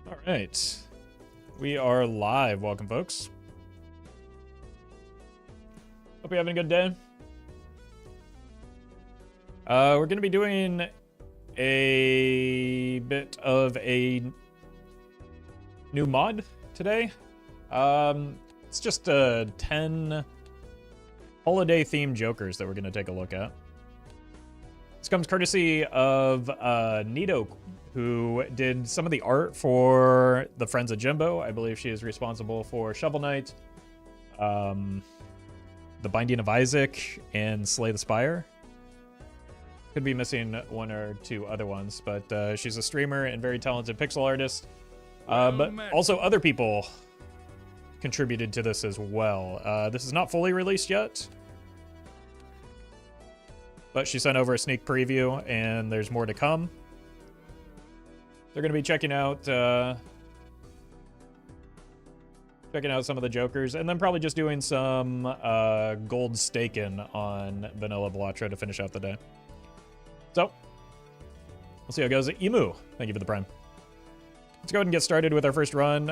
All right. We are live. Welcome, folks. Hope you're having a good day. We're going to be doing a bit of a new mod today. It's just 10 holiday-themed jokers that we're going to take a look at. This comes courtesy of Nito, who did some of the art for the Friends of Jimbo. I believe she is responsible for Shovel Knight, The Binding of Isaac, and Slay the Spire. Could be missing one or two other ones, but she's a streamer and very talented pixel artist. But also other people contributed to this as well. This is not fully released yet, but she sent over a sneak preview, and there's more to come. They're going to be checking out some of the jokers, and then probably just doing some gold staking on Vanilla Velatra to finish out the day. So, we'll see how it goes. Emu, thank you for the prime. Let's go ahead and get started with our first run.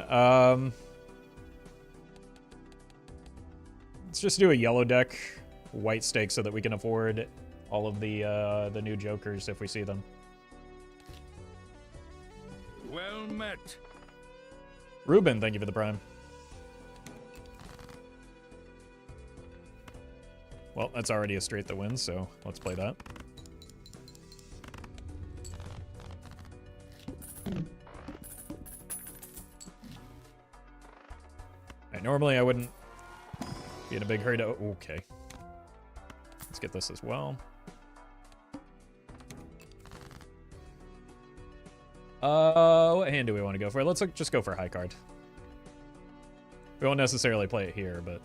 Let's just do a yellow deck, white stake, so that we can afford all of the new jokers if we see them. Well met. Ruben, thank you for the prime. Well, that's already a straight that wins, so let's play that. Alright, normally I wouldn't be in a big hurry to... Okay. Let's get this as well. What hand do we want to go for? Let's just go for high card. We won't necessarily play it here, but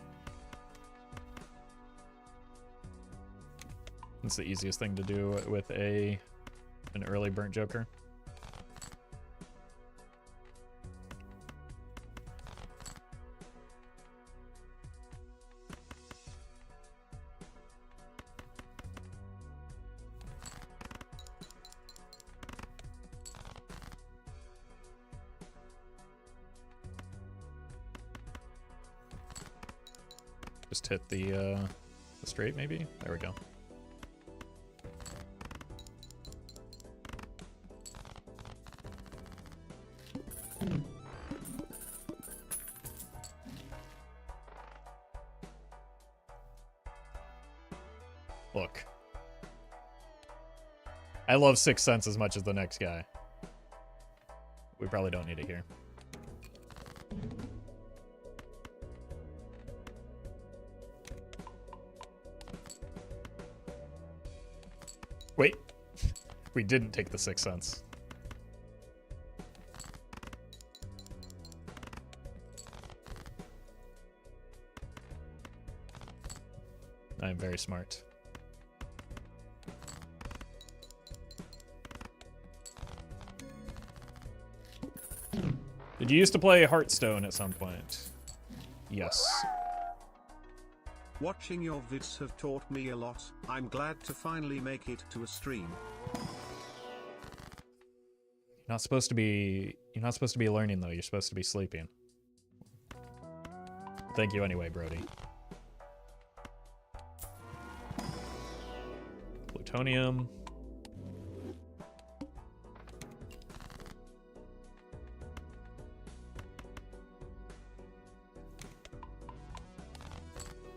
it's the easiest thing to do with an early burnt joker. Just hit the straight, maybe? There we go. Look. I love Sixth Sense as much as the next guy. We probably don't need it here. Wait, we didn't take the Sixth Sense. I am very smart. Did you used to play Hearthstone at some point? Yes. Watching your vids have taught me a lot. I'm glad to finally make it to a stream. You're not supposed to be learning though. You're supposed to be sleeping. Thank you anyway, Brody. Plutonium.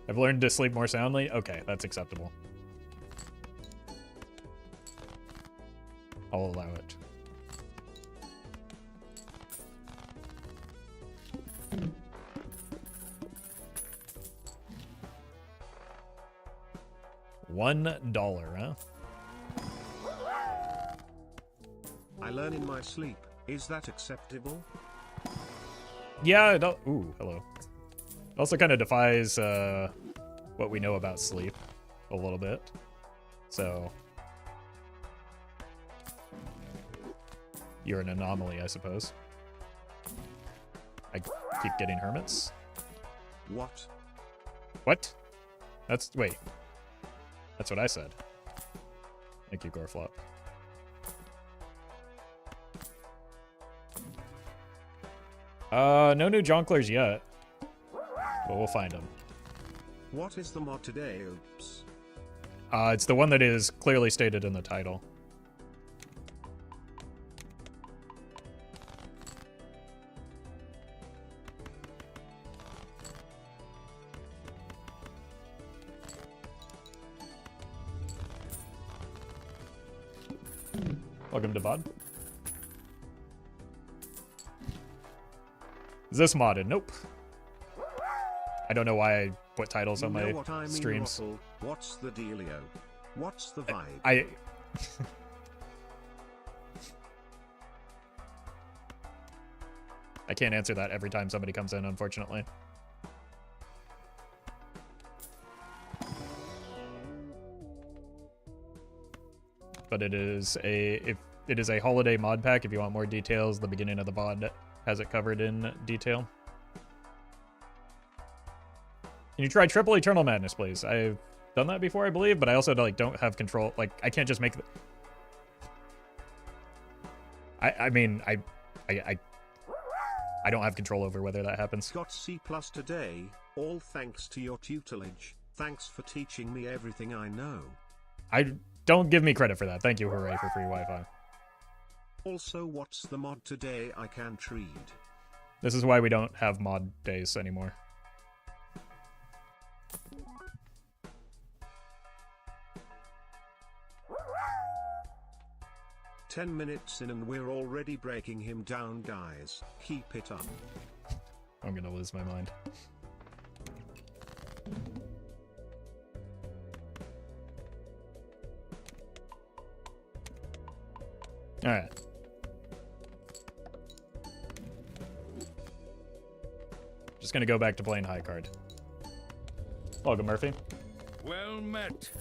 I've learned to sleep more soundly. Okay, that's acceptable. I'll allow it. $1, huh? I learn in my sleep. Is that acceptable? Yeah, ooh, hello. It also kind of defies what we know about sleep a little bit. So you're an anomaly, I suppose. I keep getting hermits. What? What? Wait. That's what I said. Thank you, Goreflop. No new jonglers yet. But we'll find them. What is the mod today? Oops. It's the one that is clearly stated in the title. Welcome to VOD. Is this modded? Nope. I don't know why I put titles on my streams. Roffle. What's the dealio? What's the vibe? I can't answer that every time somebody comes in, unfortunately. But it is a holiday mod pack. If you want more details, the beginning of the VOD has it covered in detail. Can you try Triple Eternal Madness, please? I've done that before, I believe, but I also don't have control. Like, I can't just make I don't have control over whether that happens. Got C+ today, all thanks to your tutelage. Thanks for teaching me everything I know. Don't give me credit for that. Thank you, hooray, for free Wi-Fi. Also, what's the mod today I can't read? This is why we don't have mod days anymore. "10 minutes in and we're already breaking him down, guys. Keep it up." I'm gonna lose my mind. Alright. Just gonna go back to playing high card. Welcome, Murphy. Well met.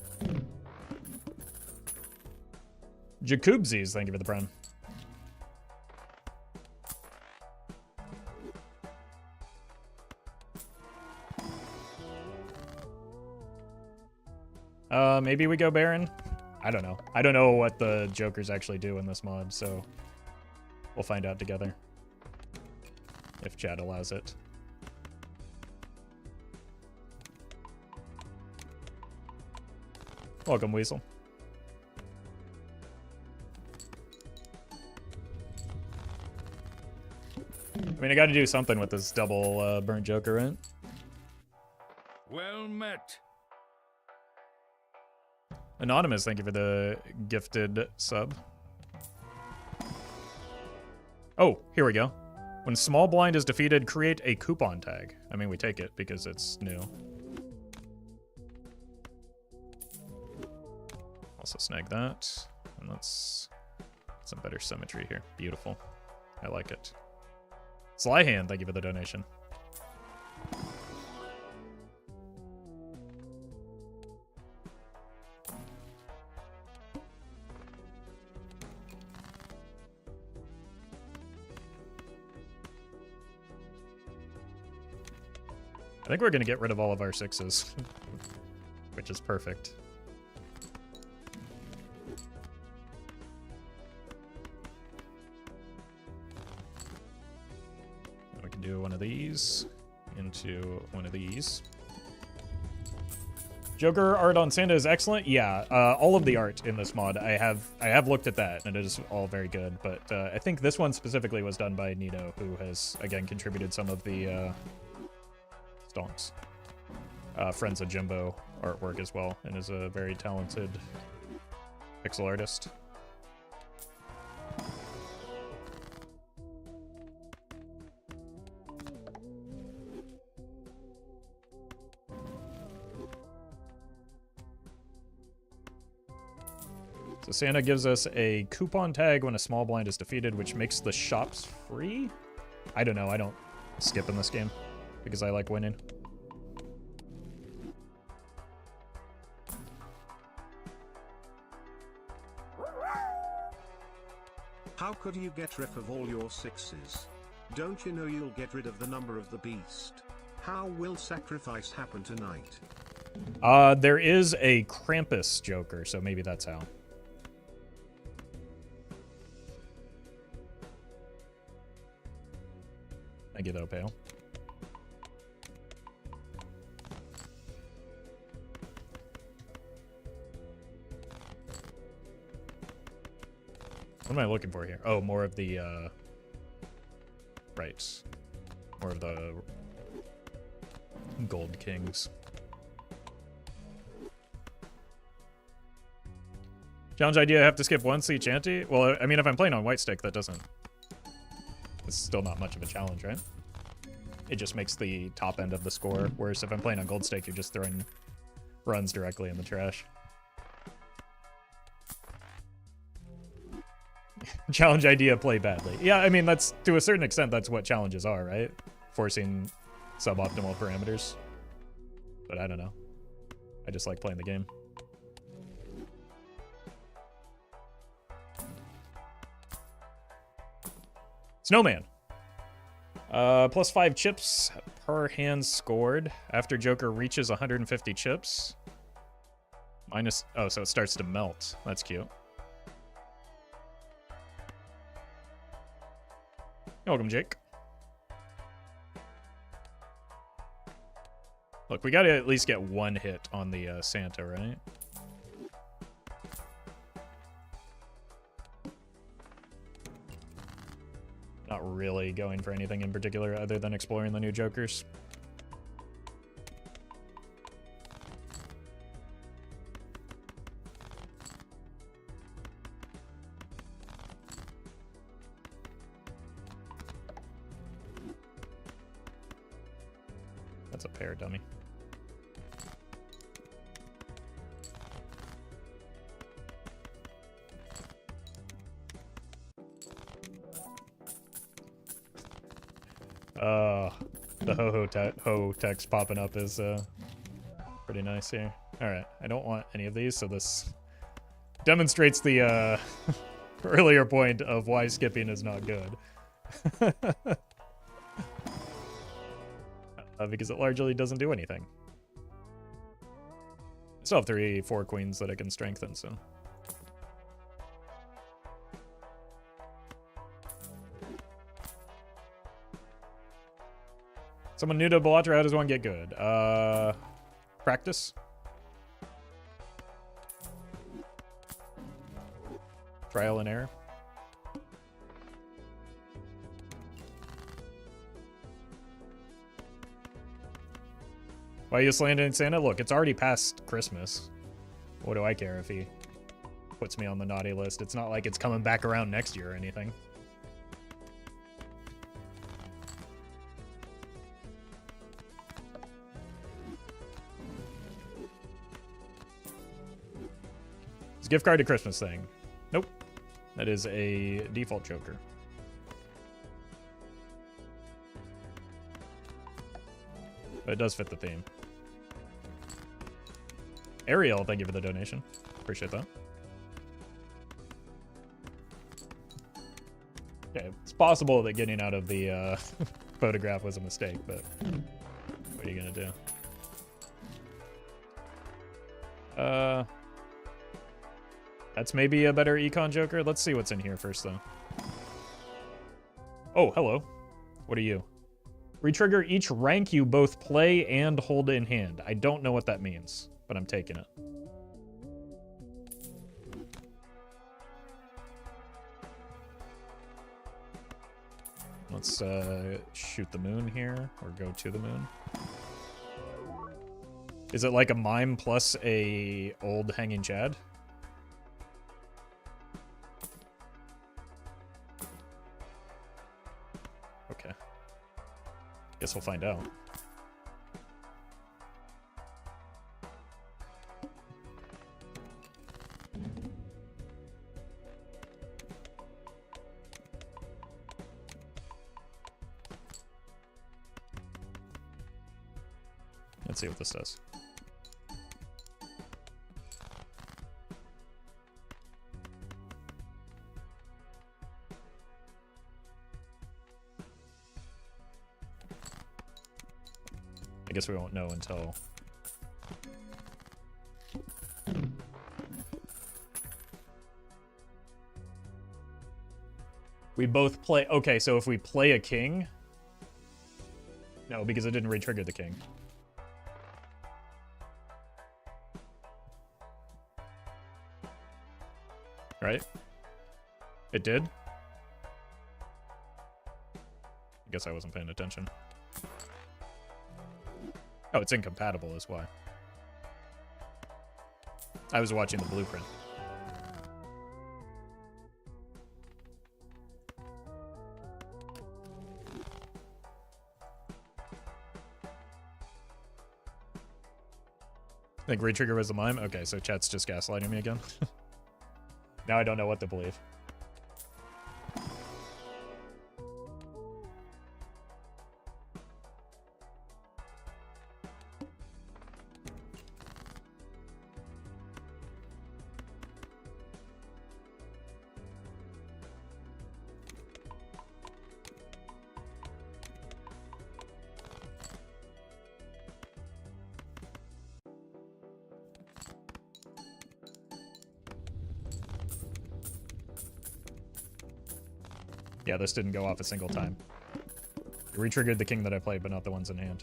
Jacobzis, thank you for the prime. Maybe we go Baron? I don't know. I don't know what the Jokers actually do in this mod, so we'll find out together. If chat allows it. Welcome, Weasel. I mean, I gotta do something with this double burnt Joker, right? Well met. Anonymous, thank you for the gifted sub. Oh, here we go. When small blind is defeated, create a coupon tag. I mean, we take it because it's new. Also snag that. And let's some better symmetry here. Beautiful. I like it. Slyhand, thank you for the donation. I think we're going to get rid of all of our 6s, which is perfect. We can do one of these into one of these. Joker art on Santa is excellent. Yeah, all of the art in this mod, I have looked at that, and it is all very good. But I think this one specifically was done by Nito, who has again contributed some of the stonks, Friends of Jimbo artwork as well, and is a very talented pixel artist. So Santa gives us a coupon tag when a small blind is defeated, which makes the shops free? I don't know, I don't skip in this game because I like winning. How could you get rid of all your 6s? Don't you know you'll get rid of the number of the beast? How will sacrifice happen tonight? There is a Krampus Joker, so maybe that's how. Thank you, though, Pale. What am I looking for here? Oh, more of the, right. More of the gold kings. Challenge idea, I have to skip one each ante? Well, I mean, if I'm playing on white stick, that doesn't... It's still not much of a challenge, right? It just makes the top end of the score worse. If I'm playing on gold stick, you're just throwing runs directly in the trash. Challenge idea, play badly. Yeah, I mean, that's, to a certain extent, that's what challenges are, right? Forcing suboptimal parameters. But I don't know. I just like playing the game. Snowman. Plus 5 chips per hand scored after Joker reaches 150 chips. Minus, oh, so it starts to melt. That's cute. Welcome, Jake. Look, we gotta at least get one hit on the Santa, right? Not really going for anything in particular other than exploring the new Jokers. That's a pair, dummy. The ho text popping up is pretty nice here. Alright, I don't want any of these, so this demonstrates the earlier point of why skipping is not good. Because it largely doesn't do anything. I still have 3-4 queens that I can strengthen, so... Someone new to Bellatra, how does one get good? Practice. Trial and error. Why are you slandering Santa? Look, it's already past Christmas. What do I care if he puts me on the naughty list? It's not like it's coming back around next year or anything. Gift card to Christmas thing. Nope. That is a default Joker. But it does fit the theme. Ariel, thank you for the donation. Appreciate that. Okay, it's possible that getting out of the photograph was a mistake, but what are you gonna do? That's maybe a better econ Joker. Let's see what's in here first, though. Oh, hello. What are you? Retrigger each rank you both play and hold in hand. I don't know what that means, but I'm taking it. Let's shoot the moon here, or go to the moon. Is it like a mime plus a old hanging Chad? Okay. Guess we'll find out. Let's see what this does. I guess we won't know until... We both play... Okay, so if we play a king, No, because it didn't re-trigger the king. Right? It did? I guess I wasn't paying attention. Oh, it's incompatible is why. I was watching the blueprint. I think retrigger was the mime? Okay, so chat's just gaslighting me again. Now I don't know what to believe. Yeah, this didn't go off a single time. It re-triggered the king that I played, but not the ones in hand.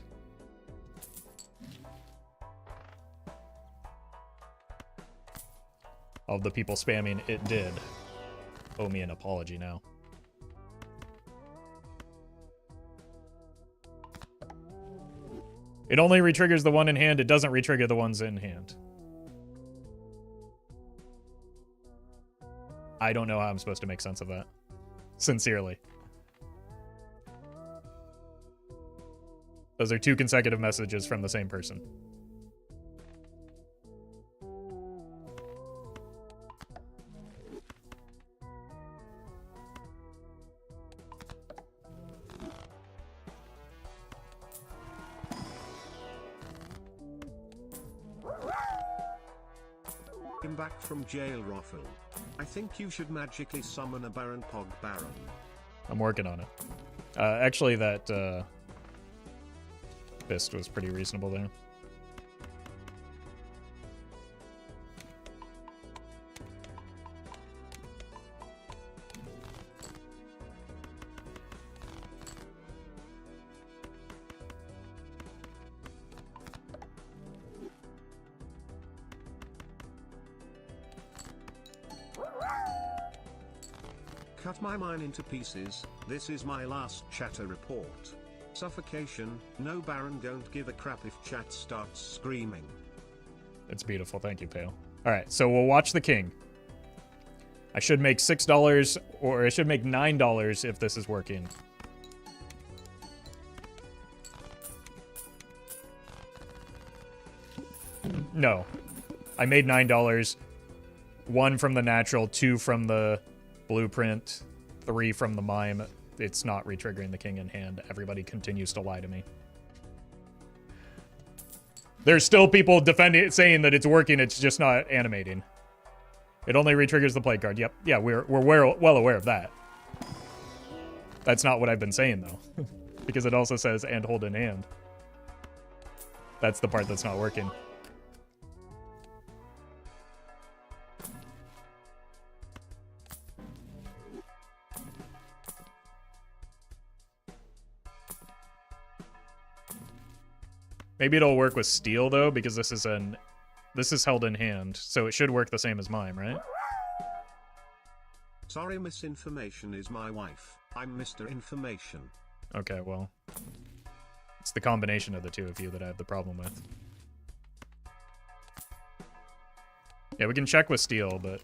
All the people spamming it did owe me an apology now. It only re-triggers the one in hand, it doesn't re-trigger the ones in hand. I don't know how I'm supposed to make sense of that. Sincerely. Those are two consecutive messages from the same person. I'm back from jail, Roffle. I think you should magically summon a Baron Pog Baron. I'm working on it. Actually, that fist was pretty reasonable there. Cut my mine into pieces, this is my last chatter report. Suffocation, no Baron, don't give a crap if chat starts screaming. It's beautiful, thank you, Pale. Alright, so we'll watch the king. I should make $6, or I should make $9 if this is working. No. I made $9. 1 from the natural, 2 from the blueprint, 3 from the mime. It's not re-triggering the king in hand. Everybody continues to lie to me. There's still people defending, saying that it's working, it's just not animating. It only re-triggers the play card. Yep, yeah, we're well aware of that. That's not what I've been saying, though. Because it also says, and hold in hand. That's the part that's not working. Maybe it'll work with steel though, because this is held in hand, so it should work the same as mime, right? Sorry, misinformation is my wife. I'm Mr. Information. Okay, well, it's the combination of the two of you that I have the problem with. Yeah, we can check with steel, but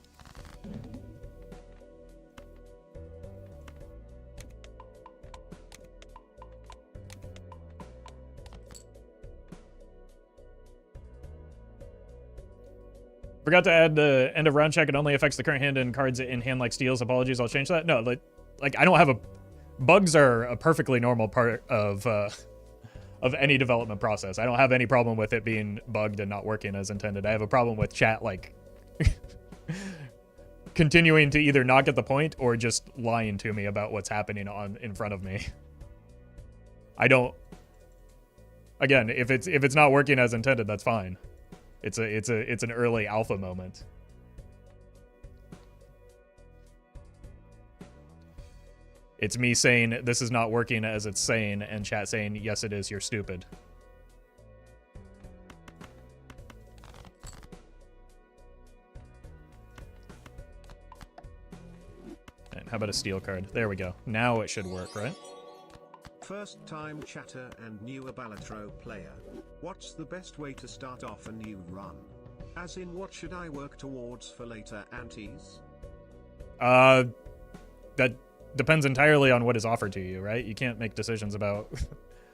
forgot to add the end of round check. It only affects the current hand and cards in hand like steals. Apologies, I'll change that. No, like I don't have a... Bugs are a perfectly normal part of any development process. I don't have any problem with it being bugged and not working as intended. I have a problem with chat, like, continuing to either not get the point or just lying to me about what's happening in front of me. I don't... Again, if it's not working as intended, that's fine. It's an early alpha moment. It's me saying this is not working as it's saying, and chat saying, yes, it is, you're stupid. And how about a steel card? There we go. Now it should work, right? First time chatter and newer Balatro player. What's the best way to start off a new run? As in, what should I work towards for later antes? That depends entirely on what is offered to you, right? You can't make decisions about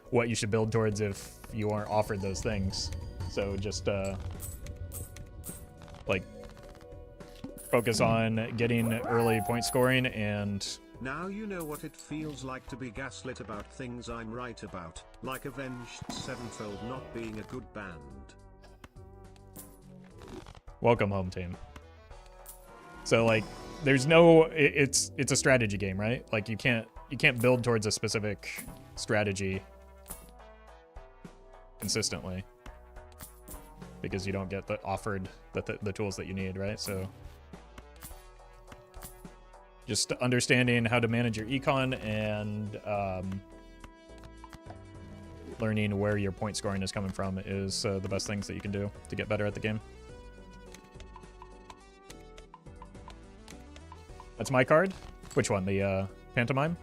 what you should build towards if you aren't offered those things. So just, like, focus on getting early point scoring and... Now you know what it feels like to be gaslit about things I'm right about, like Avenged Sevenfold not being a good band. Welcome home, team. So, like, there's no... It's a strategy game, right? Like, you can't build towards a specific strategy consistently because you don't get offered the tools that you need, right? So just understanding how to manage your econ and learning where your point scoring is coming from is the best things that you can do to get better at the game. That's my card. Which one? The pantomime?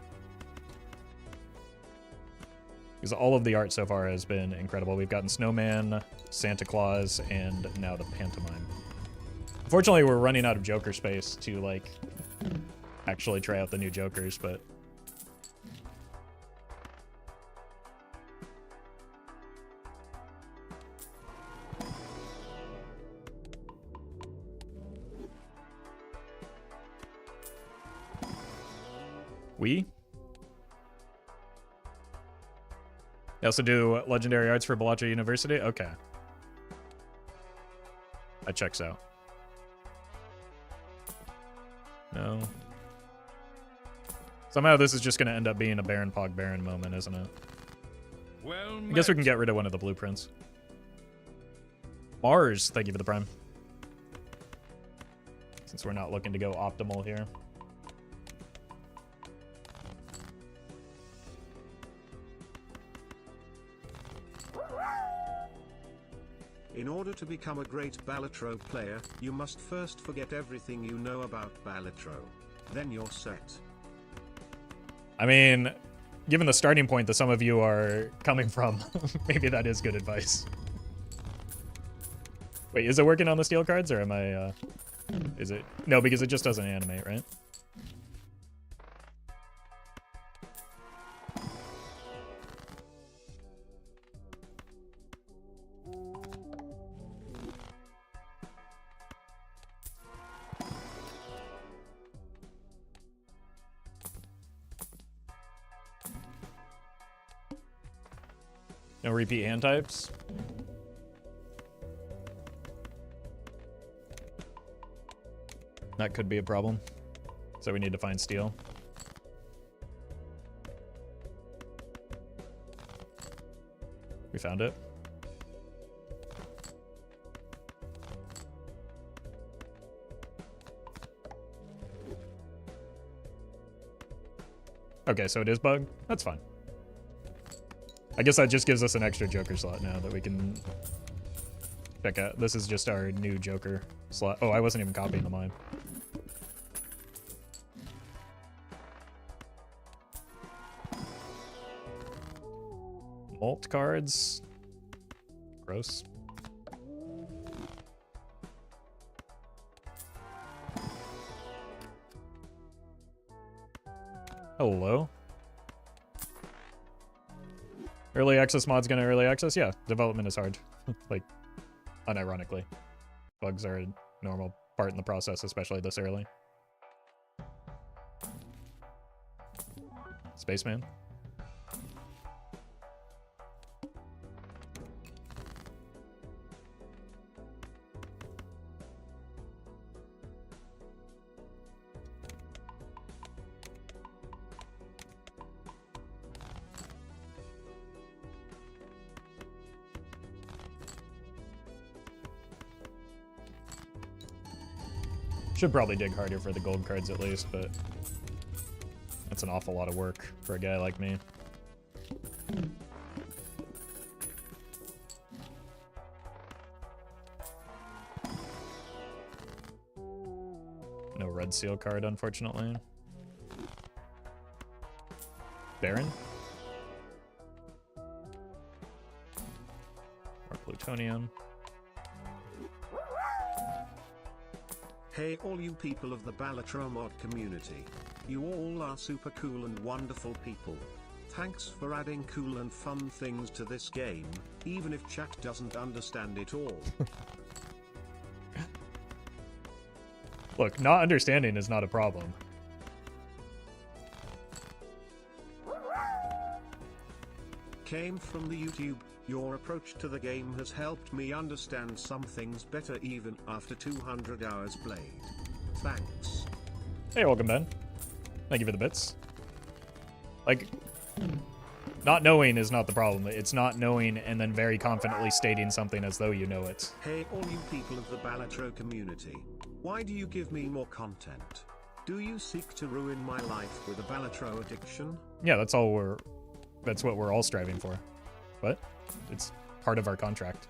Because all of the art so far has been incredible. We've gotten Snowman, Santa Claus, and now the pantomime. Unfortunately, we're running out of Joker space to, like, actually try out the new Jokers, but... We also do legendary arts for Bellagio University? Okay. That checks out. No. Somehow this is just going to end up being a Baron Pog Baron moment, isn't it? Well I guess we can get rid of one of the blueprints. Mars, thank you for the prime. Since we're not looking to go optimal here. In order to become a great Balatro player, you must first forget everything you know about Balatro. Then you're set. I mean, given the starting point that some of you are coming from, maybe that is good advice. Wait, is it working on the steel cards, or am I, is it? No, because it just doesn't animate, right? No repeat hand types? That could be a problem. So we need to find steel. We found it. Okay, so it is bug? That's fine. I guess that just gives us an extra Joker slot now that we can check out. This is just our new Joker slot. Oh, I wasn't even copying the mime. Mult cards. Gross. Hello. Early access mod's gonna early access? Yeah, development is hard. Like, unironically. Bugs are a normal part in the process, especially this early. Spaceman. Should probably dig harder for the gold cards at least, but That's an awful lot of work for a guy like me. No red seal card, unfortunately. Baron? Or plutonium. Hey all you people of the Balatro mod community. You all are super cool and wonderful people. Thanks for adding cool and fun things to this game, even if chat doesn't understand it all. Look, not understanding is not a problem. Came from the YouTube. Your approach to the game has helped me understand some things better even after 200 hours played. Thanks. Hey, welcome, Ben. Thank you for the bits. Like, not knowing is not the problem. It's not knowing and then very confidently stating something as though you know it. Hey all you people of the Balatro community. Why do you give me more content? Do you seek to ruin my life with a Balatro addiction? Yeah, that's what we're all striving for. But it's part of our contract.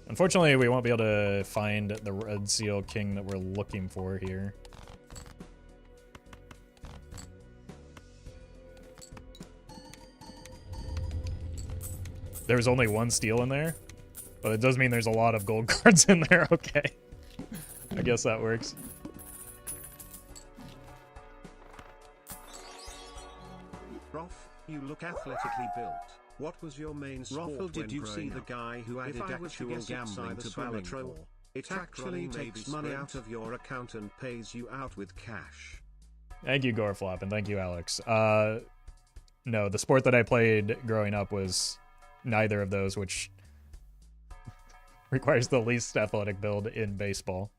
Unfortunately, we won't be able to find the Red Seal King that we're looking for here. There's only one steel in there, but it does mean there's a lot of gold cards in there. Okay. I guess that works. Roff, you look athletically built. What was your main sport? Roffle, did you see the guy who added actual gambling to Balatro? It actually takes money out of your account and pays you out with cash. Thank you, Goreflop, and thank you, Alex. No, the sport that I played growing up was neither of those, which requires the least athletic build in baseball.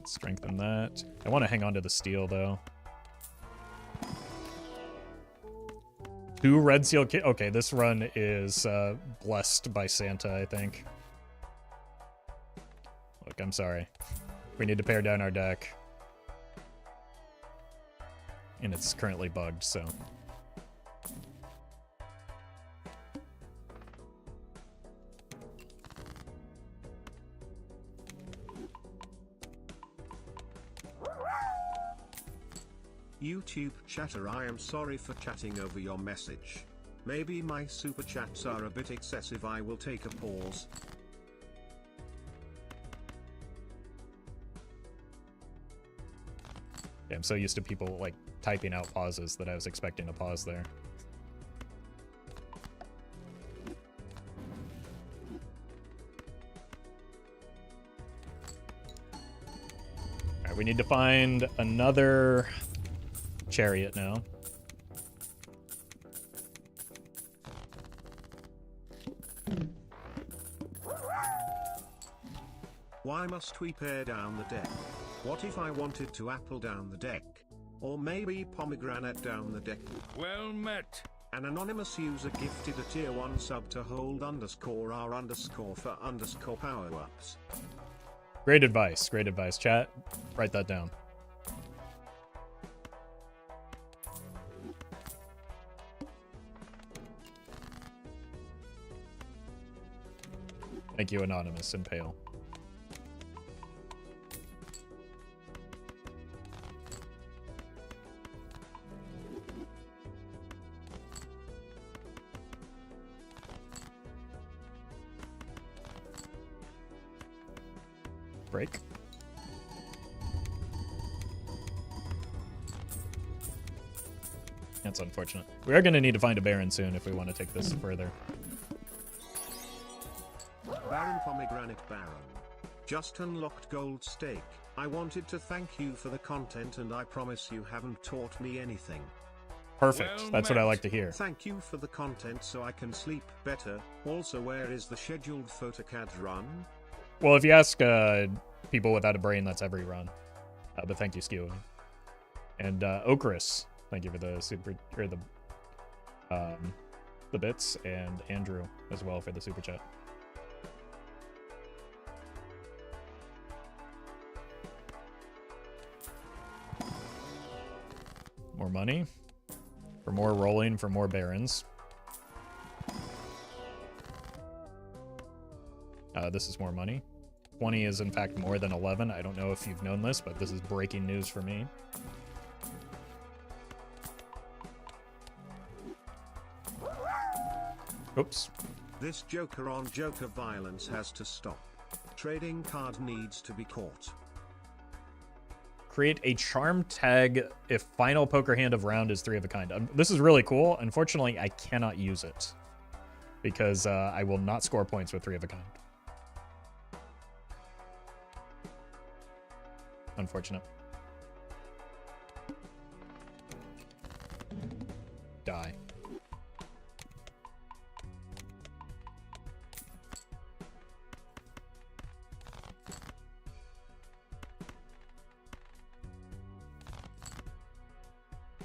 Strengthen that. I want to hang on to the steel, though. 2 Red Seal kit. Okay, this run is blessed by Santa, I think. Look, I'm sorry. We need to pare down our deck. And it's currently bugged, so... YouTube chatter, I am sorry for chatting over your message. Maybe my super chats are a bit excessive. I will take a pause. Yeah, I'm so used to people, like, typing out pauses that I was expecting a pause there. Alright, we need to find another chariot now. Why must we pare down the deck? What if I wanted to apple down the deck? Or maybe pomegranate down the deck? Well met. An anonymous user gifted a tier 1 sub to hold _R_ for _ power-ups. Great advice, chat. Write that down. Thank you, Anonymous and Pale. Break. That's unfortunate. We are going to need to find a Baron soon if we want to take this further. Baron Pomegranate Baron. Just unlocked gold stake. I wanted to thank you for the content and I promise you haven't taught me anything. Perfect. Well That's what I like to hear. Thank you for the content so I can sleep better. Also, where is the scheduled photocad run? Well, if you ask people without a brain, that's every run. But thank you, Skew. And Okris, thank you for the super or the bits, and Andrew as well for the super chat. More money for more rolling for more barons. This is more money. 20 is in fact more than 11. I don't know if you've known this, but this is breaking news for me. Oops. This Joker on Joker violence has to stop. Trading card needs to be caught. Create a charm tag if final poker hand of round is 3 of a kind. This is really cool. Unfortunately, I cannot use it because I will not score points with 3 of a kind. Unfortunate. Die.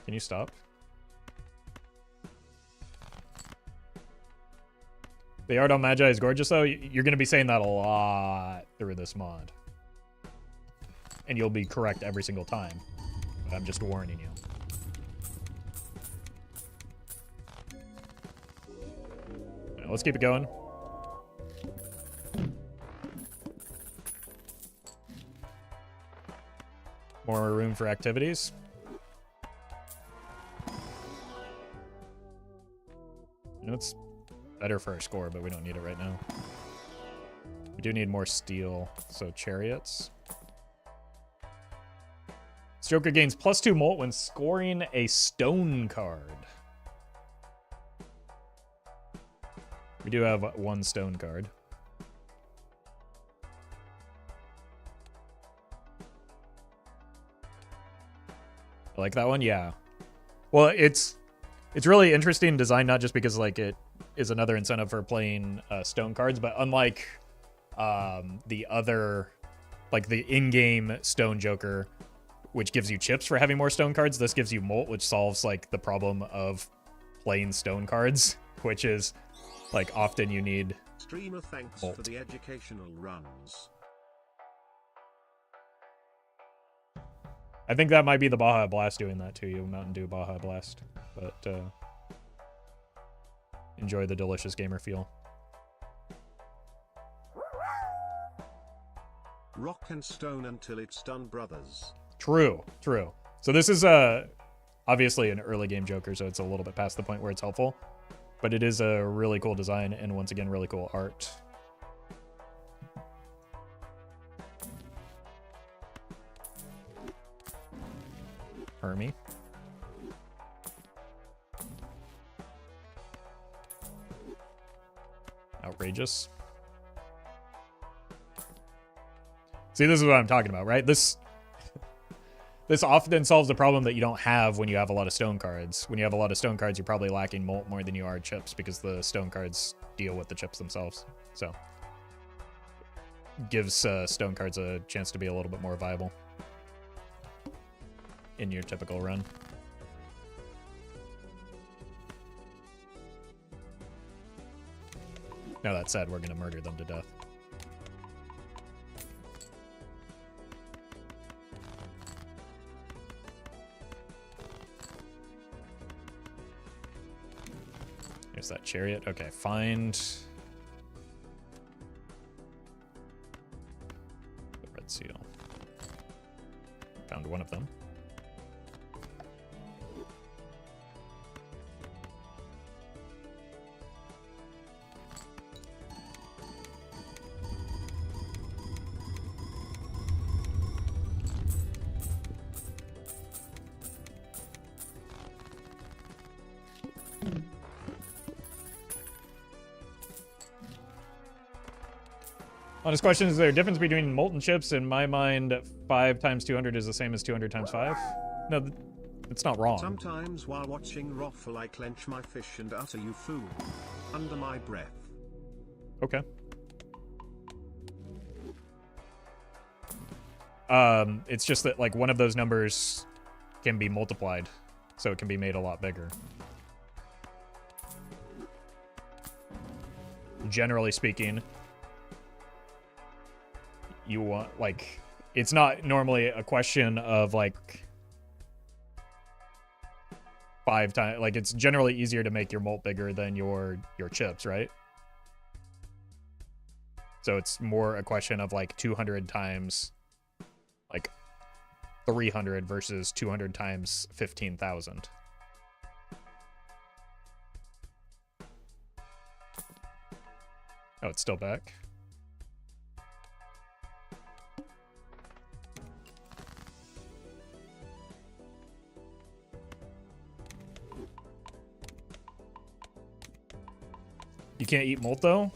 Can you stop? The art on Magi is gorgeous, though. You're going to be saying that a lot through this mod. And you'll be correct every single time. But I'm just warning you. Right, let's keep it going. More room for activities. You know, it's better for our score, but we don't need it right now. We do need more steel, so chariots. Joker gains +2 molt when scoring a stone card. We do have 1 stone card. I like that one, yeah. Well, it's really interesting design, not just because like it is another incentive for playing stone cards, but unlike the other, like the in-game stone Joker, which gives you chips for having more stone cards, this gives you molt, which solves like the problem of playing stone cards, which is like often you need Streamer, thanks molt. for the educational runs. I think that might be the Baja Blast doing that to you, Mountain Dew Baja Blast. But enjoy the delicious gamer feel. Rock and stone until it's done, brothers. True, true. So this is obviously an early game Joker, so it's a little bit past the point where it's helpful. But it is a really cool design, and once again, really cool art. Hermie. Outrageous. See, this is what I'm talking about, right? This often solves the problem that you don't have when you have a lot of stone cards. When you have a lot of stone cards, you're probably lacking molt more than you are chips because the stone cards deal with the chips themselves. So, gives stone cards a chance to be a little bit more viable in your typical run. Now that said, we're going to murder them to death. Here's that chariot. Okay, find the red seal. Found one of them. Honest question, is there a difference between molten chips? In my mind, 5 times 200 is the same as 200 times 5. No, it's not wrong. Sometimes while watching Roffle I clench my fish and utter "you fool" under my breath. Okay. It's just that like one of those numbers can be multiplied, so it can be made a lot bigger. Generally speaking, you want, like, it's not normally a question of like 5 times, like it's generally easier to make your molt bigger than your chips, right? So it's more a question of like 200 times like 300 versus 200 times 15,000. Oh, it's still back. You can't eat molt though?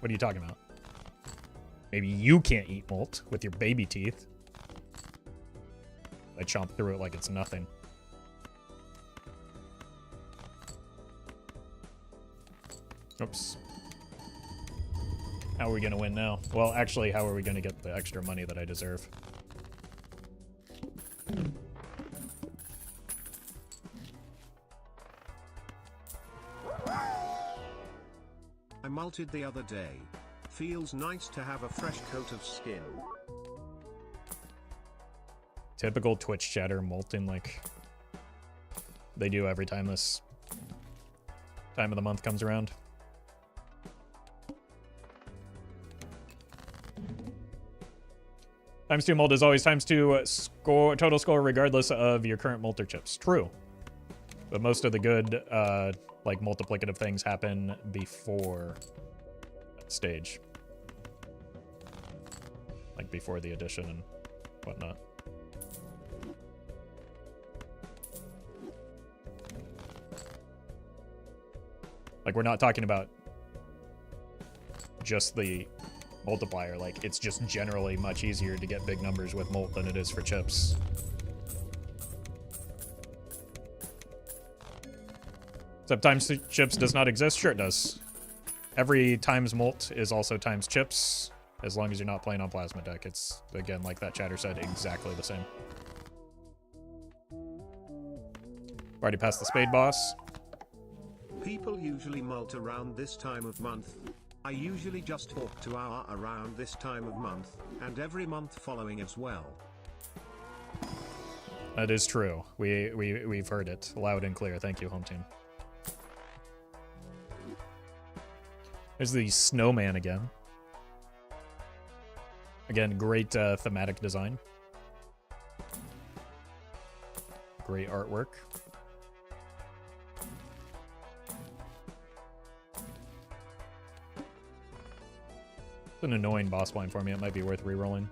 What are you talking about? Maybe you can't eat molt with your baby teeth. I chomp through it like it's nothing. Oops. How are we gonna win now? Well, actually, how are we gonna get the extra money that I deserve? I malted the other day. Feels nice to have a fresh coat of skin. Typical Twitch chatter molting like they do every time this time of the month comes around. Times 2 molt is always times 2 score, total score regardless of your current molt or chips. True. But most of the good like multiplicative things happen before that stage. Like before the addition and whatnot. Like, we're not talking about just the multiplier. Like, it's just generally much easier to get big numbers with molt than it is for chips. Except times chips does not exist? Sure it does. Every times molt is also times chips, as long as you're not playing on plasma deck. It's, again, like that chatter said, exactly the same. Already passed the spade boss. People usually molt around this time of month. I usually just talk to our around this time of month, and every month following as well. That is true. We've heard it loud and clear. Thank you, home team. There's the snowman again. Again, great thematic design. Great artwork. It's an annoying boss blind for me. It might be worth re-rolling.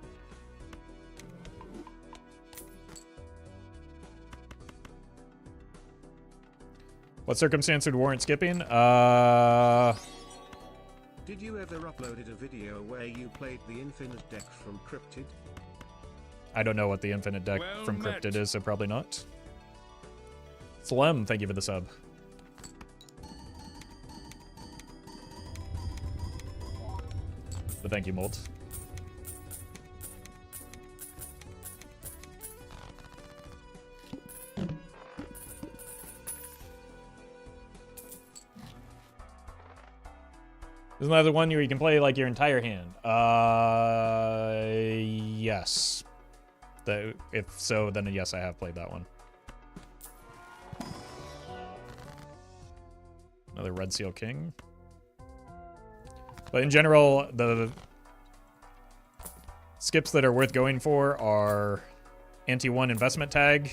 What circumstance would warrant skipping? Did you ever uploaded a video where you played the infinite deck from Cryptid? I don't know what the infinite deck Well from met. Cryptid is, so probably not. Flem, thank you for the sub. But thank you, Molt. Isn't that the one where you can play like your entire hand? Yes. If so, then yes, I have played that one. Another Red Seal King. But in general, the skips that are worth going for are anti-1 investment tag.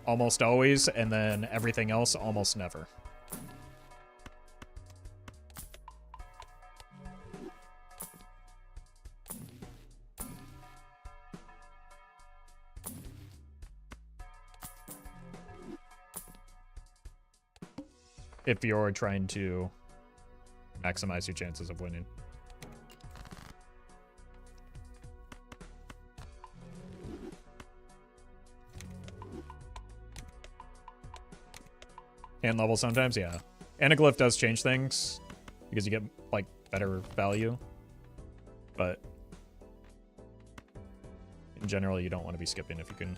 Almost always, and then everything else almost never. If you're trying to maximize your chances of winning. Hand level sometimes, yeah. Anaglyph does change things because you get like better value, but general, you don't want to be skipping if you can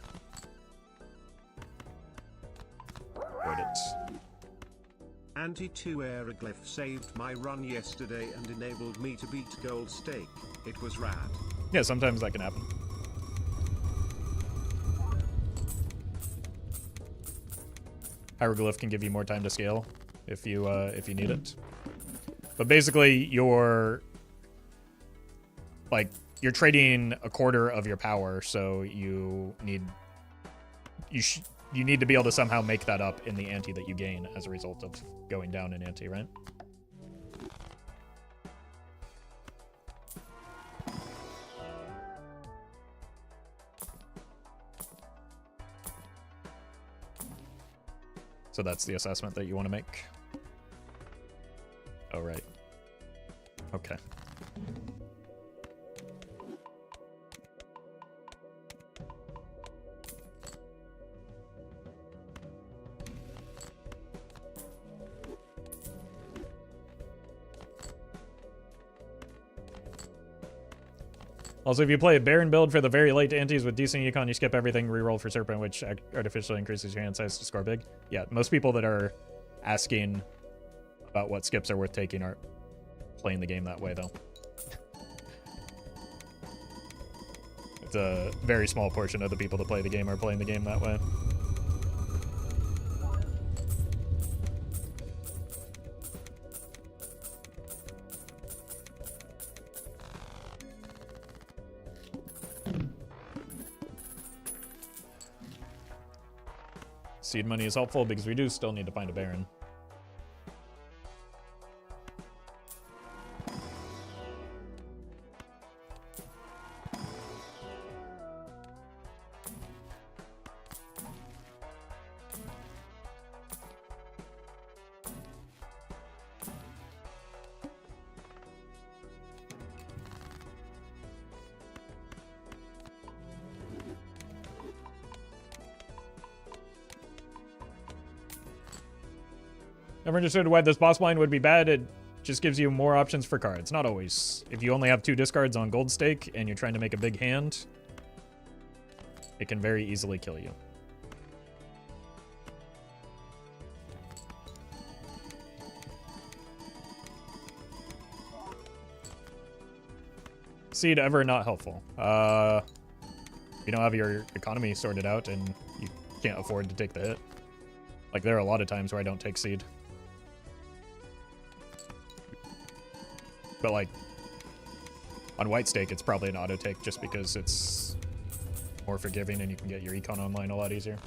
avoid it. Anti-2 aeroglyph saved my run yesterday and enabled me to beat Gold Stake. It was rad. Yeah, sometimes that can happen. Hieroglyph can give you more time to scale if you need it. But basically, you're trading a quarter of your power, so you need to be able to somehow make that up in the ante that you gain as a result of going down in ante, right? So that's the assessment that you want to make. Oh, right. Okay. Also, if you play a Baron build for the very late antes with decent econ, you skip everything, reroll for Serpent, which artificially increases your hand size to score big. Yeah, most people that are asking about what skips are worth taking are playing the game that way, though. It's a very small portion of the people that play the game are playing the game that way. Seed money is helpful because we do still need to find a Baron. Never understood why this boss blind would be bad. It just gives you more options for cards. Not always. If you only have 2 discards on Gold Stake and you're trying to make a big hand, it can very easily kill you. Seed ever not helpful. You don't have your economy sorted out and you can't afford to take the hit. Like, there are a lot of times where I don't take seed. But, like, on White Stake, it's probably an auto take just because it's more forgiving and you can get your econ online a lot easier.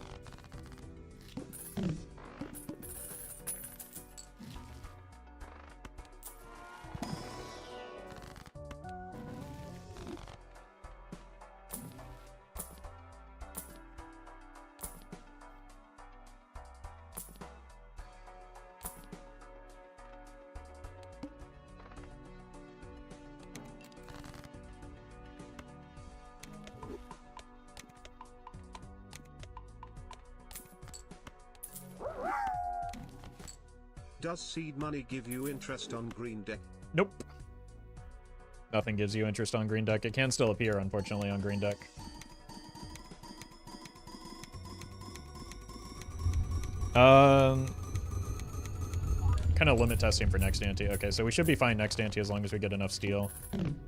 Does seed money give you interest on green deck? Nope. Nothing gives you interest on green deck. It can still appear, unfortunately, on green deck. Kind of limit testing for next ante. Okay, so we should be fine next ante as long as we get enough steel.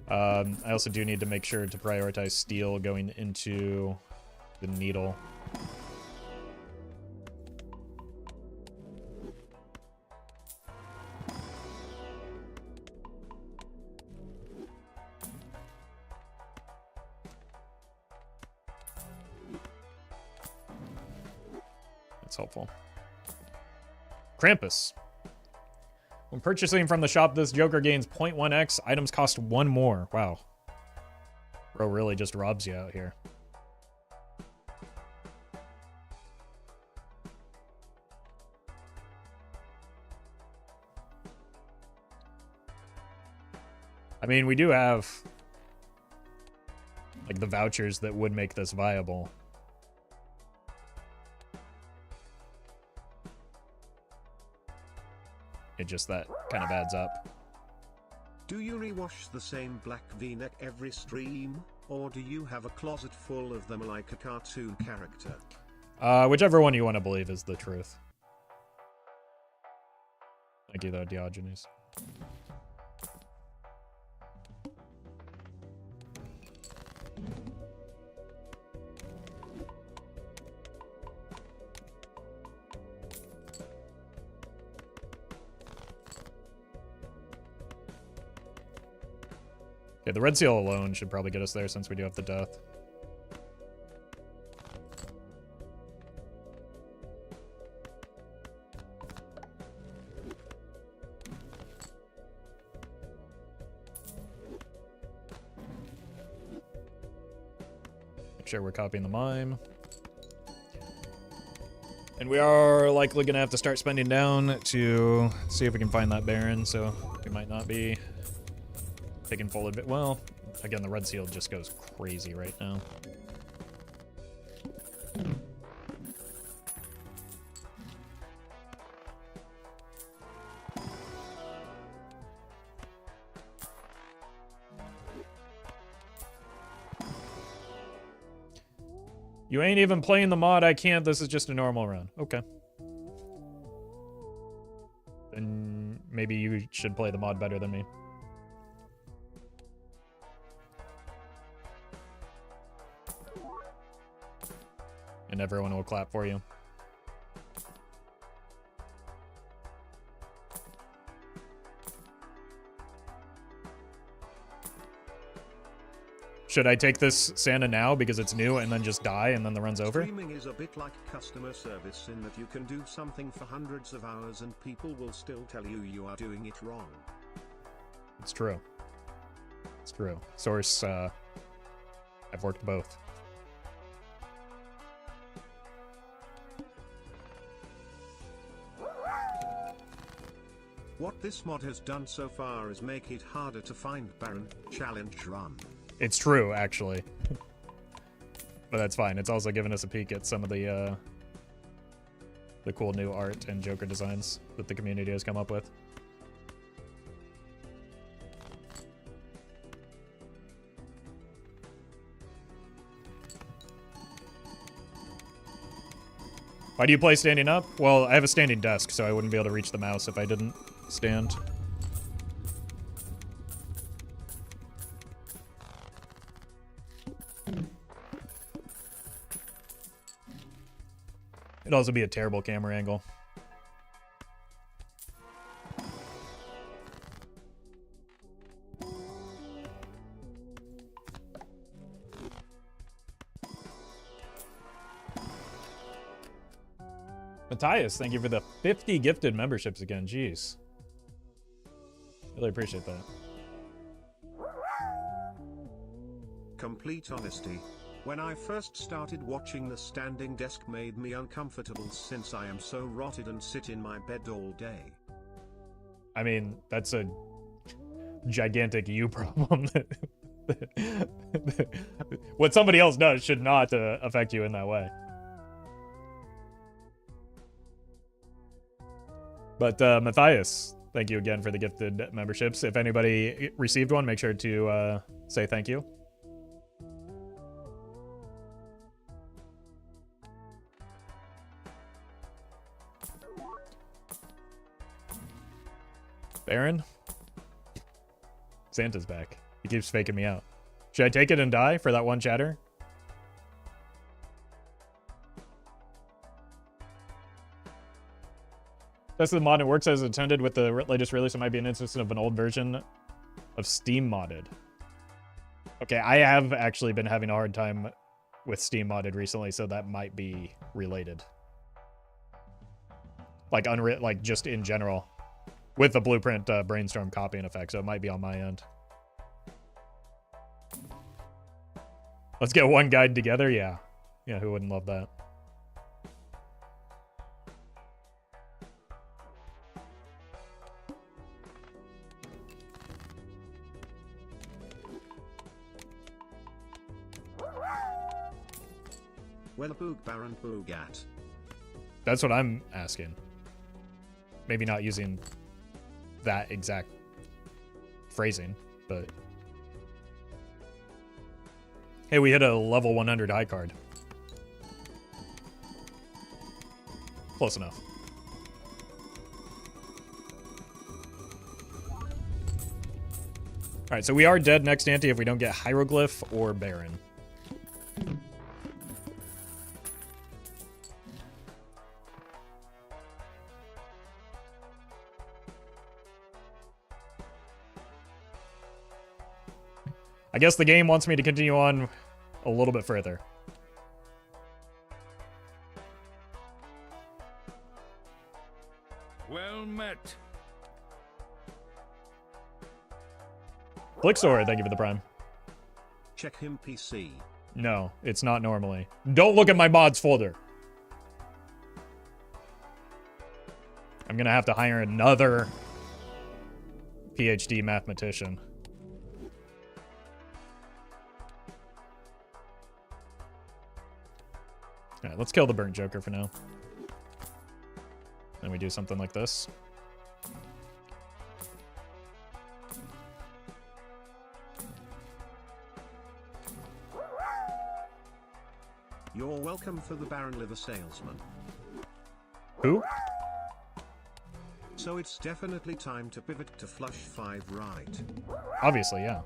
I also do need to make sure to prioritize steel going into the needle. That's helpful. Krampus. When purchasing from the shop, this Joker gains 0.1x. Items cost 1 more. Wow. Bro really just robs you out here. I mean, we do have like the vouchers that would make this viable. It just that kind of adds up. Do you rewash the same black V-neck every stream? or do you have a closet full of them like a cartoon character? Whichever one you want to believe is the truth. Thank you, though, Diogenes. Okay, the red seal alone should probably get us there since we do have the death. Make sure we're copying the mime. And we are likely gonna have to start spending down to see if we can find that Baron, so we might not be taking full advantage. Well, again, the red seal just goes crazy right now. You ain't even playing the mod, I can't. This is just a normal run. Okay. Then maybe you should play the mod better than me. And everyone will clap for you. Should I take this Santa now because it's new and then just die and then the run's over? Streaming is a bit like customer service in that you can do something for hundreds of hours and people will still tell you you are doing it wrong. It's true. It's true. Source, I've worked both. What this mod has done so far is make it harder to find Baron challenge run. It's true, actually. But that's fine. It's also given us a peek at some of the cool new art and Joker designs that the community has come up with. Why do you play standing up? Well, I have a standing desk, so I wouldn't be able to reach the mouse if I didn't stand. It'd also be a terrible camera angle. Matthias, thank you for the 50 gifted memberships again. Jeez. Really appreciate that. Complete honesty. When I first started watching, the standing desk made me uncomfortable since I am so rotted and sit in my bed all day. I mean, that's a gigantic you problem. What somebody else does should not affect you in that way. But Matthias, thank you again for the gifted memberships. If anybody received one, make sure to say thank you. Baron? Santa's back. He keeps faking me out. Should I take it and die for that one chatter? That's the mod. It works as intended with the latest release. It might be an instance of an old version of Steam modded. Okay, I have actually been having a hard time with Steam modded recently, so that might be related. Like just in general. With the Blueprint Brainstorm copying effect, so it might be on my end. Let's get one guide together, yeah. Yeah, who wouldn't love that? Well, boog Baron Boogat. That's what I'm asking. Maybe not using that exact phrasing, but Hey, we hit a level 100 high card. Close enough. Alright, so we are dead next ante if we don't get Hieroglyph or Baron. I guess the game wants me to continue on a little bit further. Well met. Flixor, thank you for the prime. Check him PC. No, it's not normally. Don't look at my mods folder. I'm gonna have to hire another PhD mathematician. Alright, let's kill the burnt joker for now. Then we do something like this. You're welcome for the Baron Liver Salesman. Who? So it's definitely time to pivot to flush 5 right. Obviously, yeah.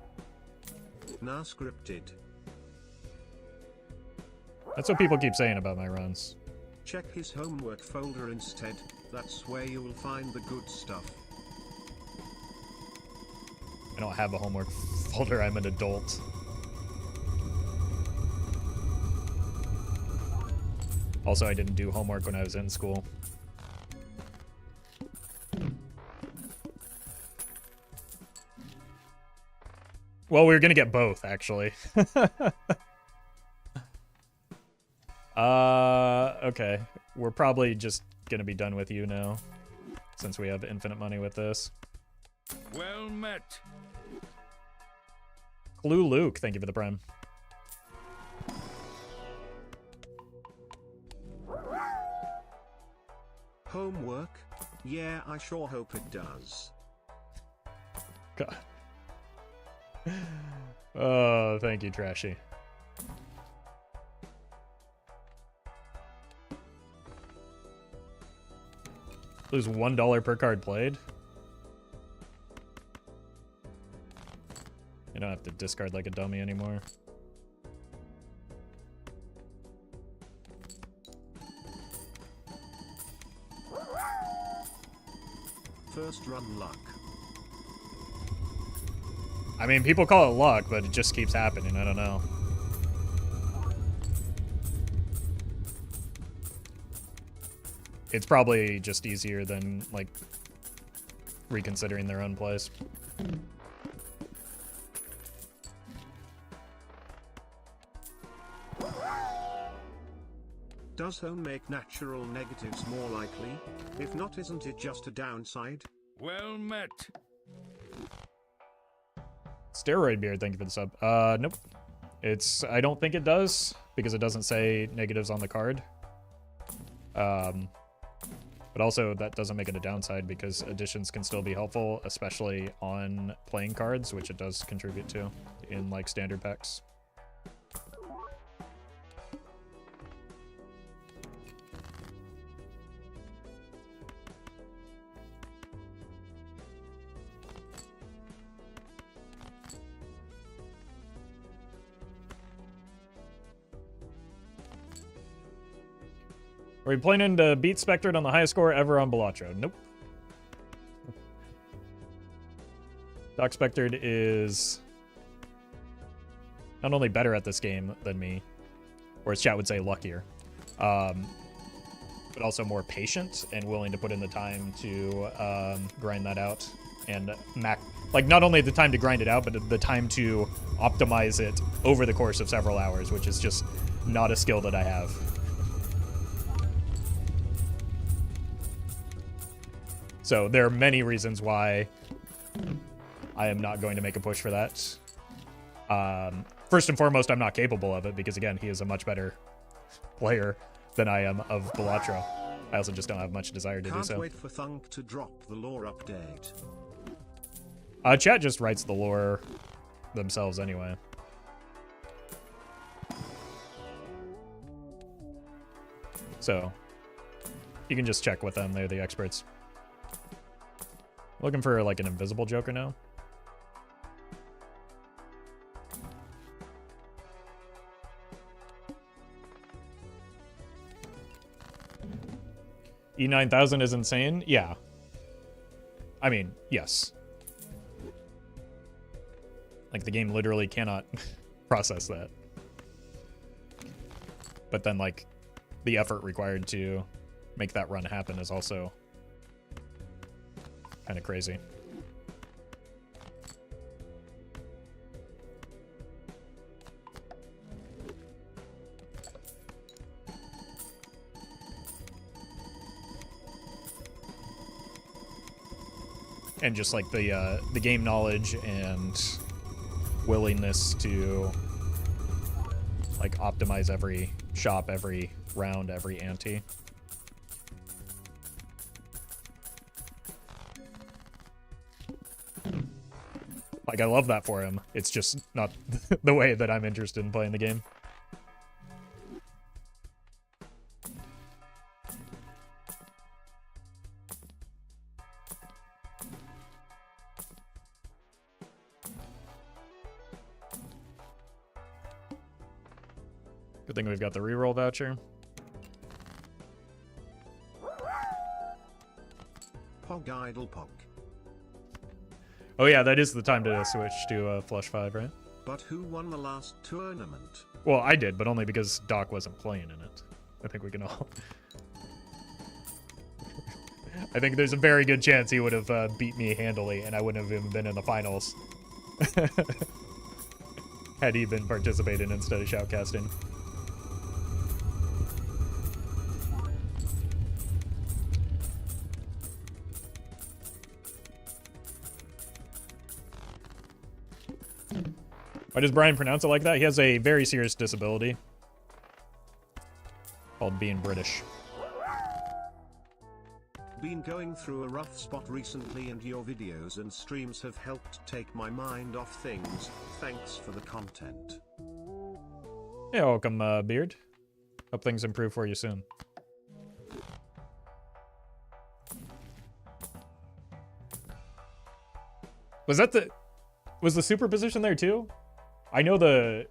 Nah, scripted. That's what people keep saying about my runs. Check his homework folder instead, that's where you will find the good stuff. I don't have a homework folder, I'm an adult. Also, I didn't do homework when I was in school. Well, we were gonna get both, actually. Okay. We're probably just gonna be done with you now, since we have infinite money with this. Well met. Clue Luke, thank you for the prime. Homework? Yeah, I sure hope it does. God. Oh, thank you, Trashy. Lose $1 per card played. You don't have to discard like a dummy anymore. First run luck. I mean, people call it luck, but it just keeps happening. I don't know. It's probably just easier than, like, reconsidering their own plays. Does home make natural negatives more likely? If not, isn't it just a downside? Well met. Steroid Beard, thank you for the sub. Nope. I don't think it does, because it doesn't say negatives on the card. But also, that doesn't make it a downside, because additions can still be helpful, especially on playing cards, which it does contribute to in, like, standard packs. Are we planning to beat Spectred on the highest score ever on Balatro? Nope. Doc Spectred is not only better at this game than me, or as chat would say, luckier, but also more patient and willing to put in the time to grind that out and like not only the time to grind it out, but the time to optimize it over the course of several hours, which is just not a skill that I have. So there are many reasons why I am not going to make a push for that. First and foremost, I'm not capable of it because, again, he is a much better player than I am of Balatro. I also just don't have much desire to do so. Can't wait for Thunk to drop the lore update. Chat just writes the lore themselves anyway. So you can just check with them. They're the experts. Looking for like an invisible joker now. E9000 is insane? Yeah. I mean, yes. Like, the game literally cannot process that. But then, like, the effort required to make that run happen is also kind of crazy. And just like the game knowledge and willingness to like optimize every shop, every round, every ante. Like, I love that for him. It's just not the way that I'm interested in playing the game. Good thing we've got the reroll voucher. Pog idle pog. Oh yeah, that is the time to switch to Flush 5, right? But who won the last tournament? Well, I did, but only because Doc wasn't playing in it. I think we can all... I think there's a very good chance he would have beat me handily, and I wouldn't have even been in the finals. Had he been participating instead of shoutcasting. Why does Brian pronounce it like that? He has a very serious disability called being British. Been going through a rough spot recently, and your videos and streams have helped take my mind off things. Thanks for the content. Yeah, welcome, Beard. Hope things improve for you soon. Was that the... Was the superposition there too? I know the...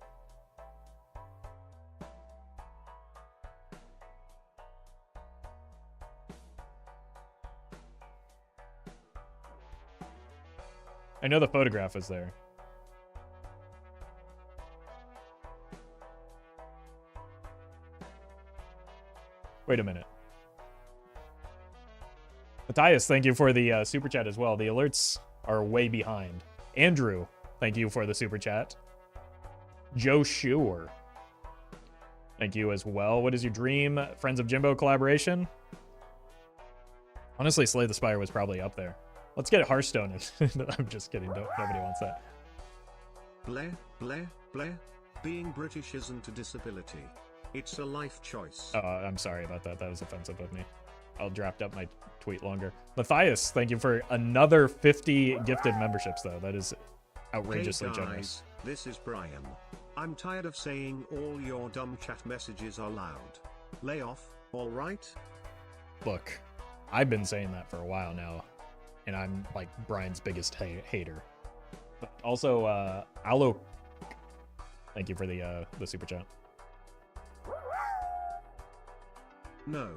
I know the photograph is there. Wait a minute. Matthias, thank you for the super chat as well. The alerts are way behind. Andrew, thank you for the super chat. Joe Shure, thank you as well. What is your dream Friends of Jimbo collaboration? Honestly, Slay the Spire was probably up there. Let's get Hearthstone. I'm just kidding. Nobody wants that. Bleh, bleh, bleh. Being British isn't a disability. It's a life choice. I'm sorry about that. That was offensive of me. I'll draft up my tweet longer. Matthias, thank you for another 50 gifted memberships, though. That is outrageously hey guys, generous. This is Brian. I'm tired of saying all your dumb chat messages are loud. Lay off, alright? Look, I've been saying that for a while now, and I'm like Brian's biggest hater. But also, Aloe, thank you for the super chat. No.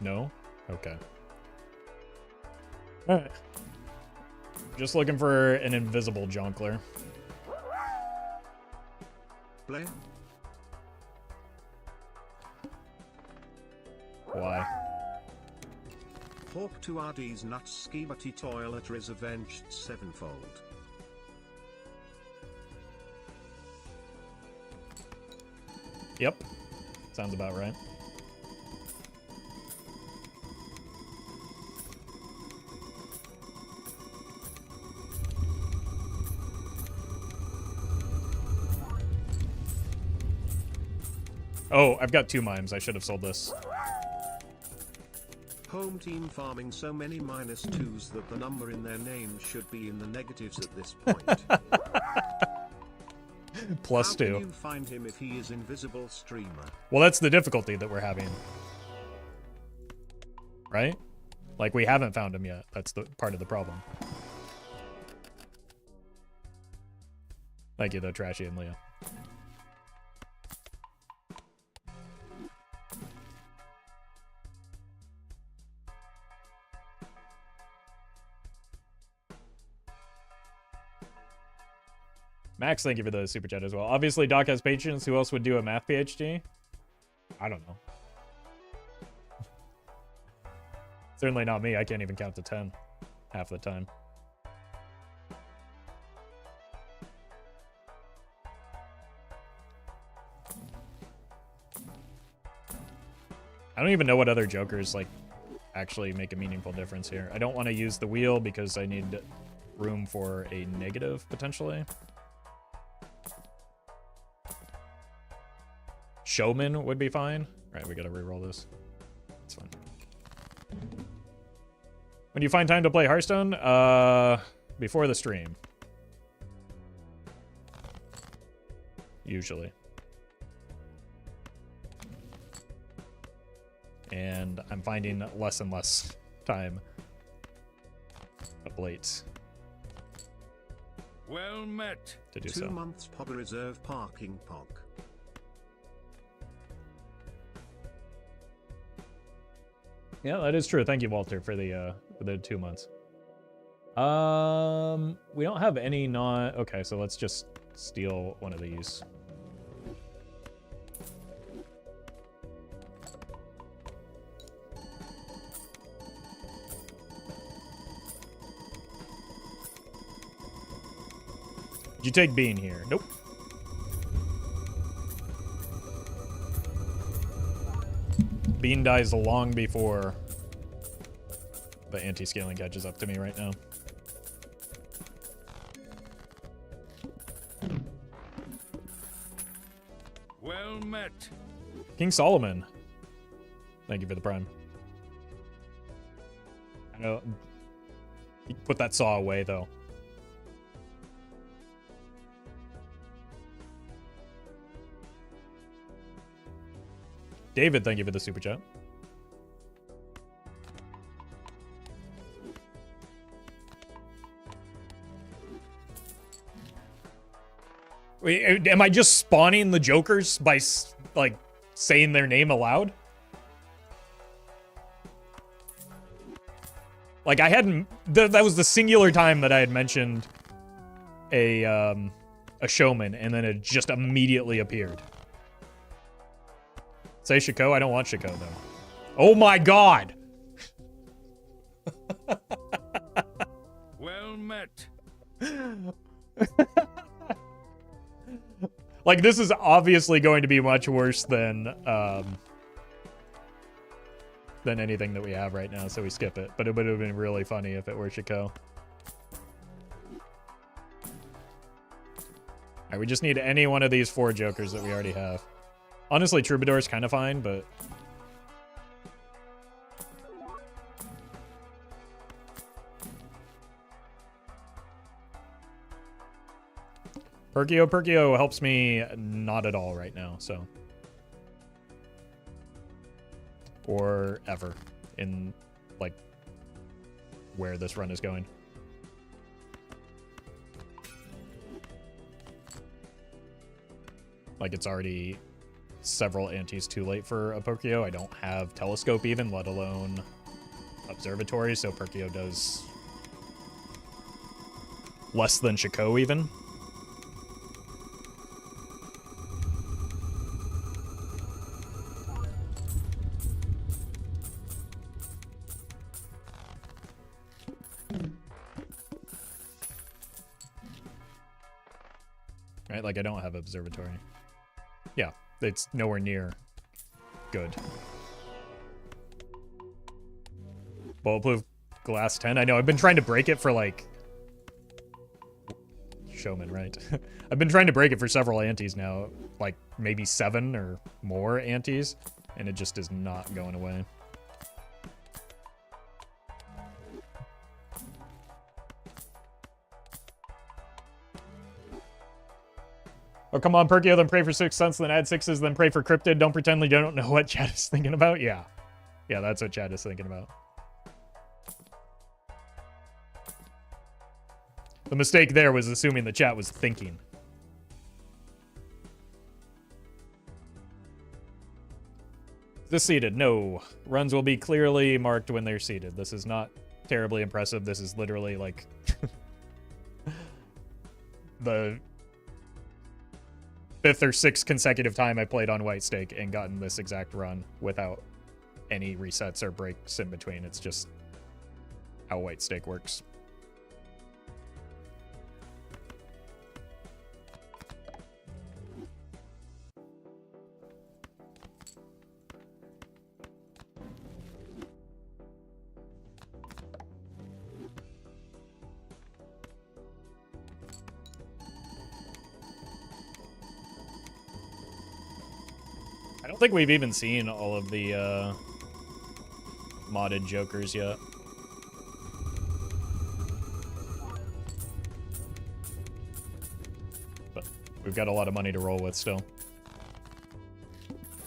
No? Okay. Alright. Just looking for an invisible Jonkler. Bleh. Why? Hawk to RD's nuts skibati toilet is avenged sevenfold. Yep. Sounds about right. Oh, I've got 2 mimes. I should have sold this. Home team farming so many -2s that the number in their name should be in the negatives at this point. Plus How can 2. you find him if he is invisible streamer? Well, that's the difficulty that we're having. Right? Like, we haven't found him yet. That's the part of the problem. Thank you, though, Trashy and Leah. Max, thank you for the super chat as well. Obviously, Doc has patience. Who else would do a math PhD? I don't know. Certainly not me. I can't even count to 10 half the time. I don't even know what other jokers, like, actually make a meaningful difference here. I don't want to use the wheel because I need room for a negative, potentially. Showman would be fine. All right, we gotta reroll this. That's fine. When do you find time to play Hearthstone? Before the stream. Usually. And I'm finding less and less time of late. Well met. To do 2 so. months Pog reserve parking Pog. Yeah, that is true. Thank you, Walter, for the 2 months. We don't have any not. Okay, so let's just steal one of these. Did you take Bean here? Nope. Bean dies long before the anti-scaling catches up to me right now. Well met. King Solomon. Thank you for the prime. I know. Put that saw away, though. David, thank you for the super chat. Wait, am I just spawning the jokers by, like, saying their name aloud? Like, I hadn't... that was the singular time that I had mentioned a showman, and then it just immediately appeared. Say Shiko? I don't want Shiko, though. Oh my god! Well met. Like, this is obviously going to be much worse than anything that we have right now, so we skip it. But it would have been really funny if it were Shiko. Alright, we just need any one of these 4 jokers that we already have. Honestly, Troubadour's kind of fine, but... Perkio helps me not at all right now, so... Or ever in, like, where this run is going. Like, it's already several antes too late for a Perkio. I don't have Telescope even, let alone Observatory, so Perkio does less than Shiko even. Right, like I don't have Observatory. Yeah, it's nowhere near good. Bulletproof glass 10. I know, I've been trying to break it for like... Showman, right? I've been trying to break it for several antes now. Like maybe 7 or more antes. And it just is not going away. Oh, come on, Perkio, then pray for 6 cents, then add 6s, then pray for cryptid. Don't pretend like you don't know what chat is thinking about. Yeah. Yeah, that's what chat is thinking about. The mistake there was assuming the chat was thinking. Is this seated? No. Runs will be clearly marked when they're seated. This is not terribly impressive. This is literally like the 5th or 6th consecutive time I played on White Stake and gotten this exact run without any resets or breaks in between. It's just how White Stake works. I don't think we've even seen all of the modded jokers yet. But we've got a lot of money to roll with still.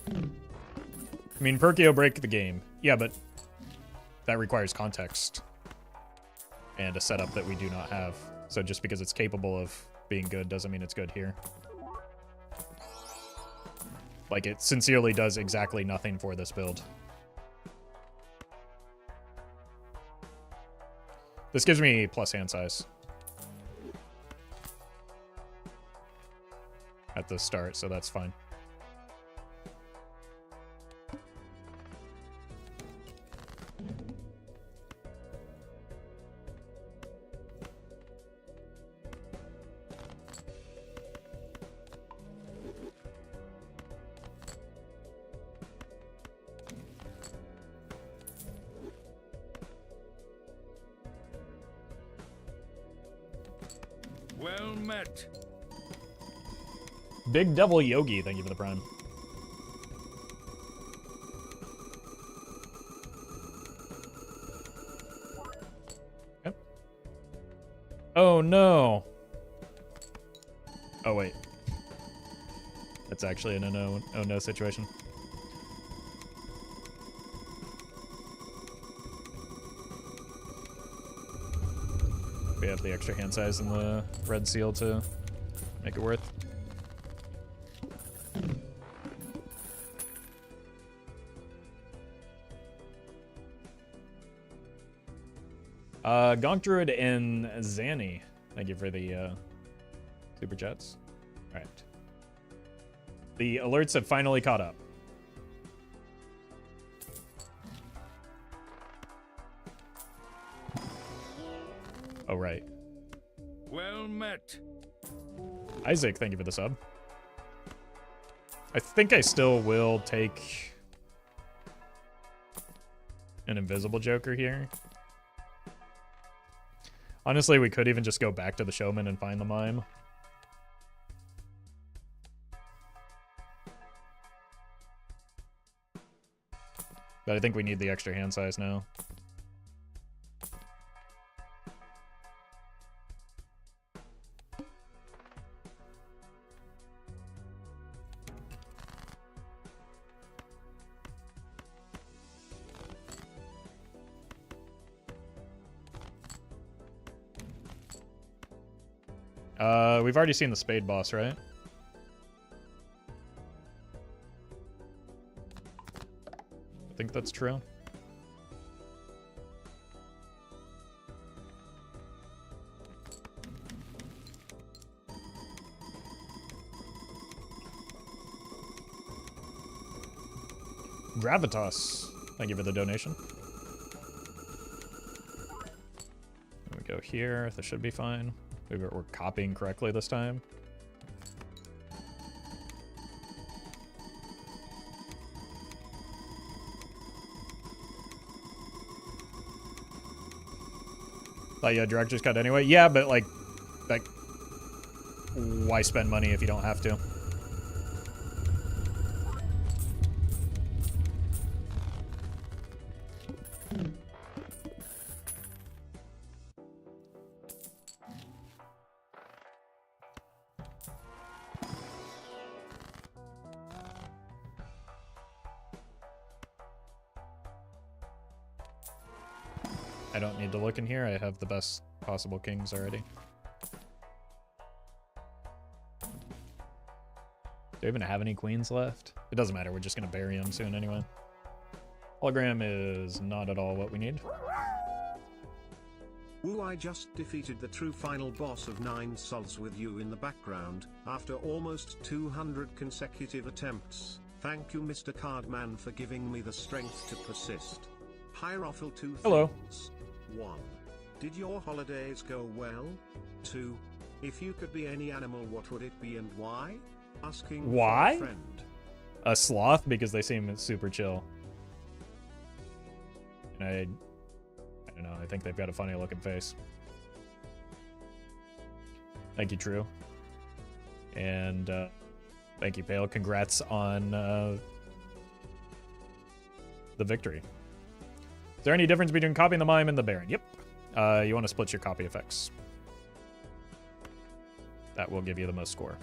I mean, Perkio break the game. Yeah, but that requires context and a setup that we do not have. So just because it's capable of being good doesn't mean it's good here. Like, it sincerely does exactly nothing for this build. This gives me plus hand size at the start, so that's fine. Well met. Big Devil Yogi, thank you for the prime. Yep. Oh no. Oh wait. That's actually an oh no situation. We have the extra hand size and the red seal to make it worth. Gonk Druid and Zanny, thank you for the super chats. All right. The alerts have finally caught up. Oh, right. Well met. Isaac, thank you for the sub. I think I still will take an invisible Joker here. Honestly, we could even just go back to the Showman and find the Mime. But I think we need the extra hand size now. We've already seen the Spade boss, right? I think that's true. Gravitas, thank you for the donation. There we go here. This should be fine. Maybe we're copying correctly this time. Thought you had director's cut anyway. Yeah, but like, why spend money if you don't have to? I don't need to look in here. I have the best possible kings already. Do I even have any queens left? It doesn't matter. We're just going to bury them soon anyway. Hologram is not at all what we need. Woo, I just defeated the true final boss of 9 sols with you in the background, after almost 200 consecutive attempts. Thank you Mr. Cardman for giving me the strength to persist. Hi Roffle, 2 Hello. things. 1. Did your holidays go well? 2. If you could be any animal, what would it be and why? Asking Why? for a friend. A sloth, because they seem super chill. And I don't know, I think they've got a funny looking face. Thank you, True. And thank you, Pale. Congrats on the victory. Is there any difference between copying the mime and the Baron? Yep. You want to split your copy effects. That will give you the most score.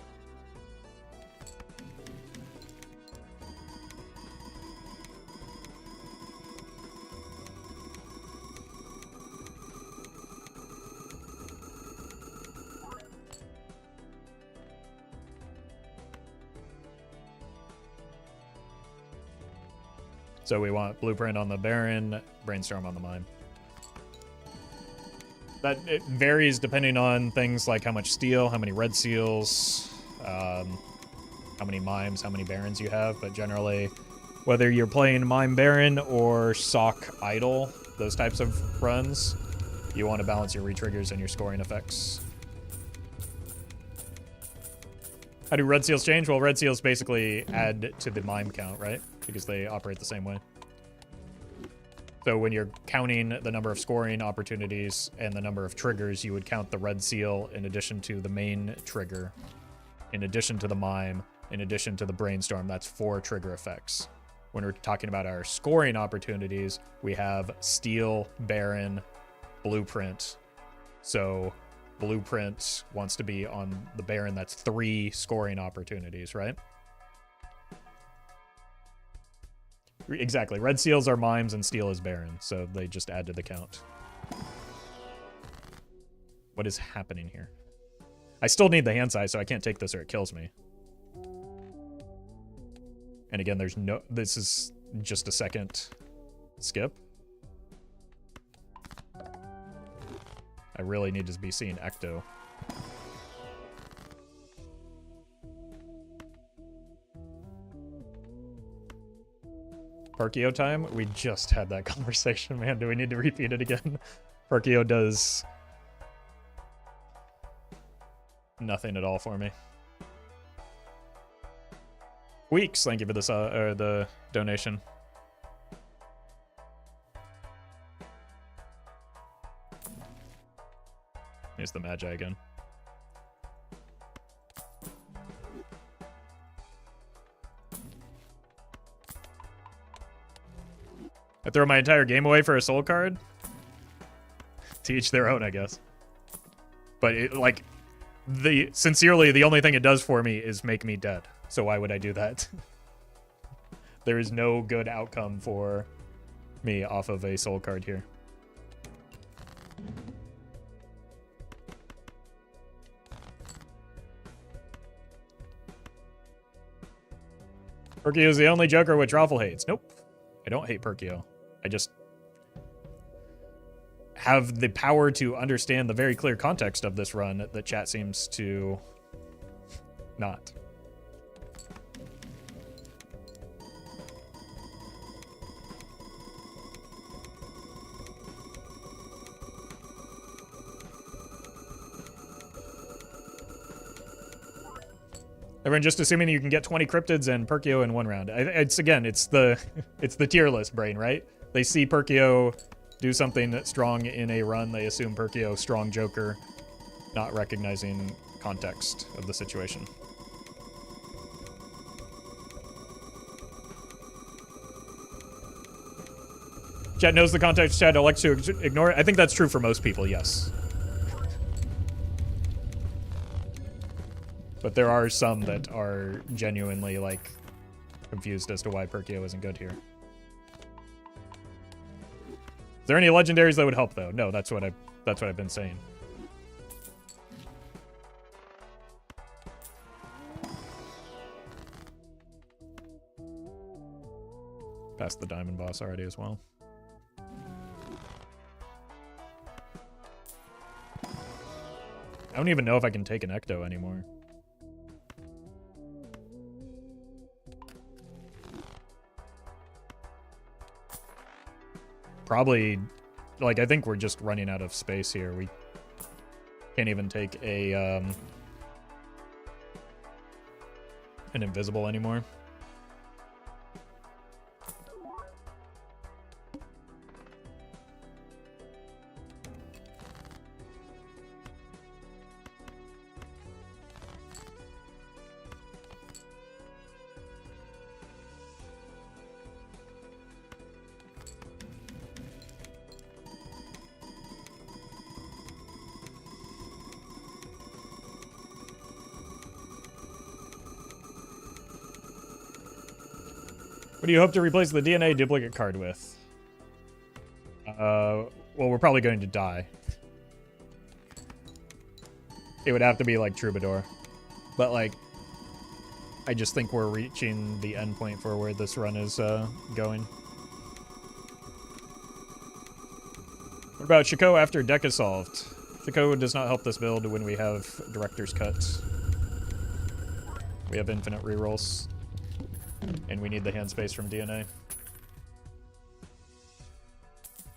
So we want Blueprint on the Baron, Brainstorm on the Mime. That it varies depending on things like how much steel, how many red seals, how many mimes, how many barons you have, but generally, whether you're playing Mime Baron or Sock Idol, those types of runs, you want to balance your retriggers and your scoring effects. How do red seals change? Well, red seals basically add to the mime count, right? Because they operate the same way. So when you're counting the number of scoring opportunities and the number of triggers, you would count the red seal in addition to the main trigger, in addition to the mime, in addition to the brainstorm. That's 4 trigger effects. When we're talking about our scoring opportunities, we have steel, baron, blueprint. So Blueprint wants to be on the Baron. That's 3 scoring opportunities, right? Exactly. Red seals are mimes and steel is Baron, so they just add to the count. What is happening here? I still need the hand size, so I can't take this or it kills me. And again, there's no... This is just a second skip. I really need to be seeing Ecto. Perkio time? We just had that conversation, man. Do we need to repeat it again? Perkio does nothing at all for me. Weeks, thank you for this, the donation. Here's the Magi again. I throw my entire game away for a soul card? To each their own, I guess. But it, like, sincerely, the only thing it does for me is make me dead. So why would I do that? There is no good outcome for me off of a soul card here. Perkio is the only Joker which Roffle hates. Nope. I don't hate Perkio. I just have the power to understand the very clear context of this run that chat seems to not. Everyone just assuming you can get 20 cryptids and Perkio in one round. It's again, it's the tier list brain, right? They see Perkio do something that's strong in a run, they assume Perkio strong Joker, not recognizing context of the situation. Chat knows the context, chat elects to ignore it. I think that's true for most people, yes. But there are some that are genuinely, like, confused as to why Perkio isn't good here. there any legendaries that would help though? No, that's what I've been saying. Passed the diamond boss already as well. I don't even know if I can take an Ecto anymore. Probably, like, I think we're just running out of space here. We can't even take a, an invisible anymore. What do you hope to replace the DNA duplicate card with? Well, we're probably going to die. It would have to be like Troubadour. But like, I just think we're reaching the end point for where this run is going. What about Shaco after deck is solved? Shaco does not help this build when we have director's cuts. We have infinite rerolls. And we need the hand space from DNA. You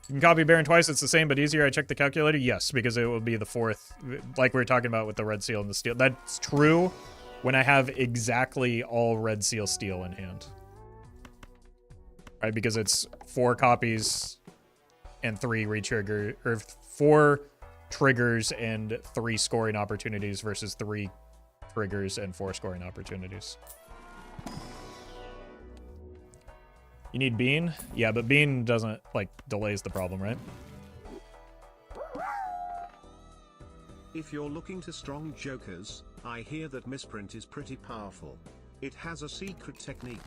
can copy Baron twice, it's the same but easier. I checked the calculator. Yes, because it will be the fourth, like we were talking about with the red seal and the steel. That's true when I have exactly all red seal steel in hand. Right, because it's 4 copies and 3 retrigger, or 4 triggers and 3 scoring opportunities versus 3 triggers and 4 scoring opportunities. You need Bean? Yeah, but Bean doesn't, like, delays the problem, right? If you're looking to strong jokers, I hear that misprint is pretty powerful. It has a secret technique.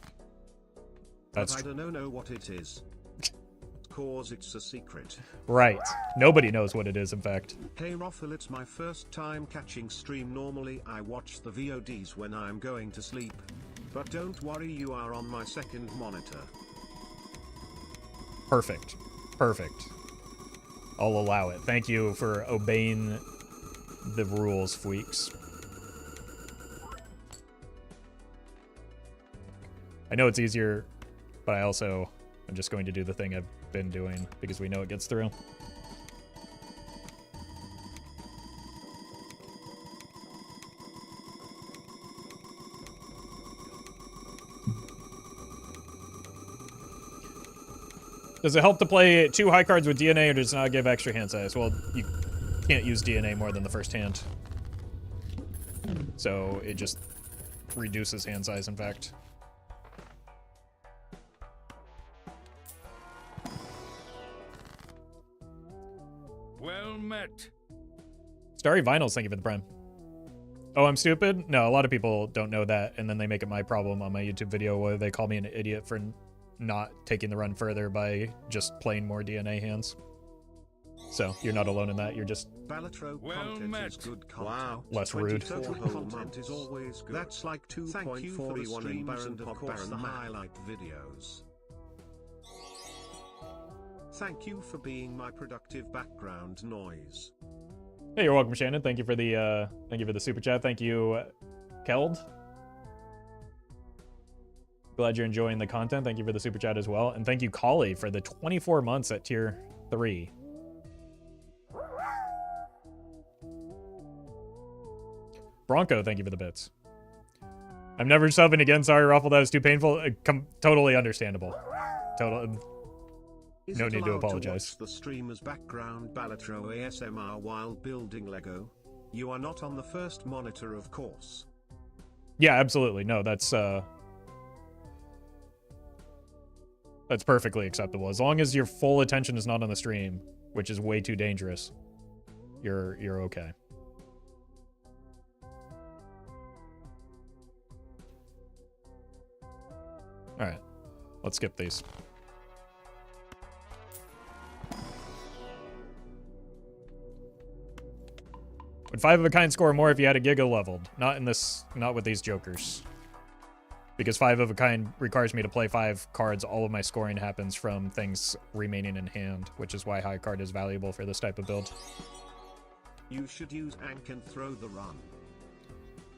That's but I don't know what it is. Cause it's a secret. Right. Nobody knows what it is, in fact. Hey Roffle, it's my first time catching stream. Normally I watch the VODs when I'm going to sleep. But don't worry, you are on my second monitor. Perfect. Perfect. I'll allow it. Thank you for obeying the rules, Fweeks. I know it's easier, but I'm just going to do the thing I've been doing because we know it gets through. Does it help to play 2 high cards with DNA or does it not give extra hand size? Well, you can't use DNA more than the first hand. So it just reduces hand size, in fact. Well met. Starry Vinyls, thank you for the prime. Oh, I'm stupid? No, a lot of people don't know that, and then they make it my problem on my YouTube video where they call me an idiot for not taking the run further by just playing more DNA hands. So, you're not alone in that, you're just is good content. Less rude. Content is always good. That's like 2.41 streams and of course the highlight videos. Thank you for being my productive background noise. Hey, you're welcome, Shannon. Thank you for the super chat. Thank you, Keld. Glad you're enjoying the content. Thank you for the super chat as well. And thank you, Kali, for the 24 months at tier 3. Bronco, thank you for the bits. I'm never subbing again. Sorry, Roffle, that was too painful. Totally understandable. No need to apologize. To watch the streamer's background Balatro ASMR while building Lego. You are not on the first monitor, of course. Yeah, absolutely. No, that's perfectly acceptable. As long as your full attention is not on the stream, which is way too dangerous, you're okay. All right, let's skip these. Would 5 of a kind score more if you had a Giga leveled? Not in this, not with these jokers. Because 5 of a kind requires me to play 5 cards. All of my scoring happens from things remaining in hand, which is why high card is valuable for this type of build. You should use Ank and throw the run.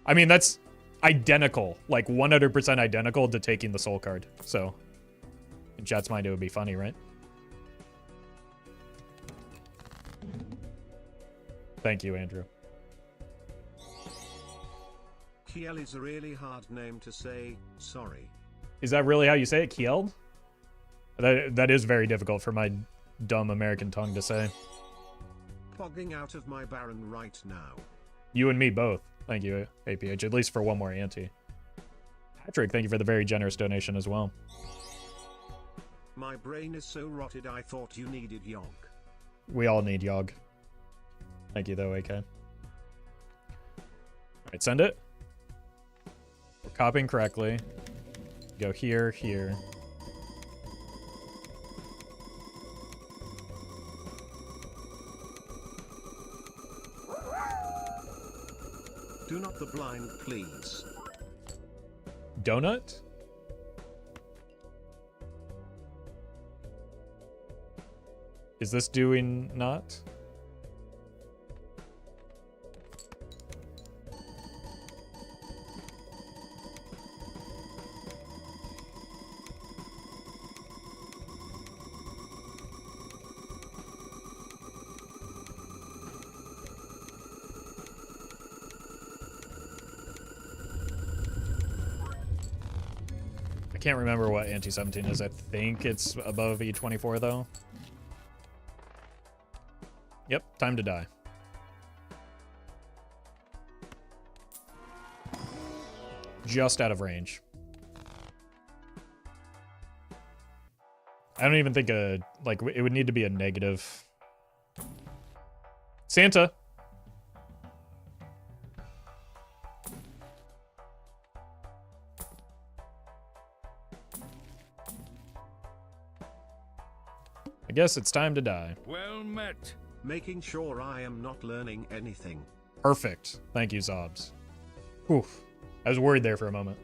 I mean, that's identical, like 100% identical to taking the soul card. So, in chat's mind, it would be funny, right? Thank you, Andrew. Kiel is a really hard name to say, sorry. Is that really how you say it, Kiel? That is very difficult for my dumb American tongue to say. Pogging out of my Baron right now. You and me both. Thank you, APH, at least for one more ante. Patrick, thank you for the very generous donation as well. My brain is so rotted I thought you needed Yogg. We all need Yogg. Thank you, though, AK. Alright, send it. We're copying correctly. Go here, here. Do not the blind, please. Donut? Is this doing not? I can't remember what anti-17 is. I think it's above E24 though. Yep, time to die. Just out of range. I don't even think like it would need to be a negative. Santa. I guess it's time to die. Well met. Making sure I am not learning anything. Perfect. Thank you, Zobs. Whew. I was worried there for a moment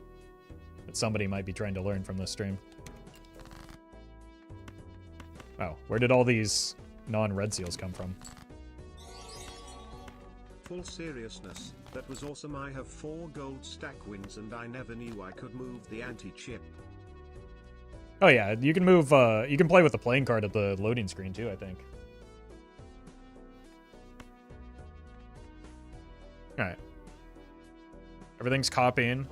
that somebody might be trying to learn from this stream. Wow, where did all these non-red seals come from? Full seriousness, that was awesome. I have 4 gold stack wins and I never knew I could move the anti-chip. Oh yeah, you can move, you can play with the playing card at the loading screen too, I think. Alright. Everything's copying.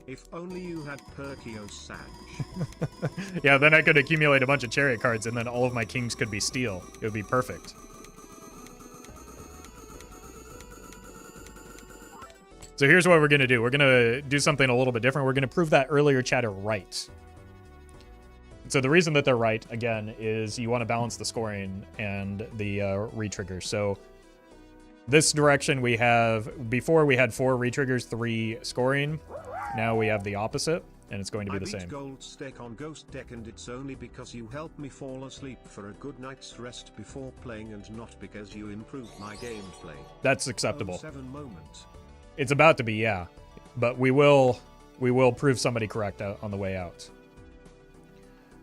If only you had Perkio's Sag. Yeah, then I could accumulate a bunch of chariot cards and then all of my kings could be steel. It would be perfect. So here's what we're going to do. We're going to do something a little bit different. We're going to prove that earlier chatter right. So the reason that they're right, again, is you want to balance the scoring and the re-triggers. So this direction we have, before we had 4 re-triggers, 3 scoring. Now we have the opposite, and it's going to be the same. I beat gold stake on Ghost Deck, and it's only because you helped me fall asleep for a good night's rest before playing and not because you improved my gameplay. That's acceptable. 07 moment. It's about to be, yeah. But we will prove somebody correct on the way out.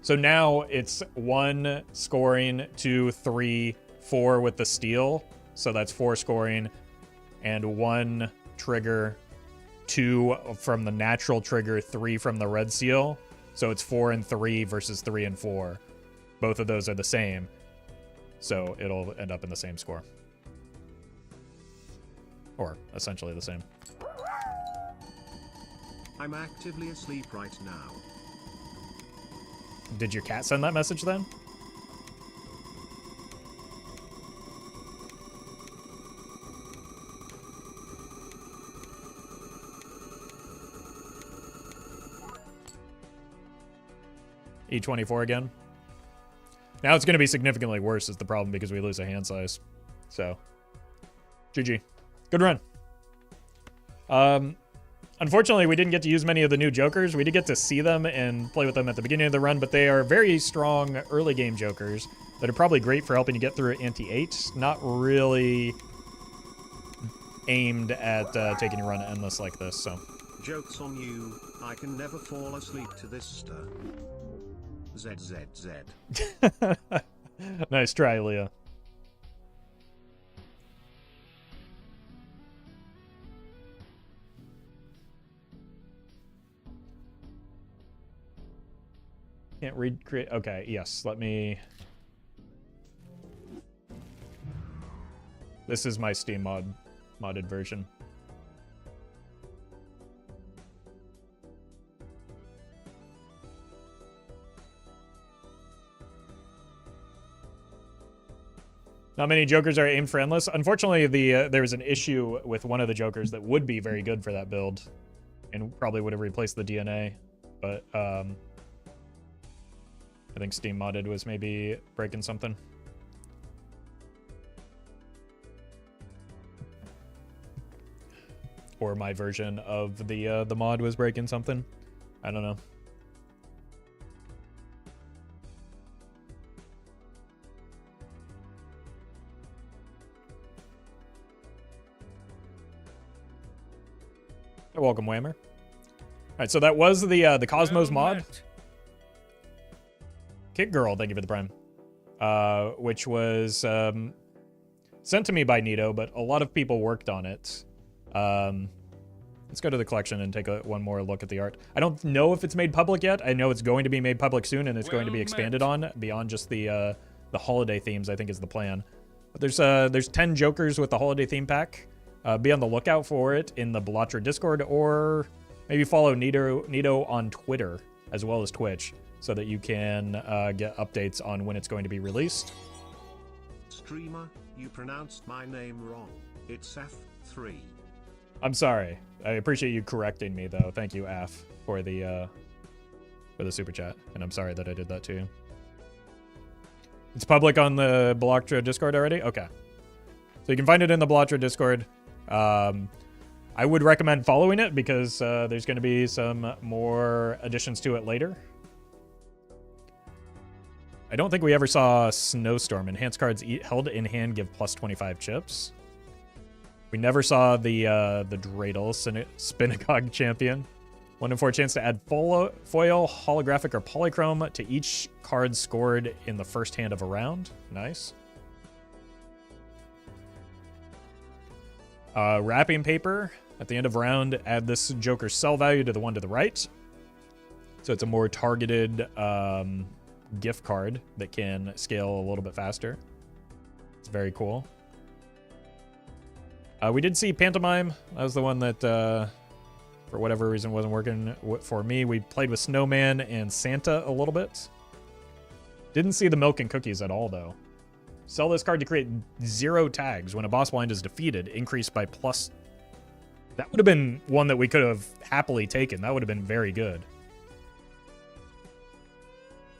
So now it's 1 scoring, 2, 3, 4 with the steel. So that's 4 scoring, and 1 trigger, 2 from the natural trigger, 3 from the red seal. So it's 4 and 3 versus 3 and 4. Both of those are the same. So it'll end up in the same score. Or essentially the same. I'm actively asleep right now. Did your cat send that message then? E24 again. Now it's going to be significantly worse is the problem because we lose a hand size. So, GG. Good run. Unfortunately, we didn't get to use many of the new jokers. We did get to see them and play with them at the beginning of the run, but they are very strong early game jokers. that are probably great for helping you get through Ante-8. Not really aimed at taking your run endless like this, so. Joke's on you, I can never fall asleep to this stir. ZZZ. Nice try, Leah. Can't read, create, okay, yes, let me... This is my Steam modded version. Not many jokers are aimed for endless. Unfortunately, there was an issue with one of the jokers that would be very good for that build, and probably would have replaced the DNA. But I think Steam modded was maybe breaking something. Or my version of the mod was breaking something. I don't know. Welcome, Whammer. All right, so that was the Cosmos mod. Kit Girl, thank you for the prime. Which was sent to me by Nito, but a lot of people worked on it. Let's go to the collection and take one more look at the art. I don't know if it's made public yet. I know it's going to be made public soon, and it's going to be expanded on beyond just the holiday themes, I think is the plan. But there's 10 Jokers with the holiday theme pack. Be on the lookout for it in the Belatra Discord, or maybe follow Nito on Twitter as well as Twitch, so that you can get updates on when it's going to be released. Streamer, you pronounced my name wrong. It's F3. I'm sorry. I appreciate you correcting me, though. Thank you, Af, for the super chat, and I'm sorry that I did that to you. It's public on the Belatra Discord already? Okay. So you can find it in the Belatra Discord. I would recommend following it because there's going to be some more additions to it later. I don't think we ever saw Snowstorm. Enhanced cards held in hand give plus 25 chips. We never saw the Dreidel Spinacog champion. 1 in 4 chance to add foil, holographic, or polychrome to each card scored in the first hand of a round. Nice. Wrapping paper. At the end of round, add this Joker's sell value to the one to the right. So it's a more targeted gift card that can scale a little bit faster. It's very cool. We did see Pantomime. That was the one that, for whatever reason, wasn't working for me. We played with Snowman and Santa a little bit. Didn't see the Milk and Cookies at all, though. Sell this card to create 0 tags. When a boss blind is defeated, increased by plus... That would have been one that we could have happily taken. That would have been very good.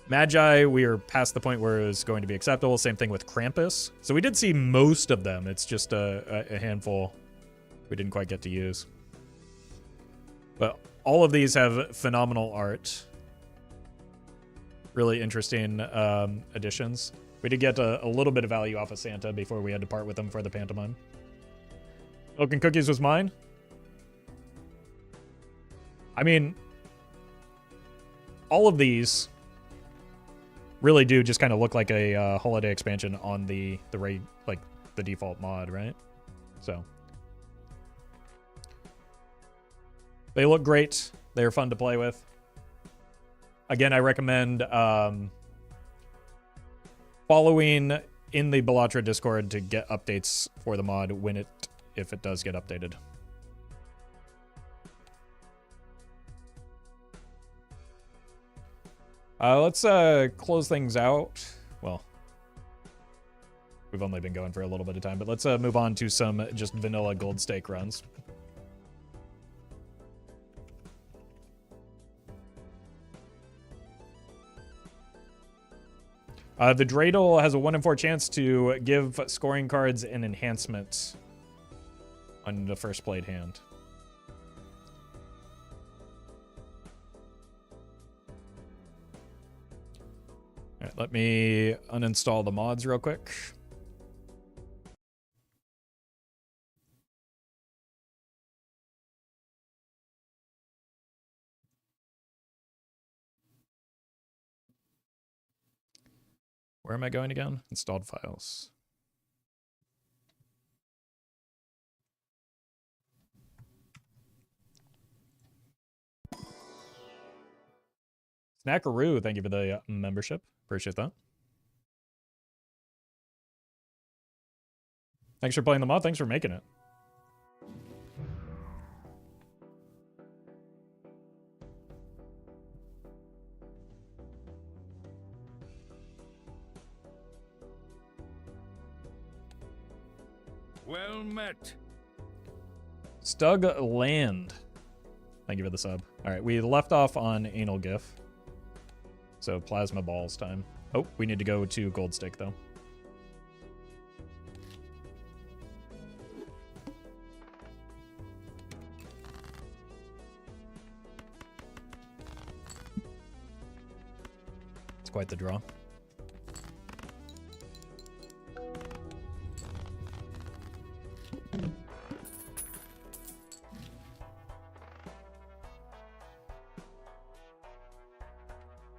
Magi, we are past the point where it was going to be acceptable. Same thing with Krampus. So we did see most of them. It's just a handful we didn't quite get to use. But all of these have phenomenal art. Really interesting additions. We did get a little bit of value off of Santa before we had to part with them for the Pantomime. Milk and Cookies was mine. I mean, all of these really do just kind of look like a holiday expansion on the default mod, right? So they look great. They're fun to play with. Again, I recommend following in the Belatra Discord to get updates for the mod if it does get updated. Let's close things out. Well, we've only been going for a little bit of time, but let's move on to some just vanilla gold stake runs. The Dreidel has a 1 in 4 chance to give scoring cards an enhancement on the first played hand. Alright, let me uninstall the mods real quick. Where am I going again? Installed files. Snackaroo, thank you for the membership. Appreciate that. Thanks for playing the mod. Thanks for making it. Well met. Stug Land. Thank you for the sub. All right, we left off on Anal GIF. So plasma balls time. Oh, we need to go to Gold Stick though. It's quite the draw.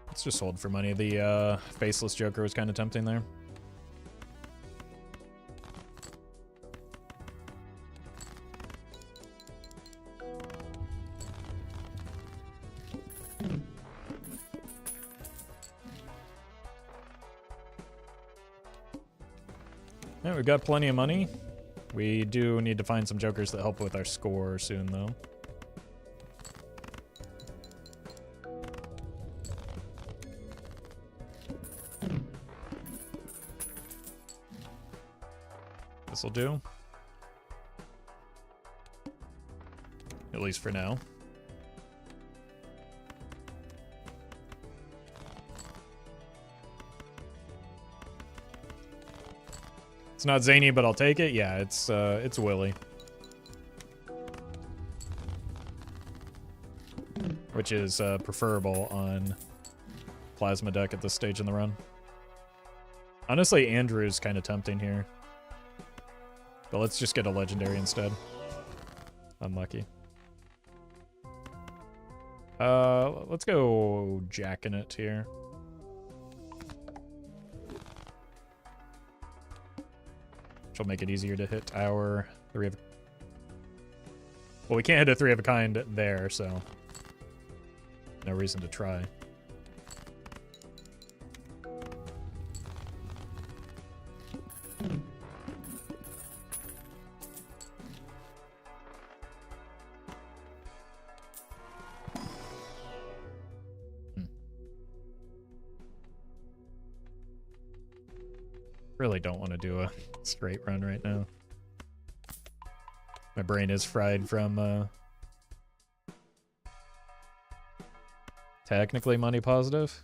Let's just hold for money. The faceless Joker was kind of tempting there. Yeah, we've got plenty of money. We do need to find some Jokers that help with our score soon, though. This'll do. At least for now. It's not zany, but I'll take it. Yeah, it's Willy. Which is preferable on Plasma deck at this stage in the run. Honestly, Andrew's kind of tempting here. But let's just get a legendary instead. Unlucky. Let's go jacking it here. Which will make it easier to hit our 3 of... Well, we can't hit a 3 of a kind there, so... no reason to try. Really don't want to do a straight run right now. My brain is fried from technically money positive.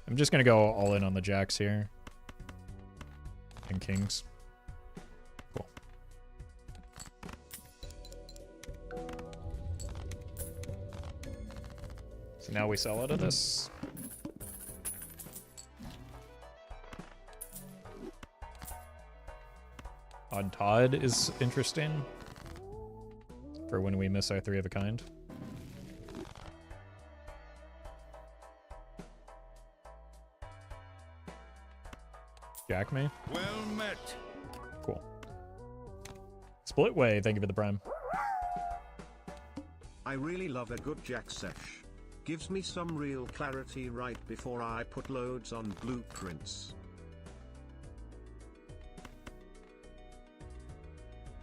I'm just gonna go all in on the jacks here. And kings. Cool. So now we sell out of this. Odd Todd is interesting for when we miss our 3 of a kind. Jack me. Well met. Cool. Splitway, thank you for the prime. I really love a good jack sesh. Gives me some real clarity right before I put loads on blueprints.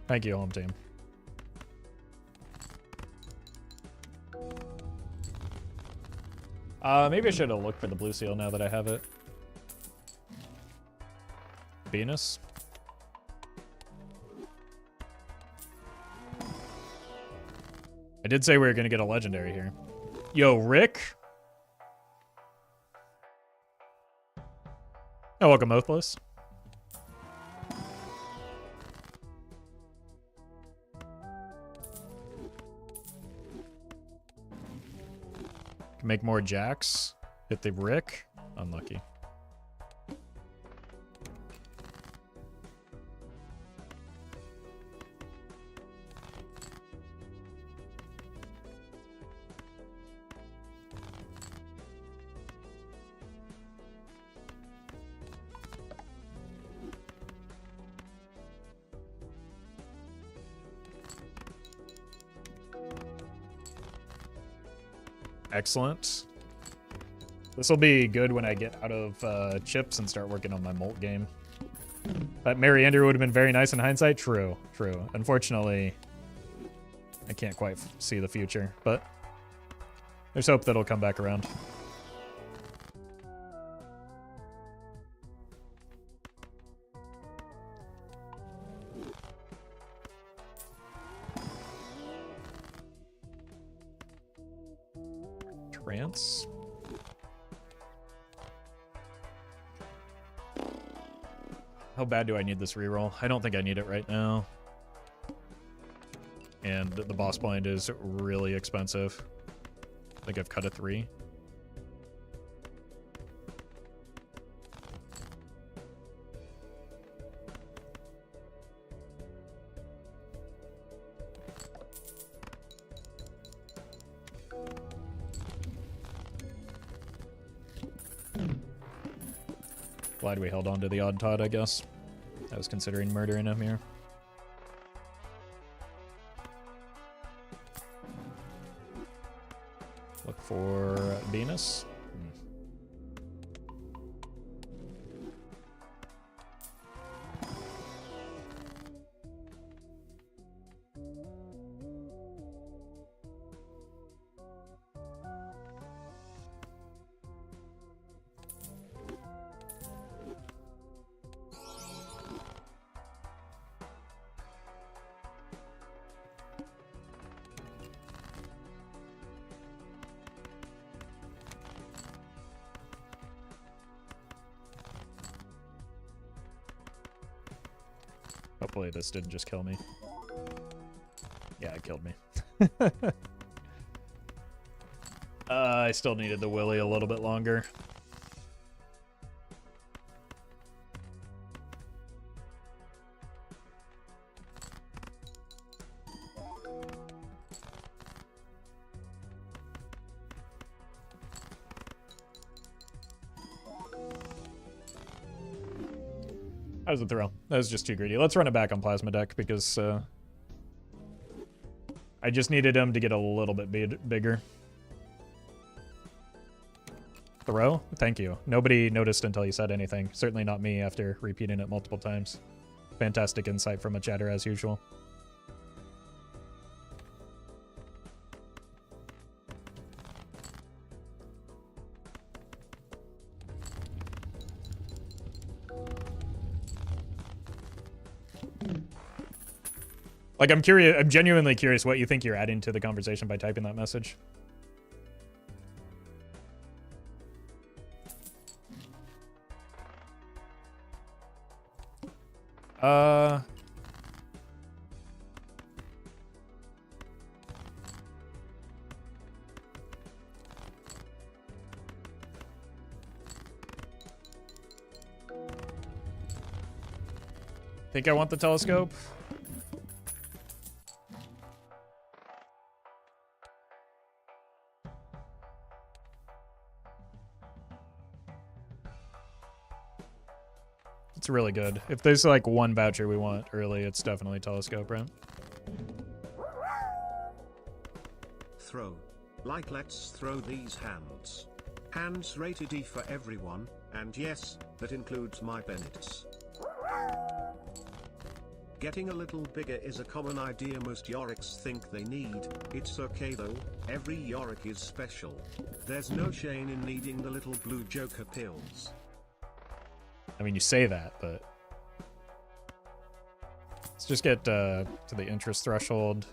Thank you, home team. Maybe I should have looked for the blue seal now that I have it. Venus. I did say we were going to get a legendary here. Yo, Rick. Oh, welcome, Oathless. Make more jacks. Hit the Rick. Unlucky. Excellent. This will be good when I get out of chips and start working on my Molt game. That Mary Andrew would have been very nice in hindsight. True, true. Unfortunately, I can't quite see the future, but there's hope that it'll come back around. Trance. How bad do I need this reroll? I don't think I need it right now. And the boss blind is really expensive. I think I've cut a 3. Glad we held on to the odd Todd, I guess. I was considering murdering him here. Look for Venus. Hopefully this didn't just kill me. Yeah, it killed me. I still needed the Willy a little bit longer. That was a throw. That was just too greedy. Let's run it back on Plasma Deck because I just needed him to get a little bit bigger. Throw? Thank you. Nobody noticed until you said anything. Certainly not me after repeating it multiple times. Fantastic insight from a chatter as usual. Like, I'm curious, I'm genuinely curious what you think you're adding to the conversation by typing that message. Think I want the telescope? It's really good. If there's like one voucher we want early, it's definitely telescope, right? Throw. Like, let's throw these hands. Hands rated E for everyone, and yes, that includes my Benedicts. Getting a little bigger is a common idea most Yoriks think they need. It's okay though, every Yorik is special. There's no shame in needing the little blue Joker pills. I mean, you say that, but let's just get to the interest threshold.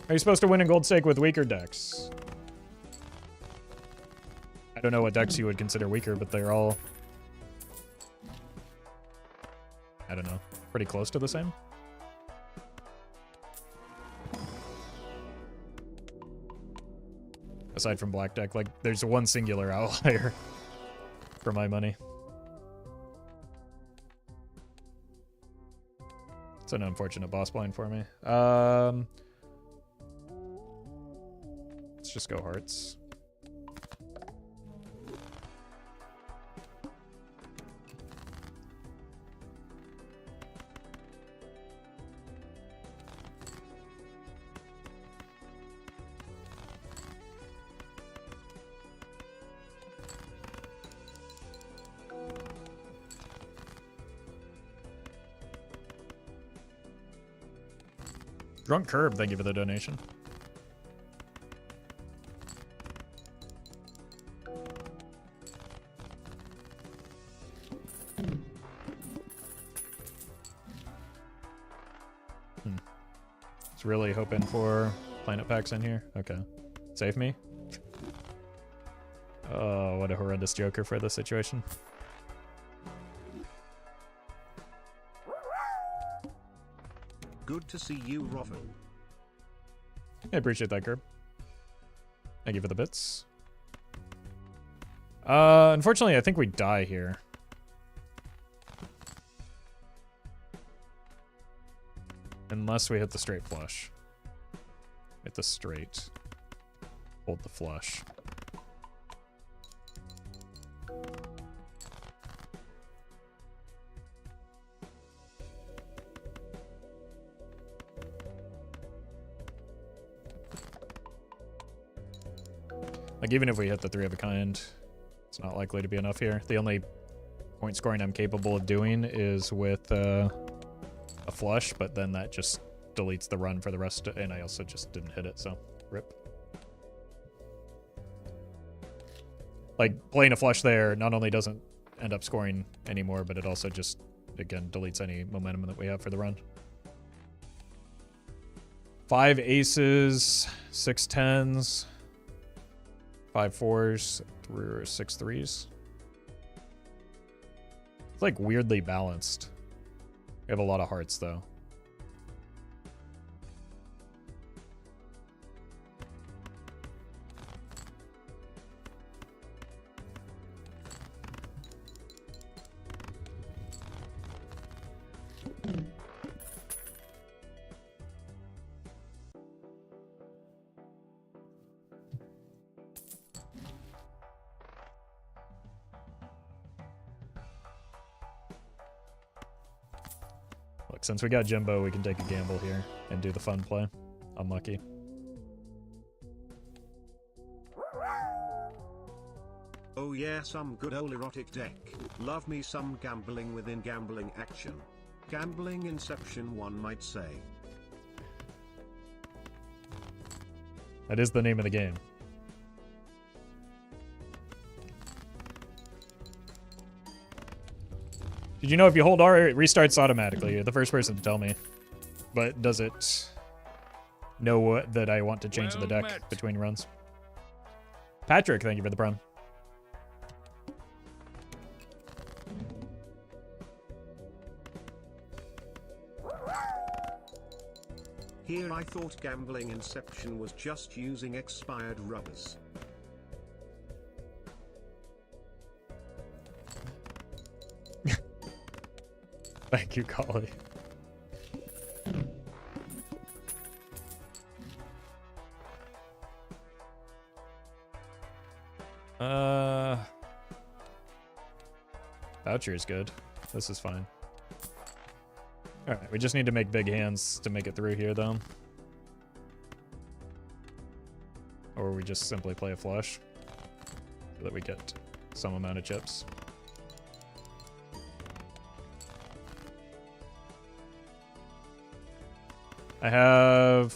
Are you supposed to win in gold stake with weaker decks? I don't know what decks you would consider weaker, but they're all, I don't know, pretty close to the same. Aside from black deck, like, there's one singular outlier for my money. It's an unfortunate boss blind for me. Let's just go hearts. Drunk Curb, thank you for the donation. It's really hoping for planet packs in here. Okay. Save me. Oh, what a horrendous joker for this situation. Good to see you, Roffle. I appreciate that, Curb. Thank you for the bits. Unfortunately, I think we die here. Unless we hit the straight flush. Hit the straight. Hold the flush. Like, even if we hit the 3 of a kind, it's not likely to be enough here. The only point scoring I'm capable of doing is with a flush, but then that just deletes the run for the rest, and I also just didn't hit it, so rip. Like, playing a flush there not only doesn't end up scoring anymore, but it also just, again, deletes any momentum that we have for the run. 5 aces, 6 tens, 5 fours, 6 threes. It's like weirdly balanced. We have a lot of hearts though. Look, since we got Jimbo, we can take a gamble here and do the fun play. Unlucky. Oh yeah, some good old erotic deck. Love me some gambling within gambling action. Gambling Inception, one might say. That is the name of the game. Did you know if you hold R, it restarts automatically? You're the first person to tell me. But does it know that I want to change the deck between runs? Patrick, thank you for the prime. Here I thought gambling Inception was just using expired rubbers. Thank you, Collie. Voucher is good. This is fine. Alright, we just need to make big hands to make it through here, though. Or we just simply play a flush so that we get some amount of chips. I have...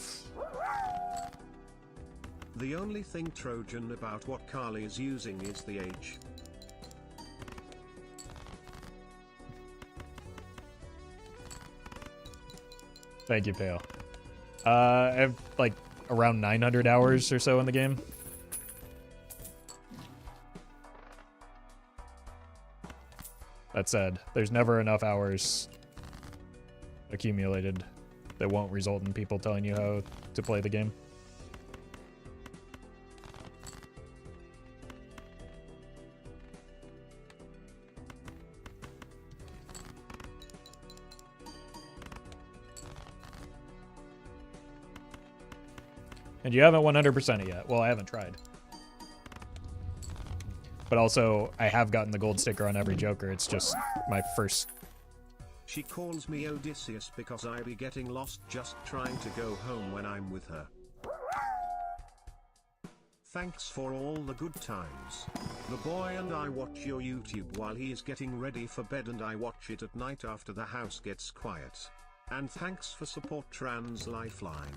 The only thing Trojan about what Carly is using is the age. Thank you, Pale. I have, like, around 900 hours or so in the game. That said, there's never enough hours accumulated that won't result in people telling you how to play the game. And you haven't 100% it yet. Well, I haven't tried. But also, I have gotten the gold sticker on every Joker. It's just my first... She calls me Odysseus because I be getting lost just trying to go home when I'm with her. Thanks for all the good times. The boy and I watch your YouTube while he is getting ready for bed, and I watch it at night after the house gets quiet. And thanks for support Trans Lifeline.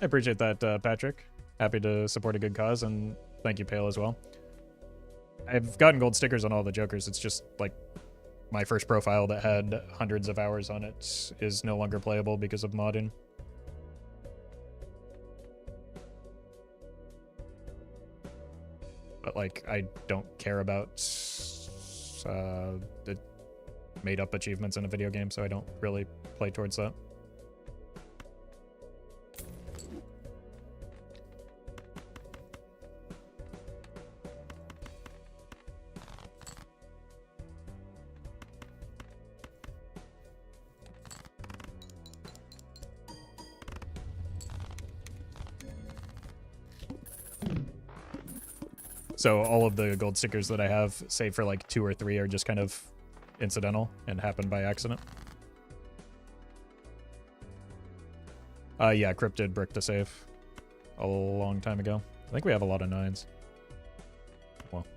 I appreciate that, Patrick. Happy to support a good cause, and thank you, Pale, as well. I've gotten gold stickers on all the Jokers. It's just, like, my first profile that had hundreds of hours on it is no longer playable because of modding. But, like, I don't care about the made-up achievements in a video game, so I don't really play towards that. So all of the gold stickers that I have, save for like 2 or 3, are just kind of incidental and happened by accident. Yeah, Crypt did brick to save a long time ago. I think we have a lot of 9s. Well.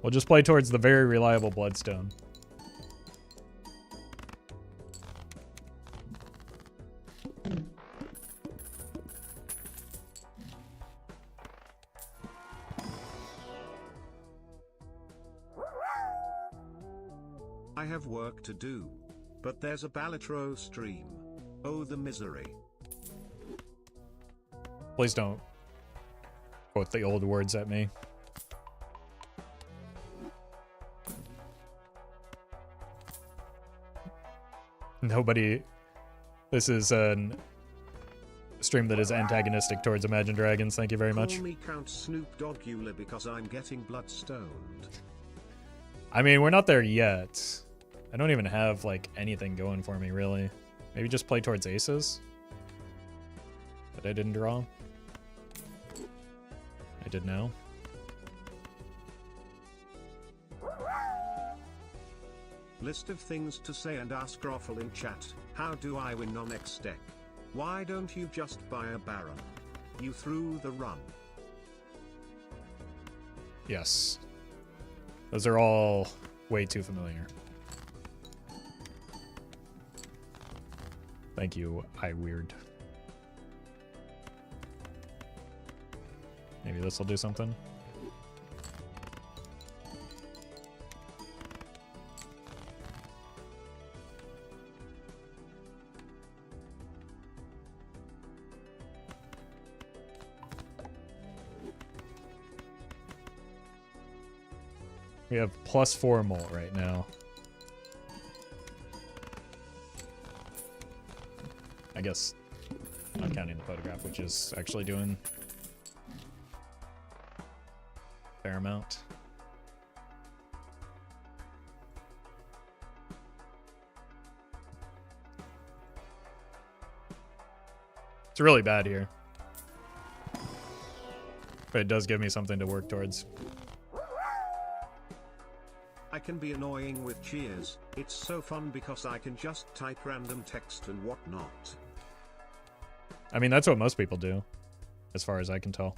We'll just play towards the very reliable Bloodstone. I have work to do. But there's a Balatro stream. Oh, the misery. Please don't quote the old words at me. Nobody... This is a stream that is antagonistic towards Imagine Dragons. Thank you very much. Call me Count Snoop Doggula because I'm getting bloodstoned. I mean, we're not there yet. I don't even have, like, anything going for me, really. Maybe just play towards aces? That I didn't draw? I did now. List of things to say and ask Roffle in chat. How do I win on X deck? Why don't you just buy a Baron? You threw the run. Yes. Those are all way too familiar. Thank you, Weird. Maybe this will do something. We have +4 mult right now. I guess not counting the photograph, which is actually doing a fair amount. It's really bad here. But it does give me something to work towards. I can be annoying with cheers. It's so fun because I can just type random text and whatnot. I mean, that's what most people do, as far as I can tell.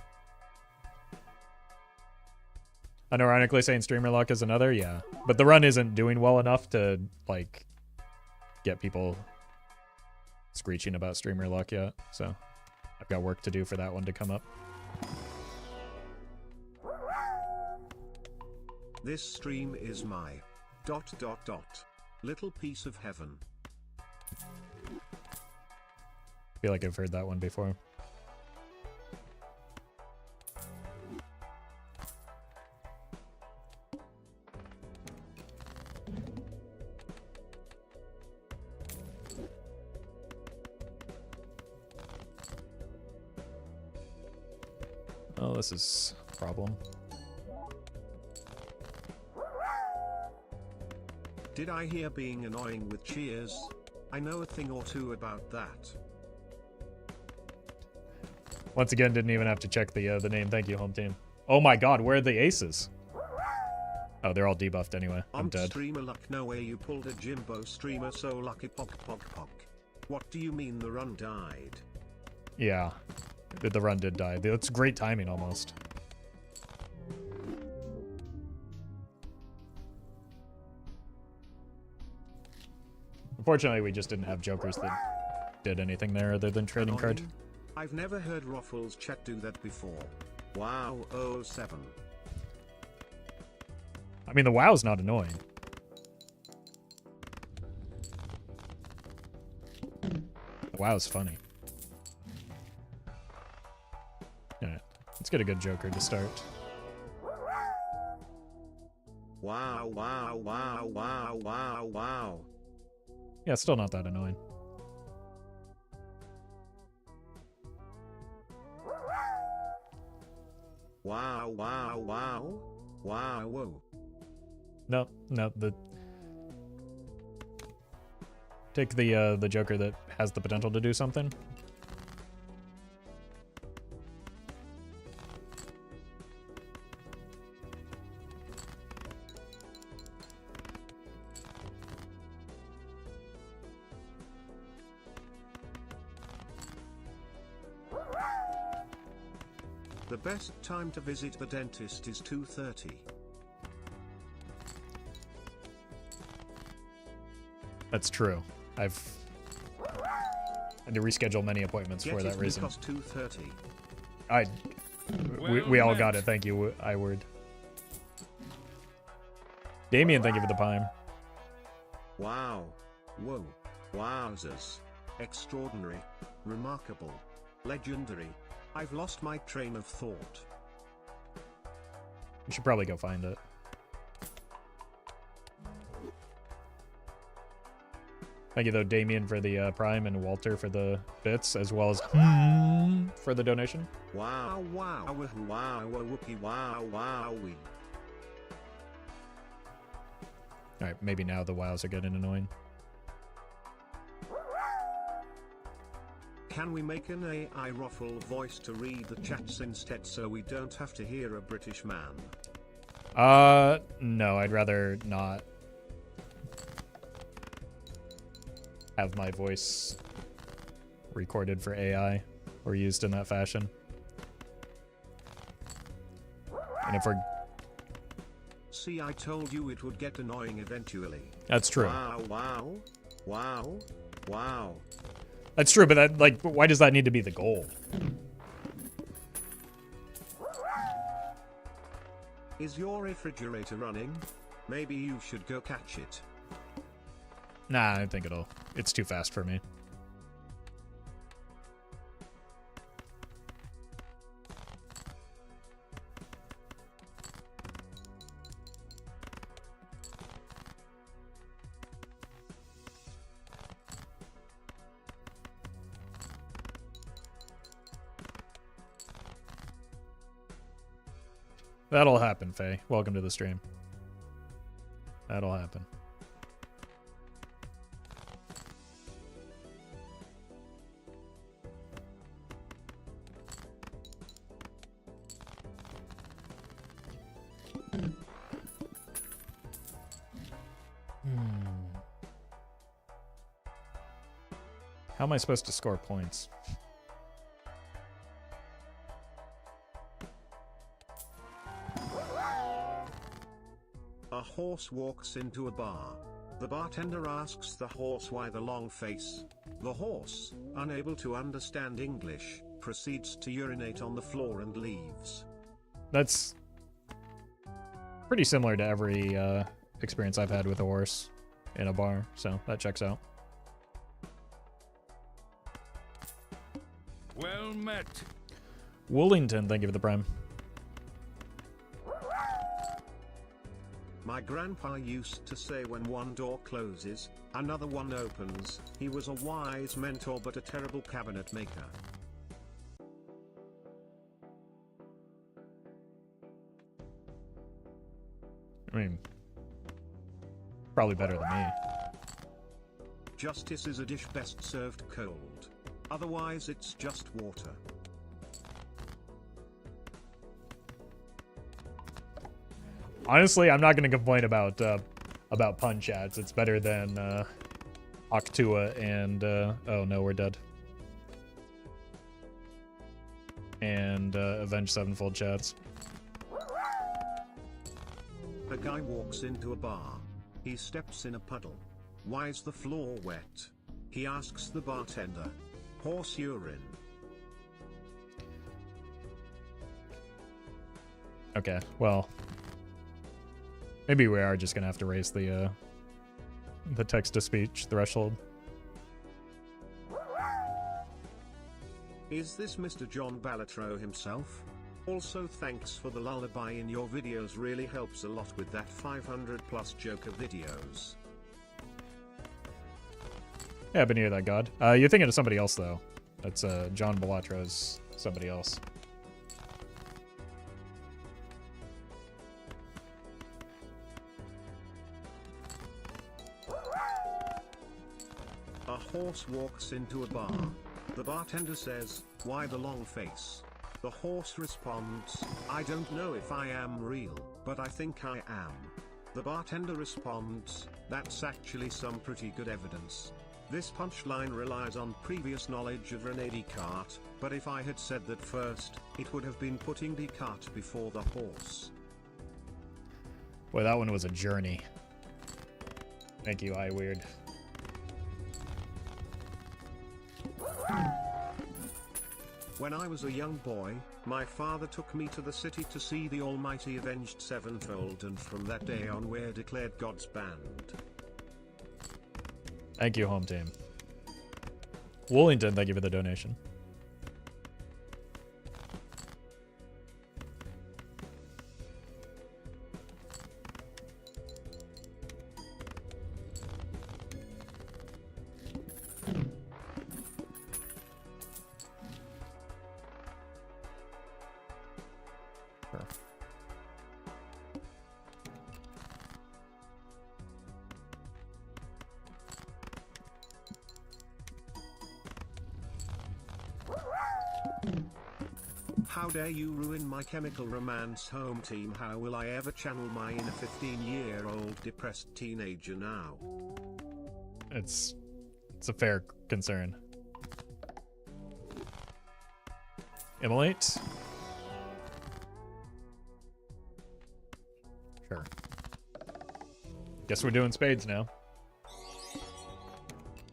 Unironically saying streamer luck is another, yeah. But the run isn't doing well enough to, like, get people screeching about streamer luck yet. So I've got work to do for that one to come up. This stream is my ... little piece of heaven. Feel like I've heard that one before. Oh, this is a problem. Did I hear being annoying with cheers? I know a thing or two about that. Once again, didn't even have to check the name. Thank you, home team. Oh my god, where are the aces? Oh, they're all debuffed anyway. I'm dead. Streamer luck, no way you pulled a Jimbo streamer so lucky, pog pog pog. What do you mean the run died? Yeah, the run did die. That's great timing almost. Unfortunately, we just didn't have jokers that did anything there other than trading card. I've never heard Roffle's chat do that before. Wow, 07. I mean, the WoW's not annoying. The WoW's funny. Alright, let's get a good joker to start. Wow, wow, wow, wow, wow, wow. Yeah, still not that annoying. Wow, wow, wow. Wow, whoa. No, take the joker that has the potential to do something. The best time to visit the dentist is 2:30. That's true. I've had to reschedule many appointments for that reason. 2:30. We all got it. Thank you, I-word. Damien, thank you for the Prime. Wow. Whoa. Wowzers. Extraordinary. Remarkable. Legendary. I've lost my train of thought. You should probably go find it. Thank you, though, Damien, for the Prime and Walter for the bits, as well as for the donation. Wow, wow, wow, whoopie, wow, wowee. Alright, maybe now the wows are getting annoying. Can we make an AI Roffle voice to read the chats instead so we don't have to hear a British man? No, I'd rather not have my voice recorded for AI or used in that fashion. And if we're... See, I told you it would get annoying eventually. That's true. Wow, wow, wow, wow. That's true, but that, like, why does that need to be the goal? Is your refrigerator running? Maybe you should go catch it. Nah, I think it's too fast for me. That'll happen, Faye. Welcome to the stream. That'll happen. How am I supposed to score points? A horse walks into a bar. The bartender asks the horse why the long face. The horse, unable to understand English, proceeds to urinate on the floor and leaves. That's pretty similar to every experience I've had with a horse in a bar, so that checks out. Well met. Woolington, thank you for the prime. My grandpa used to say when one door closes, another one opens. He was a wise mentor but a terrible cabinet maker. I mean, probably better than me. Justice is a dish best served cold. Otherwise it's just water. Honestly, I'm not going to complain about pun chats. It's better than Octua and oh no, we're dead. And Avenged Sevenfold chats. A guy walks into a bar. He steps in a puddle. Why's the floor wet? He asks the bartender. Horse urine. Okay, well, maybe we are just gonna have to raise the text-to-speech threshold. Is this Mr. John Balatro himself? Also thanks for the lullaby in your videos, really helps a lot with that 500 plus Joker videos. Yeah, I've been near that god. You're thinking of somebody else though. That's John Balatro's somebody else. A horse walks into a bar. The bartender says, "Why the long face?" The horse responds, "I don't know if I am real, but I think I am." The bartender responds, "That's actually some pretty good evidence." This punchline relies on previous knowledge of Rene Descartes, but if I had said that first, it would have been putting Descartes before the horse. Boy, that one was a journey. Thank you, iWeird. When I was a young boy, my father took me to the city to see the almighty Avenged Sevenfold, and from that day on we're declared God's band. Thank you, home team. Woolington, thank you for the donation. Sure. How dare you ruin my chemical romance, home team? How will I ever channel my inner 15-year-old depressed teenager now? It's a fair concern. Immolate? Sure. Guess we're doing spades now.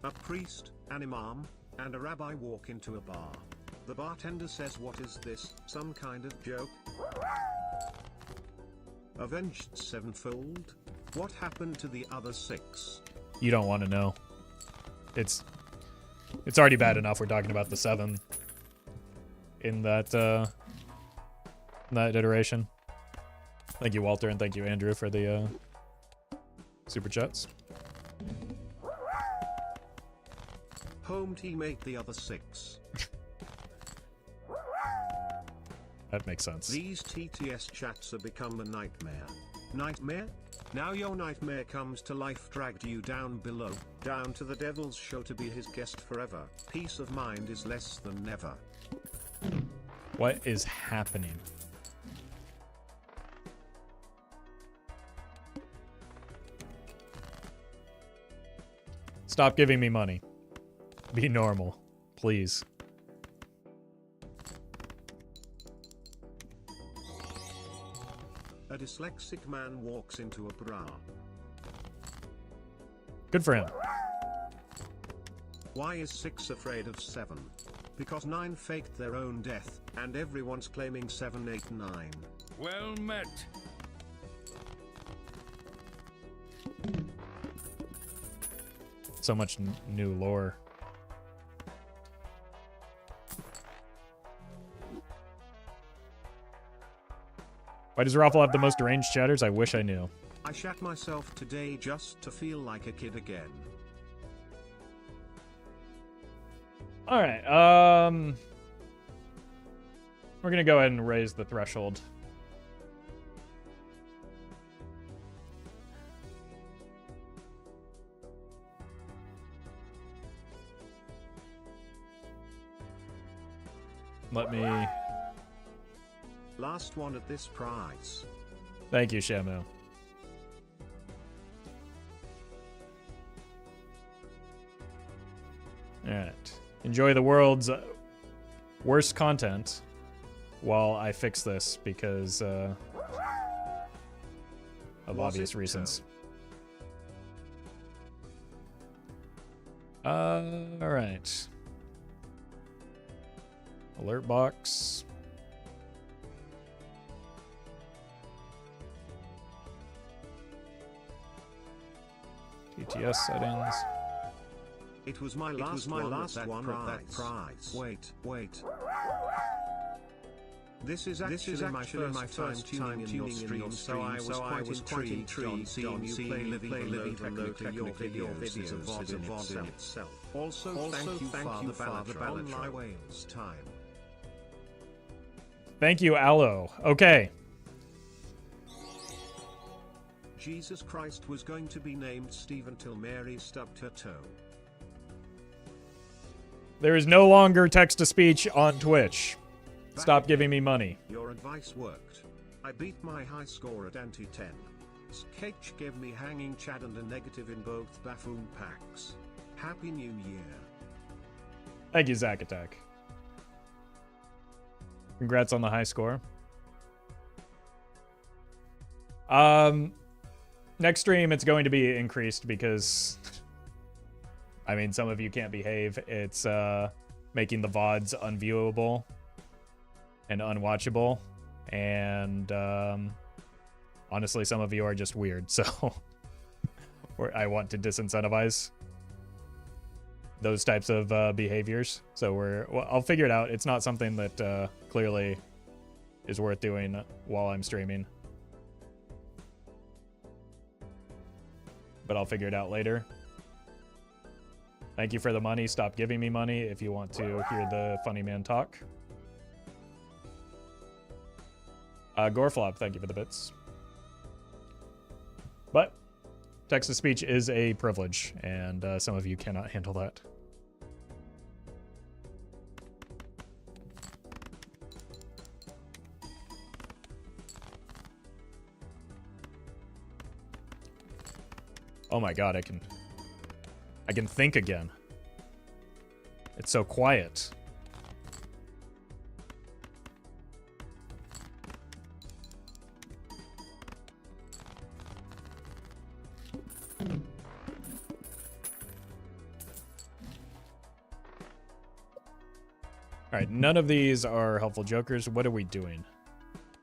A priest, an imam, and a rabbi walk into a bar. The bartender says, "What is this, some kind of joke?" Avenged Sevenfold? What happened to the other 6? You don't want to know. It's already bad enough we're talking about the 7 in that iteration. Thank you, Walter, and thank you, Andrew, for the super chats. Home teammate, the other 6. That makes sense. These TTS chats have become a nightmare. Nightmare? Now your nightmare comes to life, dragged you down below, down to the devil's show to be his guest forever. Peace of mind is less than never. What is happening? Stop giving me money. Be normal, please. A dyslexic man walks into a bra. Good for him. Why is 6 afraid of 7? Because 9 faked their own death, and everyone's claiming 7, 8, 9. Well met. So much new lore. Why does Roffle have the most deranged chatters? I wish I knew. I shat myself today just to feel like a kid again. Alright, we're gonna go ahead and raise the threshold. Let me... Last one at this price. Thank you, Shamu. Alright. Enjoy the world's worst content while I fix this because of obvious reasons. Alright. Alert box. TTS settings. It was my last one at that price. Wait. This is actually my first time tuning in your stream, so I was quite intrigued on seeing you play Living Technically your videos is a VOD in itself. Also, thank you, Father Ballard, on my Wales time. Thank you, Aloe. Okay. Jesus Christ was going to be named Steve until Mary stubbed her toe. There is no longer text-to-speech on Twitch. Stop giving me money. Your advice worked. I beat my high score at anti-10. Sketch gave me hanging chad and a negative in both buffoon packs. Happy New Year. Thank you, Zack Attack. Congrats on the high score. Next stream, it's going to be increased because... I mean, some of you can't behave. It's making the VODs unviewable and unwatchable. And honestly, some of you are just weird. So I want to disincentivize those types of behaviors. So I'll figure it out. It's not something that clearly is worth doing while I'm streaming. But I'll figure it out later. Thank you for the money. Stop giving me money if you want to hear the funny man talk. Goreflop, thank you for the bits. But text-to-speech is a privilege, and some of you cannot handle that. Oh my god, I can think again. It's so quiet. Alright, none of these are helpful jokers. What are we doing?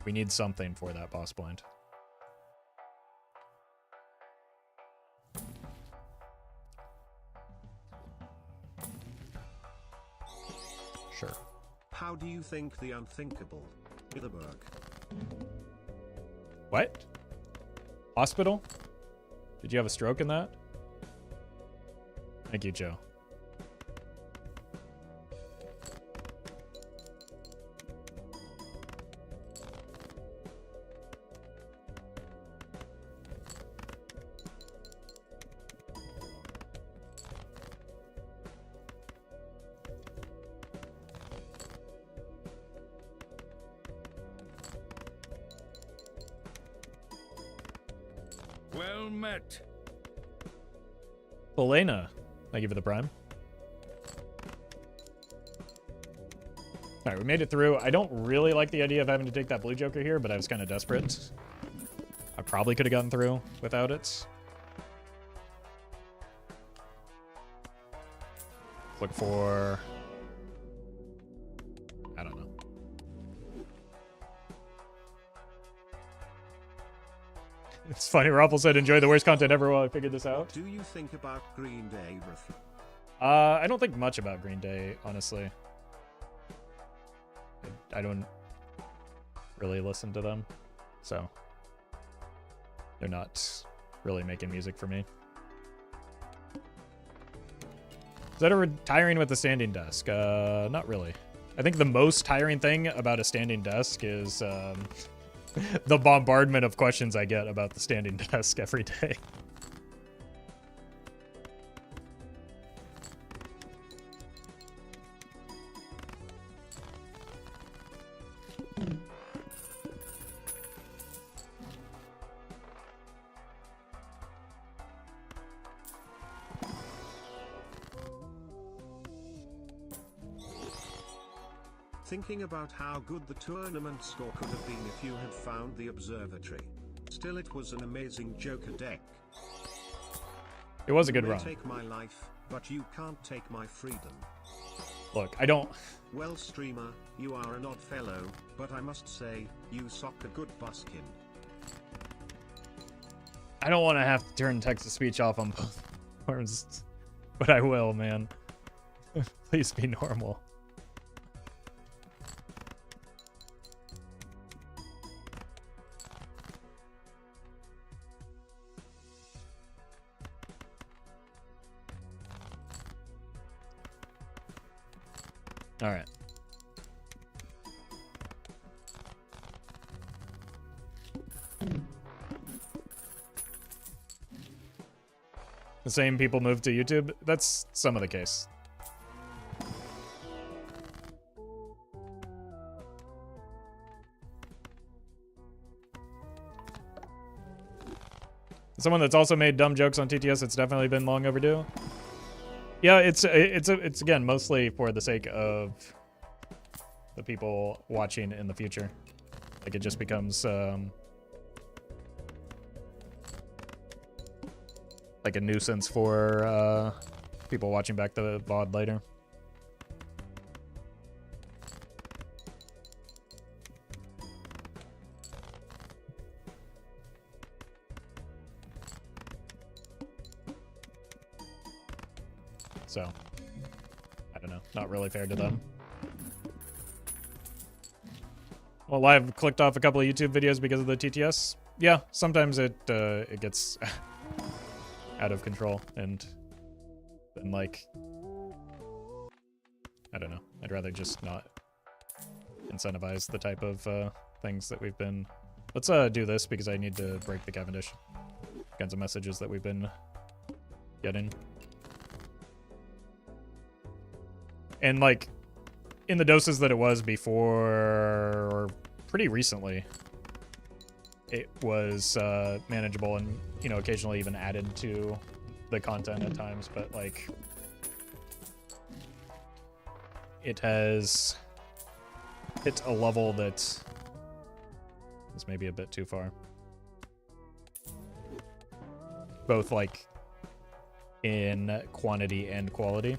We need something for that boss blind. Sure. How do you think the unthinkable? Bilderberg. What? Hospital? Did you have a stroke in that? Thank you, Joe. Well met. Elena, thank you for the prime. Alright, we made it through. I don't really like the idea of having to take that blue joker here, but I was kind of desperate. I probably could have gotten through without it. Look for... I don't know. It's funny, Roffle said, enjoy the worst content ever while I figured this out. Do you think about Green Day, Roffle? I don't think much about Green Day, honestly. I don't really listen to them, so they're not really making music for me. Is that ever tiring with the standing desk? Not really. I think the most tiring thing about a standing desk is the bombardment of questions I get about the standing desk every day. Thinking about how good the tournament score could have been if you had found the observatory. Still, it was an amazing Joker deck. It was a good You may run. take my life, but you can't take my freedom. Look, I don't... Well, streamer, you are an odd fellow, but I must say, you sock a good buskin. I don't want to have to turn text-to-speech off on both forms, but I will, man. Please be normal. All right. The same people move to YouTube? That's some of the case. Someone that's also made dumb jokes on TTS, it's definitely been long overdue. Yeah, it's again mostly for the sake of the people watching in the future. Like it just becomes like a nuisance for people watching back the VOD later. So, I don't know. Not really fair to them. Well, I've clicked off a couple of YouTube videos because of the TTS. Yeah, sometimes it gets out of control, and then like, I don't know. I'd rather just not incentivize the type of things that we've been. Let's do this because I need to break the Cavendish. Kinds of messages that we've been getting. And like, in the doses that it was before, or pretty recently, it was manageable and, you know, occasionally even added to the content at times, but like, it has hit a level that is maybe a bit too far. Both like in quantity and quality.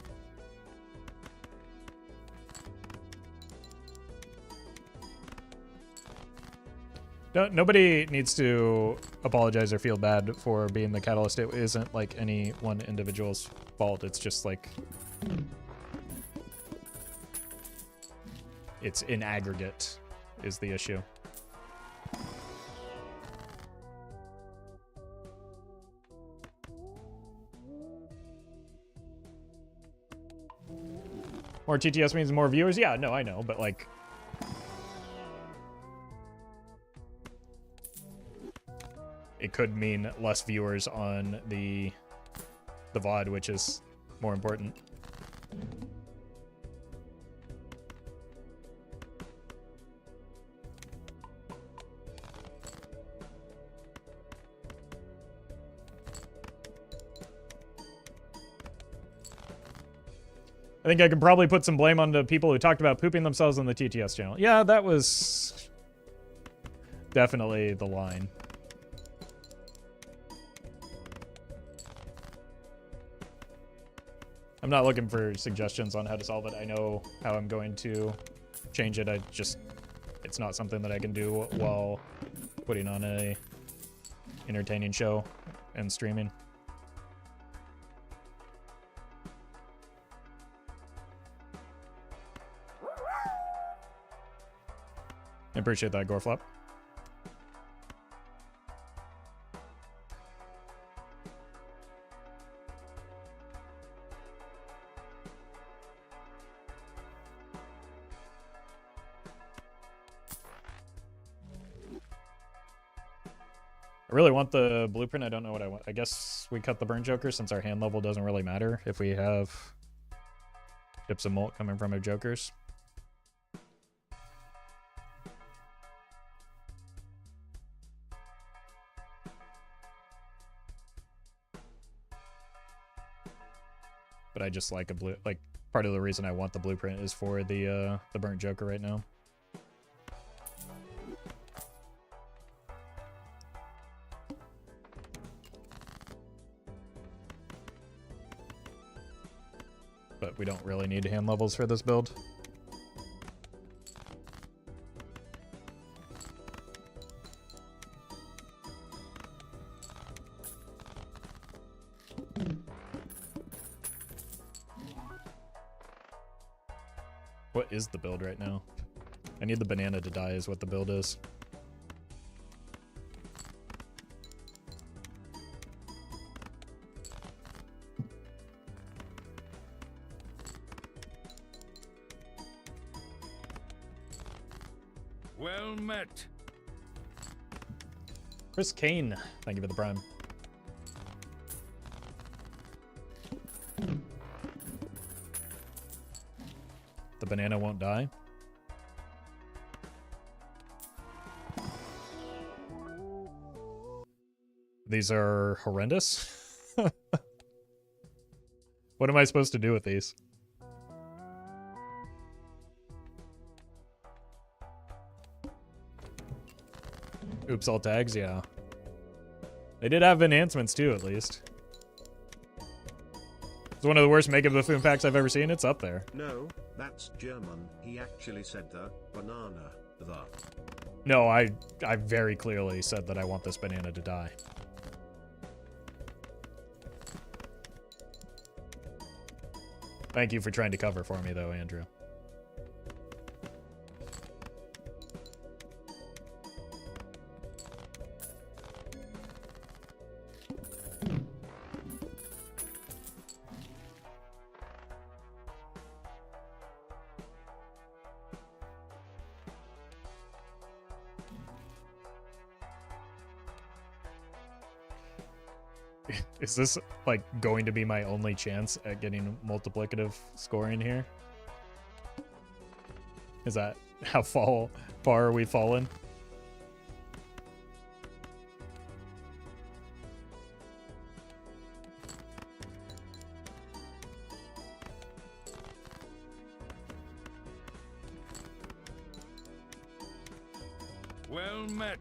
Nobody needs to apologize or feel bad for being the catalyst. It isn't like any one individual's fault. It's just like, it's in aggregate is the issue. More TTS means more viewers? Yeah, no, I know, but like, it could mean less viewers on the VOD, which is more important. I think I could probably put some blame on the people who talked about pooping themselves on the TTS channel. Yeah, that was definitely the line. I'm not looking for suggestions on how to solve it. I know how I'm going to change it. It's not something that I can do while putting on a entertaining show and streaming. I appreciate that, Goreflop. I really want the blueprint. I don't know what I want. I guess we cut the burn joker since our hand level doesn't really matter if we have chips and molt coming from our jokers. But I just like part of the reason I want the blueprint is for the burnt joker right now. But we don't really need hand levels for this build. What is the build right now? I need the banana to die is what the build is. Well met. Chris Kane, thank you for the prime. The banana won't die. These are horrendous. What am I supposed to do with these? Oops, all tags, yeah. They did have enhancements too, at least. It's one of the worst Mega Buffoon packs I've ever seen. It's up there. No, that's German. He actually said the banana. The. No, I very clearly said that I want this banana to die. Thank you for trying to cover for me, though, Andrew. Is this, like, going to be my only chance at getting multiplicative scoring here? Is that how far are we fallen? Well met.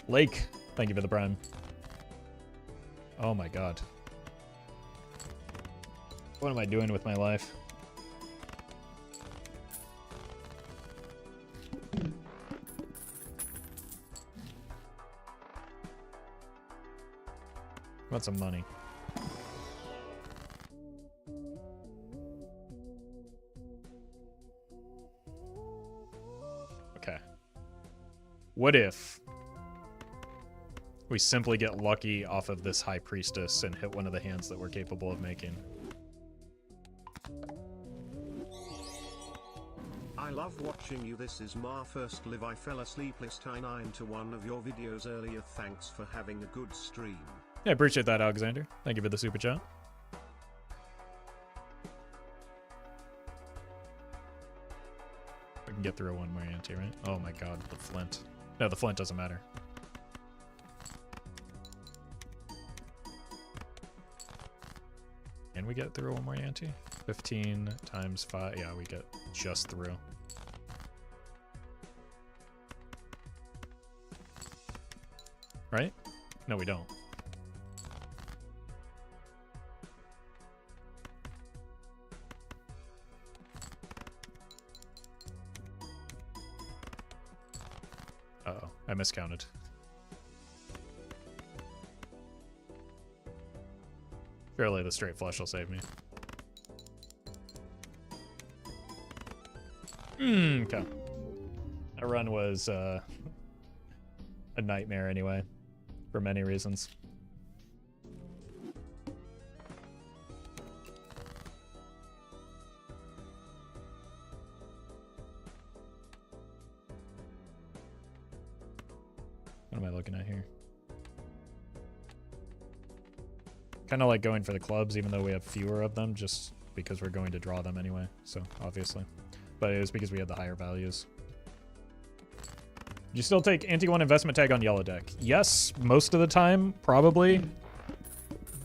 Lake, thank you for the prime. Oh my god. What am I doing with my life? Want some money. Okay. What if we simply get lucky off of this High Priestess and hit one of the hands that we're capable of making? I love watching you. This is my first live. I fell asleep last night to one of your videos earlier. Thanks for having a good stream. Yeah, I appreciate that, Alexander. Thank you for the super chat. We can get through one more ante, right? Oh my god, the flint. No, the flint doesn't matter. Can we get through one more ante? 15 times 5. Yeah, we get just through. Right? No, we don't. I miscounted. Surely the straight flush will save me. Okay. That run was a nightmare anyway, for many reasons. What am I looking at here? Kind of like going for the clubs, even though we have fewer of them, just because we're going to draw them anyway, so obviously. But it was because we had the higher values. You still take anti-1 investment tag on yellow deck? Yes, most of the time, probably.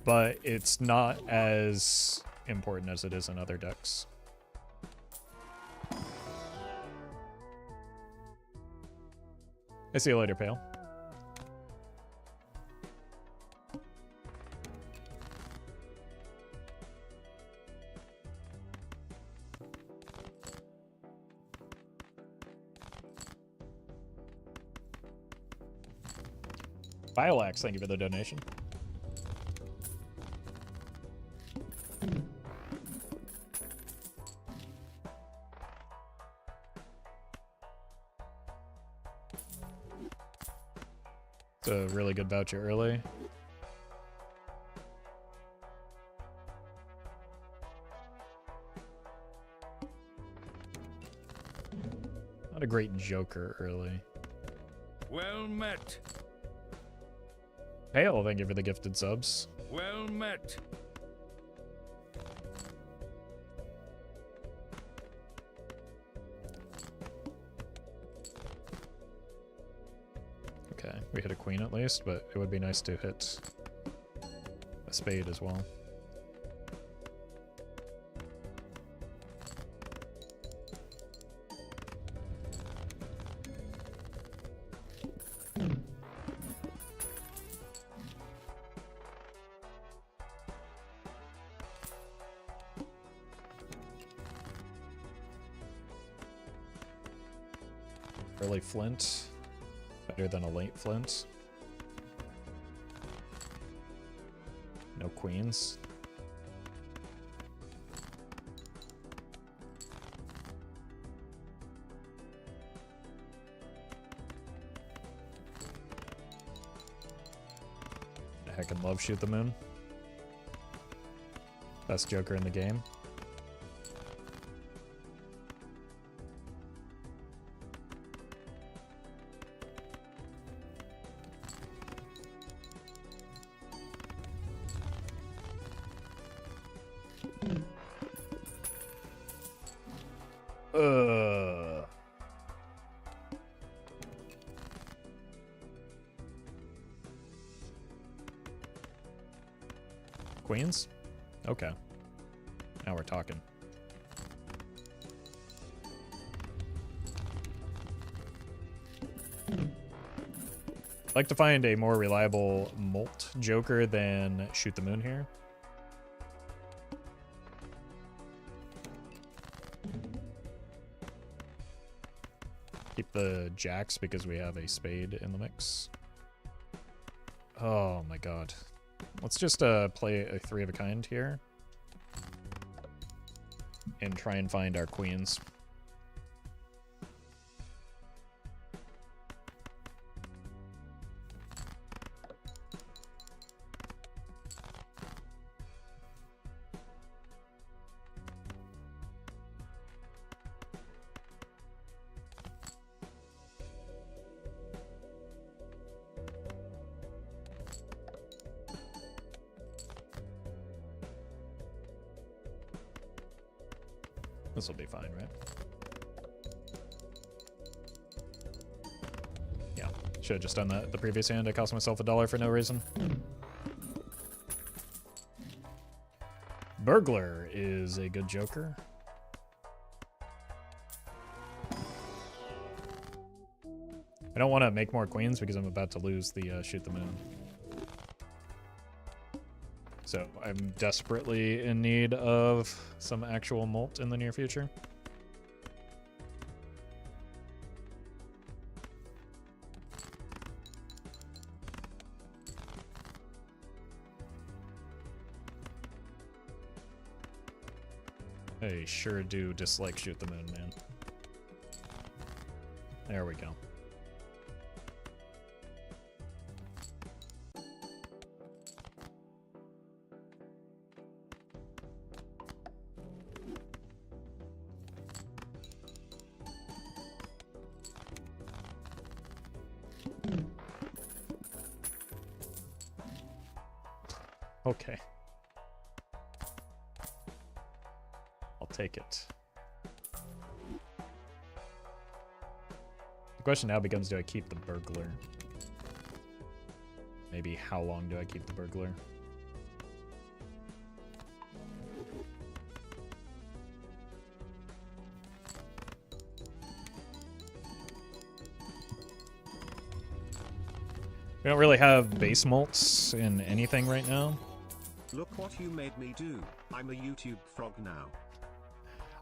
But it's not as important as it is in other decks. I see you later, Pale. Biolax, thank you for the donation. It's a really good voucher early. Not a great joker early. Well met. Pale, thank you for the gifted subs. Well met. Okay, we hit a queen at least, but it would be nice to hit a spade as well. Early flint. Better than a late flint. No queens. I heckin' love Shoot the Moon. Best joker in the game. Queens? Okay. Now we're talking. I'd like to find a more reliable Molt Joker than Shoot the Moon here. Keep the jacks because we have a spade in the mix. Oh my god. Let's just play a 3 of a kind here. And try and find our queens. This will be fine, right? Yeah, should have just done that the previous hand. I cost myself $1 for no reason. Burglar is a good joker. I don't want to make more queens because I'm about to lose the Shoot the Moon. So I'm desperately in need of some actual Molt in the near future. I sure do dislike shoot the moon, man. There we go. Okay. I'll take it. The question now becomes, do I keep the burglar? Maybe how long do I keep the burglar? We don't really have base malts in anything right now. Look what you made me do. I'm a YouTube frog now.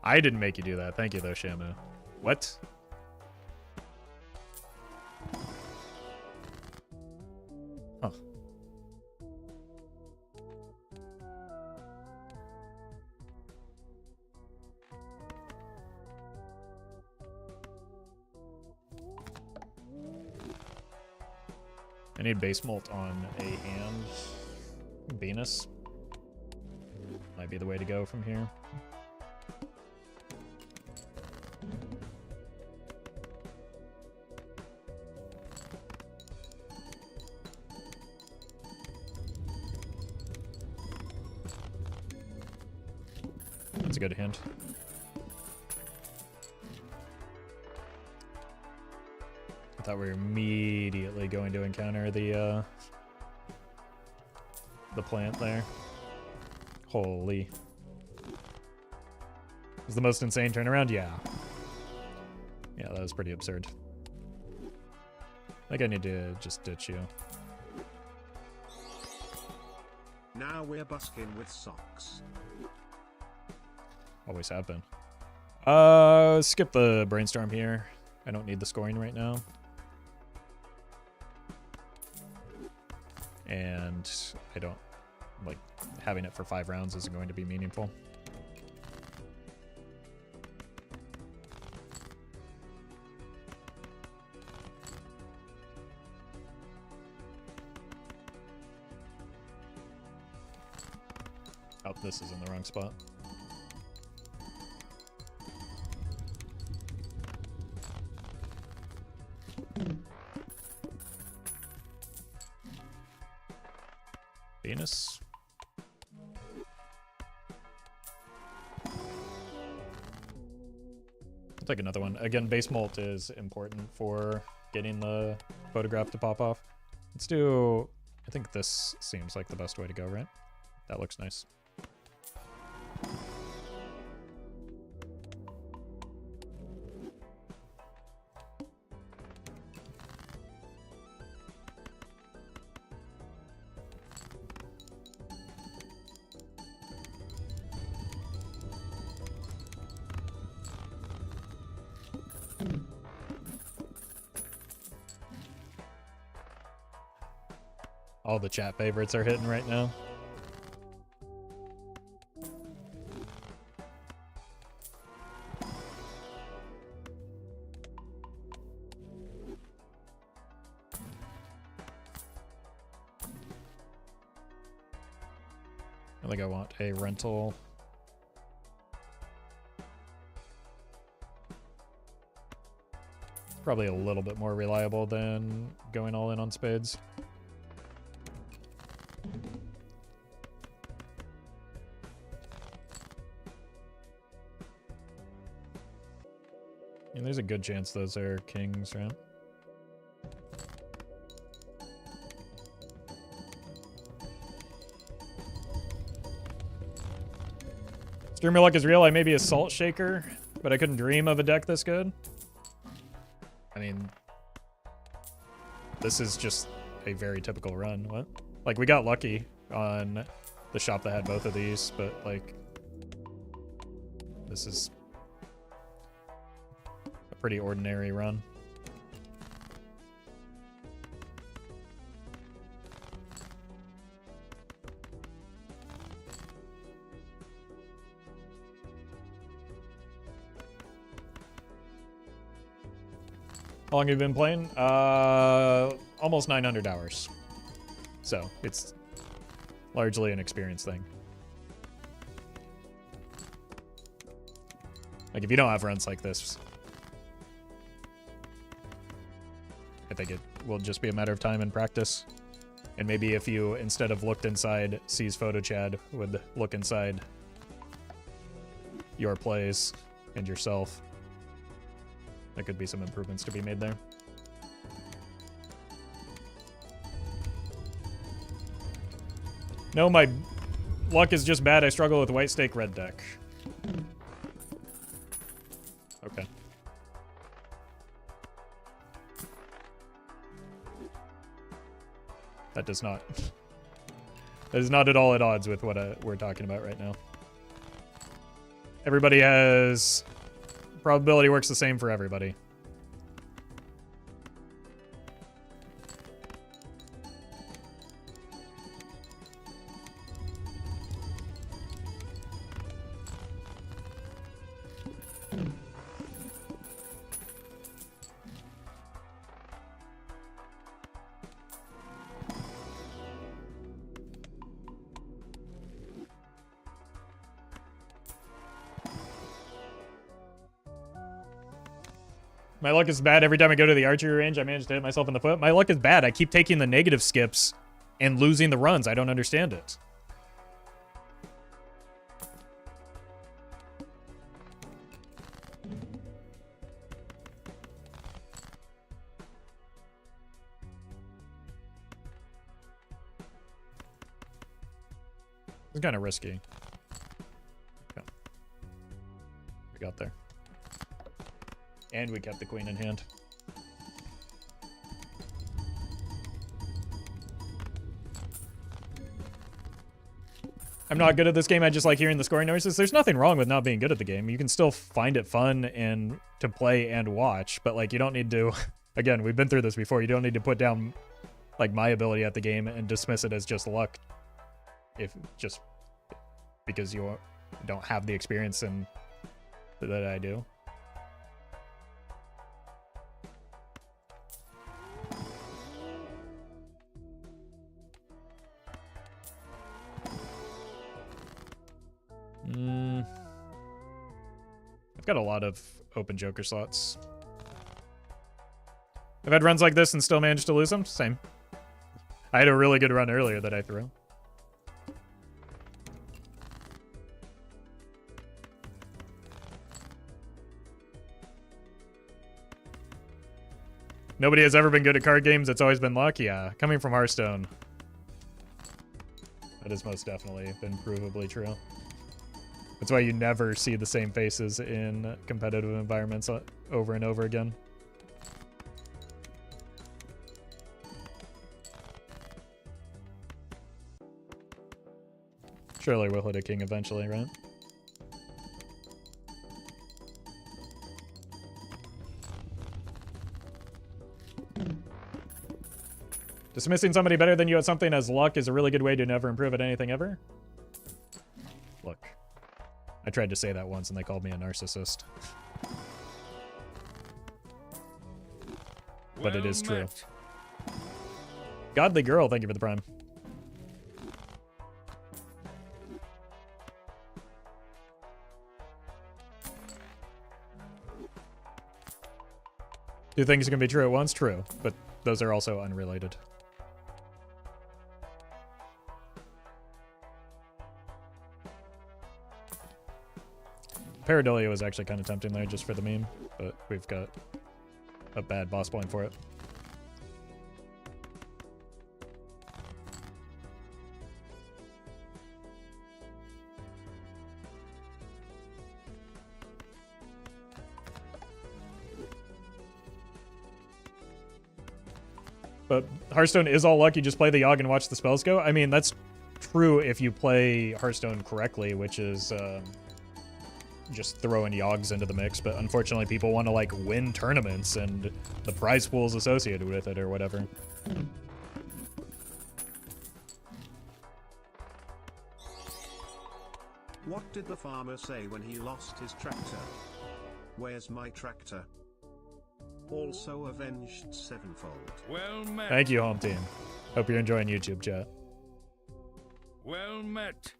I didn't make you do that. Thank you, though, Shamu. What? Huh. I need base malt on a hand. Venus might be the way to go from here. That's a good hint. I thought we were immediately going to encounter the plant there. Holy. Was the most insane turnaround? Yeah. Yeah, that was pretty absurd. I think I need to just ditch you. Now we're busking with socks. Always have been. Skip the brainstorm here. I don't need the scoring right now. And I don't like having it for 5 rounds isn't going to be meaningful. Oh, this is in the wrong spot. Venus. I'll take another one. Again, base malt is important for getting the photograph to pop off. Let's do... I think this seems like the best way to go, right? That looks nice. All the chat favorites are hitting right now. I think I want a rental. Probably a little bit more reliable than going all in on spades. And there's a good chance those are kings, right? Streamer luck is real. I may be a salt shaker, but I couldn't dream of a deck this good. I mean, this is just a very typical run. What? Like, we got lucky on the shop that had both of these, but, like, this is a pretty ordinary run. How long have you been playing? Almost 900 hours. So, it's largely an experience thing. Like, if you don't have runs like this, I think it will just be a matter of time and practice. And maybe if you, instead of looked inside C's photo Chad, would look inside your plays and yourself. There could be some improvements to be made there. No, my luck is just bad. I struggle with white stake red deck. Okay. That does not... That is not at all at odds with what we're talking about right now. Everybody has... Probability works the same for everybody. My luck is bad. Every time I go to the archery range, I manage to hit myself in the foot. My luck is bad. I keep taking the negative skips and losing the runs. I don't understand it. It's kind of risky. Okay. We got there. And we kept the queen in hand. I'm not good at this game. I just like hearing the scoring noises. There's nothing wrong with not being good at the game. You can still find it fun and to play and watch, but like you don't need to, again, we've been through this before. You don't need to put down like my ability at the game and dismiss it as just luck. If just because you don't have the experience and that I do. I've got a lot of open joker slots. I've had runs like this and still managed to lose them. Same. I had a really good run earlier that I threw. Nobody has ever been good at card games. It's always been luck. Yeah, coming from Hearthstone. That has most definitely been provably true. That's why you never see the same faces in competitive environments over and over again. Surely we'll hit a king eventually, right? Dismissing somebody better than you at something as luck is a really good way to never improve at anything ever. Look. I tried to say that once and they called me a narcissist. But it is true. Godly girl, thank you for the prime. Two things can be true at once? True. But those are also unrelated. Pareidolia was actually kind of tempting there just for the meme, but we've got a bad boss point for it. But Hearthstone is all luck. You just play the Yogg and watch the spells go. I mean, that's true if you play Hearthstone correctly, which is just throwing Yoggs into the mix. But unfortunately, people want to like win tournaments and the prize pools associated with it or whatever. What did the farmer say when he lost his tractor? Where's my tractor? also avenged sevenfold. Well met. Thank you, home team. Hope you're enjoying YouTube, chat. Well met.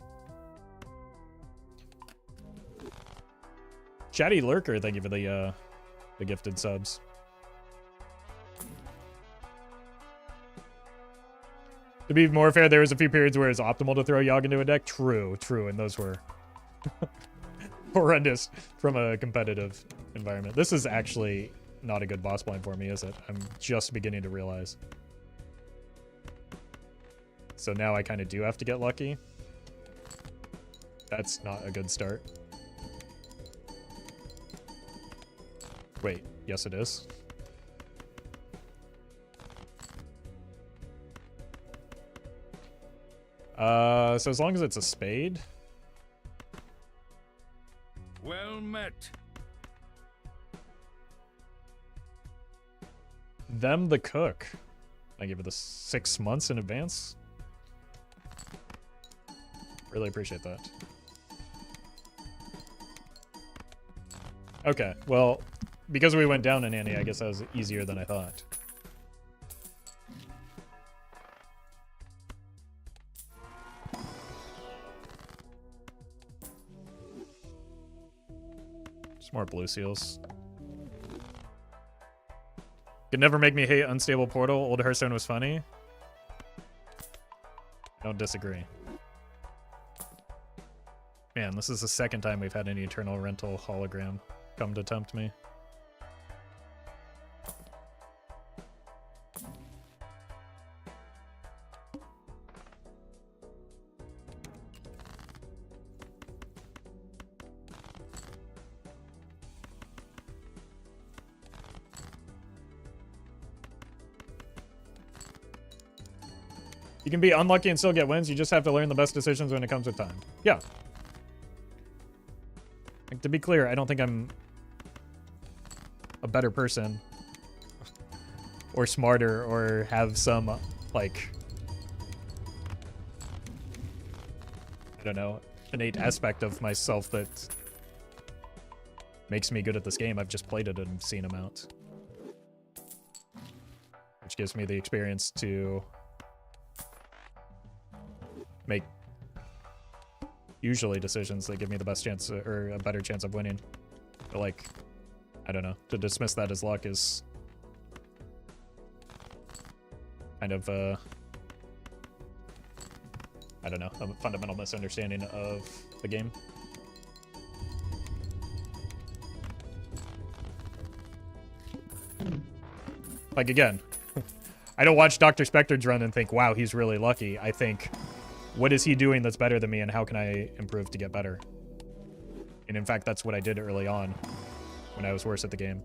Chatty Lurker, thank you for the gifted subs. To be more fair, there was a few periods where it's optimal to throw Yogg into a deck. True, and those were horrendous from a competitive environment. This is actually not a good boss blind for me, is it? I'm just beginning to realize. So now I kind of do have to get lucky. That's not a good start. Wait, yes it is. So as long as it's a spade. Well met. Them the cook. I give it the 6 months in advance. Really appreciate that. Okay, well, because we went down in Annie, I guess that was easier than I thought. Just more blue seals. Could never make me hate Unstable Portal. Old Hearthstone was funny. I don't disagree. Man, this is the second time we've had an Eternal Rental hologram come to tempt me. You can be unlucky and still get wins. You just have to learn the best decisions when it comes to time. Yeah. Like, to be clear, I don't think I'm a better person or smarter or have some, like, I don't know, innate aspect of myself that makes me good at this game. I've just played it an obscene amount, which gives me the experience to make usually decisions that give me the best chance or a better chance of winning. But like, I don't know, to dismiss that as luck is kind of I don't know, a fundamental misunderstanding of the game. Like, again, I don't watch Dr. Spectred's run and think, wow, he's really lucky. I think, what is he doing that's better than me, and how can I improve to get better? And in fact, that's what I did early on when I was worse at the game.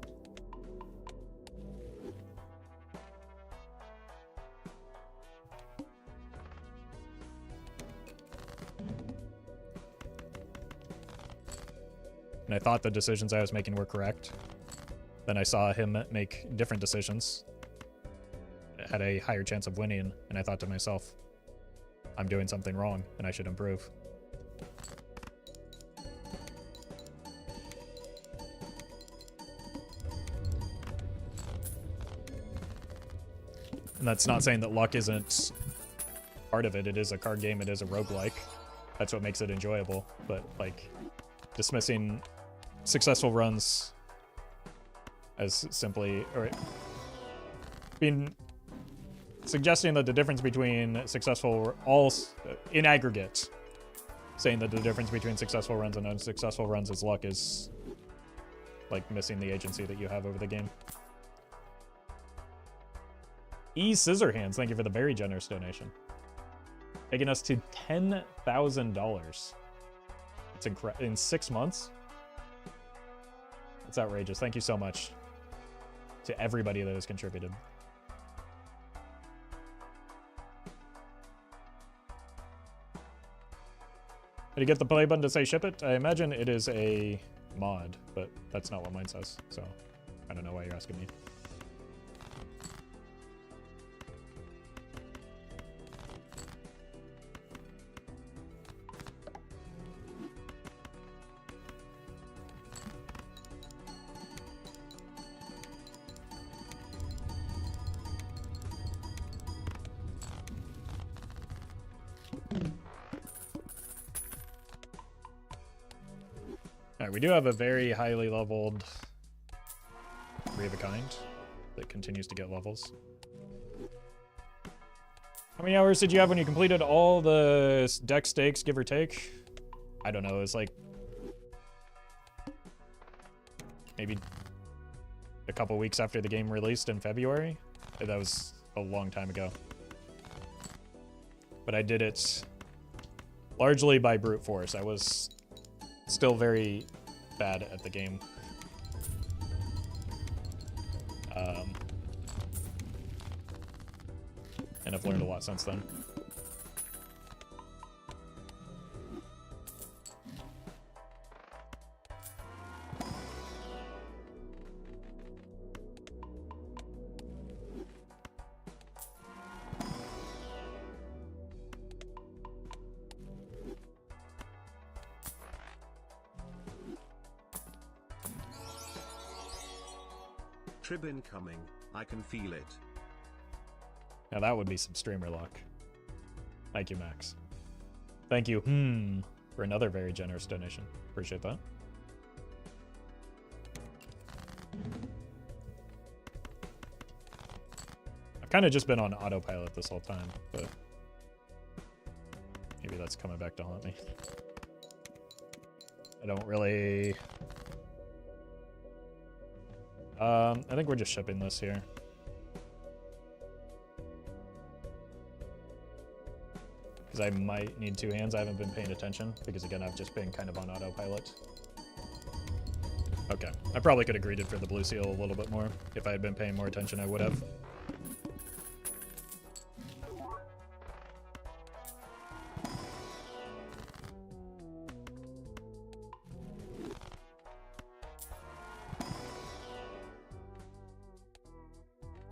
And I thought the decisions I was making were correct. Then I saw him make different decisions. It had a higher chance of winning, and I thought to myself, I'm doing something wrong, and I should improve. And that's not saying that luck isn't part of it. It is a card game. It is a roguelike. That's what makes it enjoyable. But, like, dismissing successful runs as simply, or suggesting that the difference between successful, in aggregate, saying that the difference between successful runs and unsuccessful runs is luck is like missing the agency that you have over the game. Scissorhands, thank you for the very generous donation. Taking us to $10,000. It's incredible. In 6 months? That's outrageous. Thank you so much to everybody that has contributed. Did you get the play button to say ship it? I imagine it is a mod, but that's not what mine says, so I don't know why you're asking me. Alright, we do have a very highly leveled 3 of a kind that continues to get levels. How many hours did you have when you completed all the deck stakes, give or take? I don't know, it's like maybe a couple weeks after the game released in February. That was a long time ago. But I did it largely by brute force. I was still very bad at the game. And I've learned a lot since then. Trib incoming, I can feel it. Now that would be some streamer luck. Thank you, Max. Thank you, for another very generous donation. Appreciate that. I've kind of just been on autopilot this whole time, but maybe that's coming back to haunt me. I don't really... I think we're just shipping this here. Because I might need 2 hands. I haven't been paying attention because, again, I've just been kind of on autopilot. Okay. I probably could have greeted for the blue seal a little bit more. If I had been paying more attention, I would have.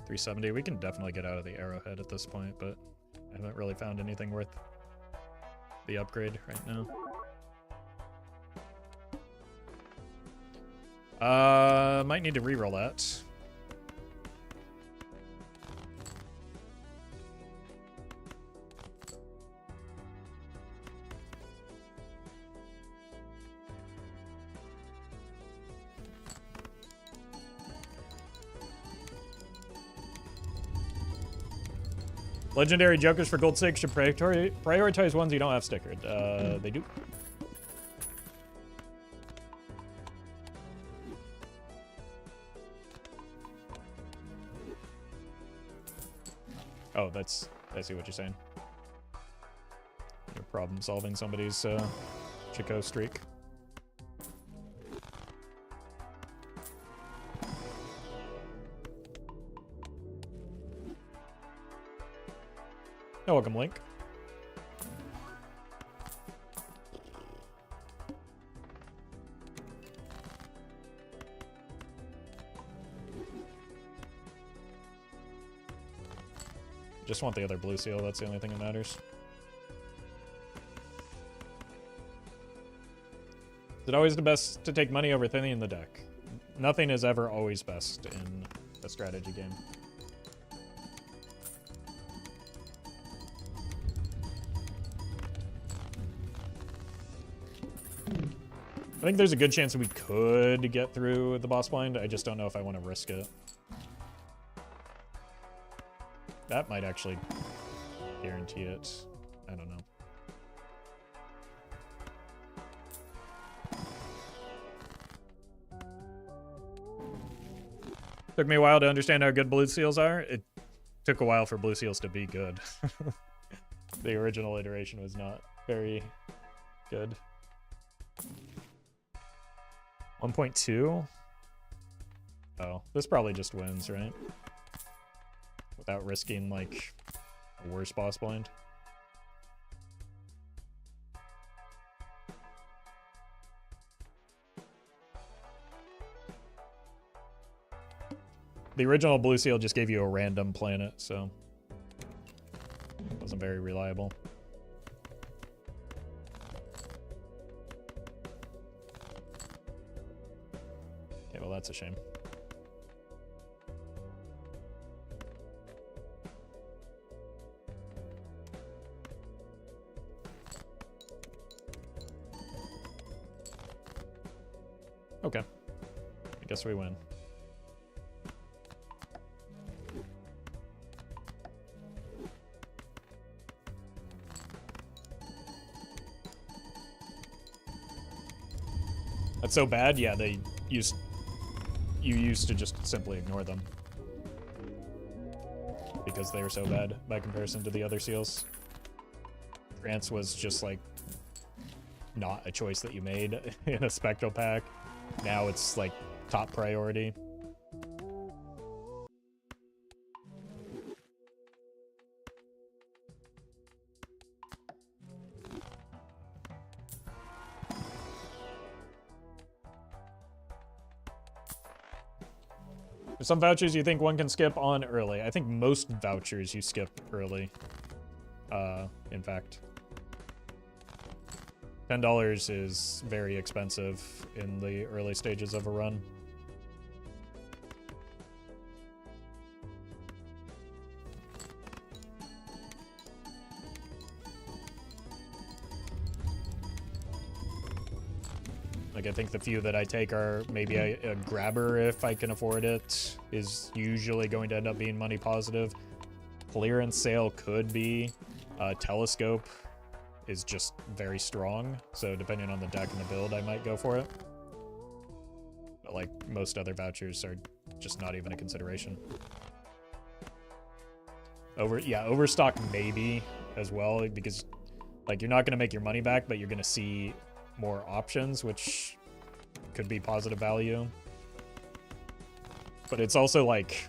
$370. We can definitely get out of the arrowhead at this point, but I haven't really found anything worth the upgrade right now. Might need to reroll that. Legendary Jokers for gold 6 should prioritize ones you don't have stickered. They do. Oh, that's... I see what you're saying. You're problem solving somebody's Chico streak. You're welcome, Link. Just want the other blue seal, that's the only thing that matters. Is it always the best to take money over thinning the deck? Nothing is ever always best in a strategy game. I think there's a good chance that we could get through the boss blind. I just don't know if I want to risk it. That might actually guarantee it. I don't know. Took me a while to understand how good blue seals are. It took a while for blue seals to be good. The original iteration was not very good. 1.2? Oh, this probably just wins, right? Without risking, like, a worse boss blind. The original blue seal just gave you a random planet, so it wasn't very reliable. Okay, well, that's a shame. Okay. I guess we win. That's so bad? Yeah, you used to just simply ignore them. Because they were so bad by comparison to the other seals. Trance was just like not a choice that you made in a spectral pack. Now it's like top priority. There's some vouchers you think one can skip on early. I think most vouchers you skip early. In fact. $10 is very expensive in the early stages of a run. Like, I think the few that I take are maybe a grabber if I can afford it, is usually going to end up being money positive. Clearance sale could be. Telescope is just very strong, so depending on the deck and the build, I might go for it. But like, most other vouchers are just not even a consideration. Overstock maybe as well, because like, you're not going to make your money back, but you're going to see more options, which could be positive value. But it's also like,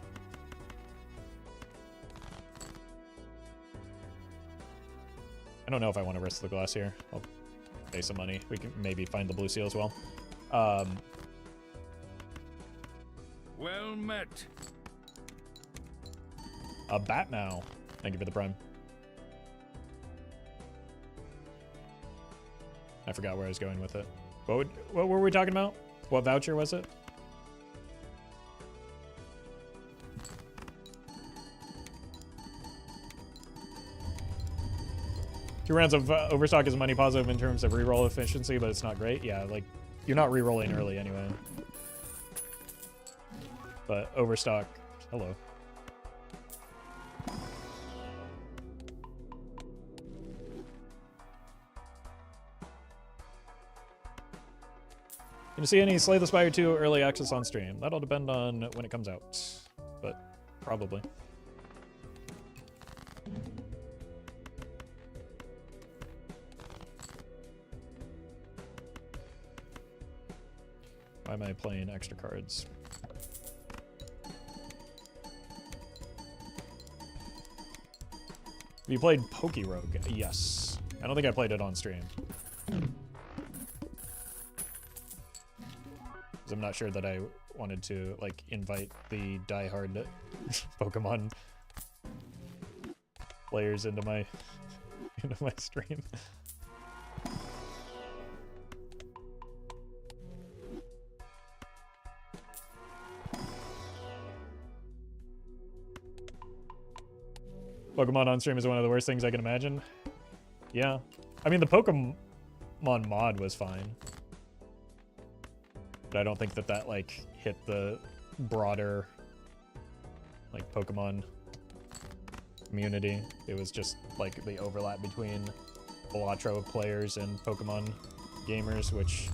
I don't know if I want to risk the glass here. I'll pay some money. We can maybe find the blue seal as well. Well met. A Batmow. Thank you for the prime. I forgot where I was going with it. What were we talking about? What voucher was it? Two rounds of Overstock is money positive in terms of reroll efficiency, but it's not great. Yeah, like, you're not rerolling early anyway. But Overstock, hello. Can you see any Slay the Spire 2 early access on stream? That'll depend on when it comes out, but probably. Why am I playing extra cards? Have you played Poke Rogue? Yes. I don't think I played it on stream. Because I'm not sure that I wanted to, like, invite the diehard Pokemon players into my stream. Pokemon on stream is one of the worst things I can imagine. Yeah. I mean, the Pokemon mod was fine. But I don't think that like, hit the broader, like, Pokemon community. It was just, like, the overlap between Balatro players and Pokemon gamers, which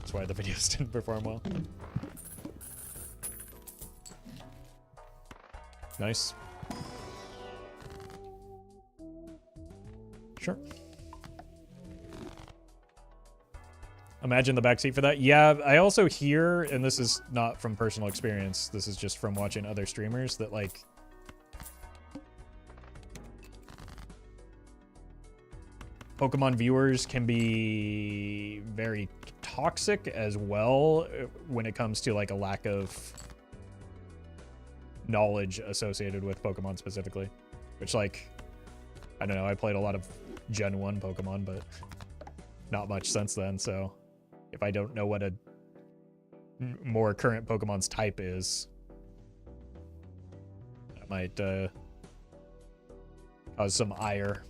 is why the videos didn't perform well. Nice. Sure. Imagine the backseat for that. Yeah, I also hear, and this is not from personal experience, this is just from watching other streamers, that, like, Pokemon viewers can be very toxic as well when it comes to, like, a lack of knowledge associated with Pokemon specifically. Which, like, I don't know, I played a lot of Gen 1 Pokemon, but not much since then, so if I don't know what a more current Pokemon's type is, that might cause some ire.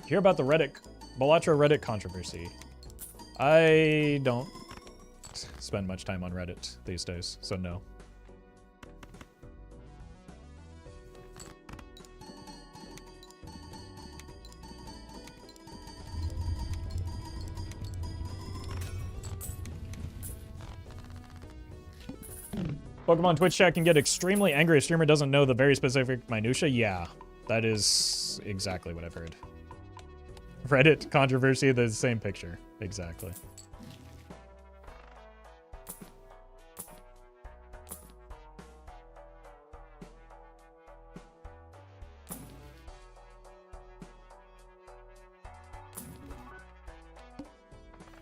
Hear about the Balatro Reddit controversy? I don't spend much time on Reddit these days, so no. Pokemon Twitch chat can get extremely angry. A streamer doesn't know the very specific minutia. Yeah, that is exactly what I've heard. Reddit controversy, the same picture. Exactly.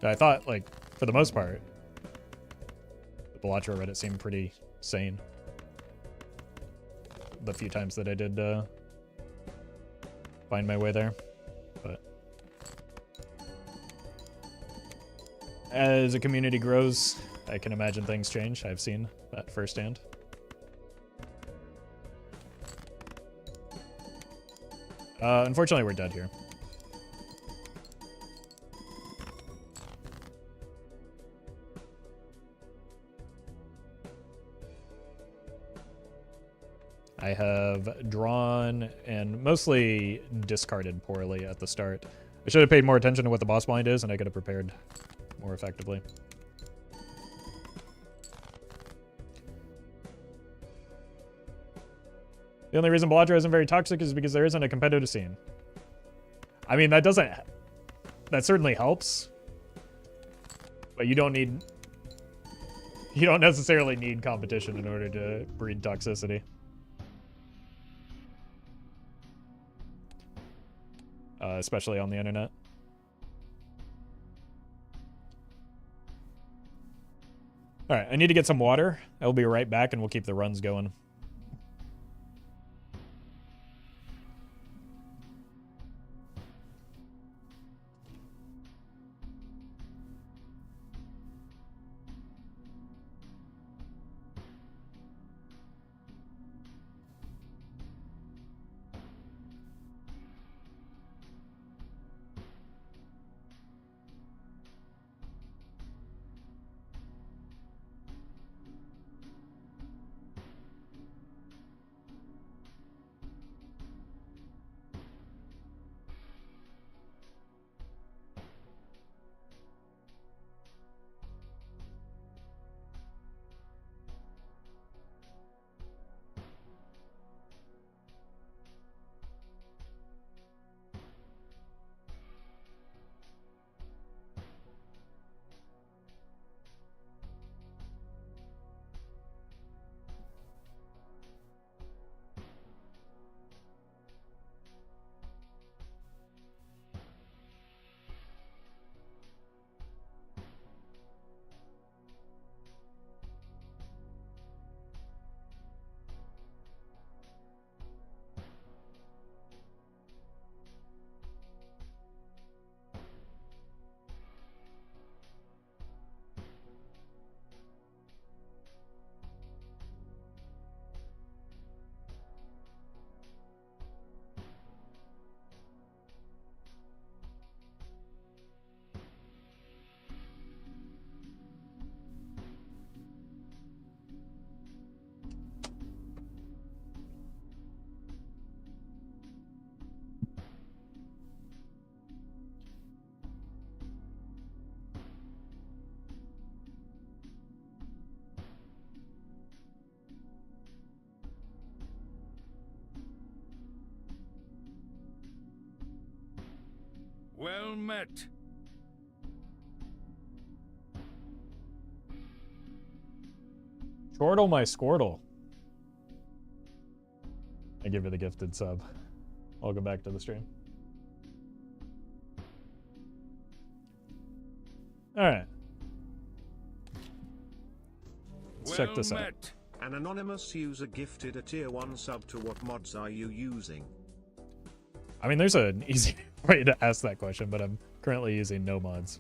I thought, like, for the most part, the Balatro Reddit seemed pretty sane. The few times that I did find my way there. But as a community grows, I can imagine things change. I've seen that firsthand. Unfortunately, we're dead here. I have drawn and mostly discarded poorly at the start. I should have paid more attention to what the boss blind is, and I could have prepared more effectively. The only reason Balatro isn't very toxic is because there isn't a competitive scene. I mean, that certainly helps. But you don't necessarily need competition in order to breed toxicity. Especially on the internet. Alright, I need to get some water. I'll be right back and we'll keep the runs going. Well met. Chortle my Squirtle. I give her the gifted sub. Welcome back to the stream. Alright. Let's check this out. An anonymous user gifted a tier 1 sub to what mods are you using? I mean, there's an easy way to ask that question, but I'm currently using no mods.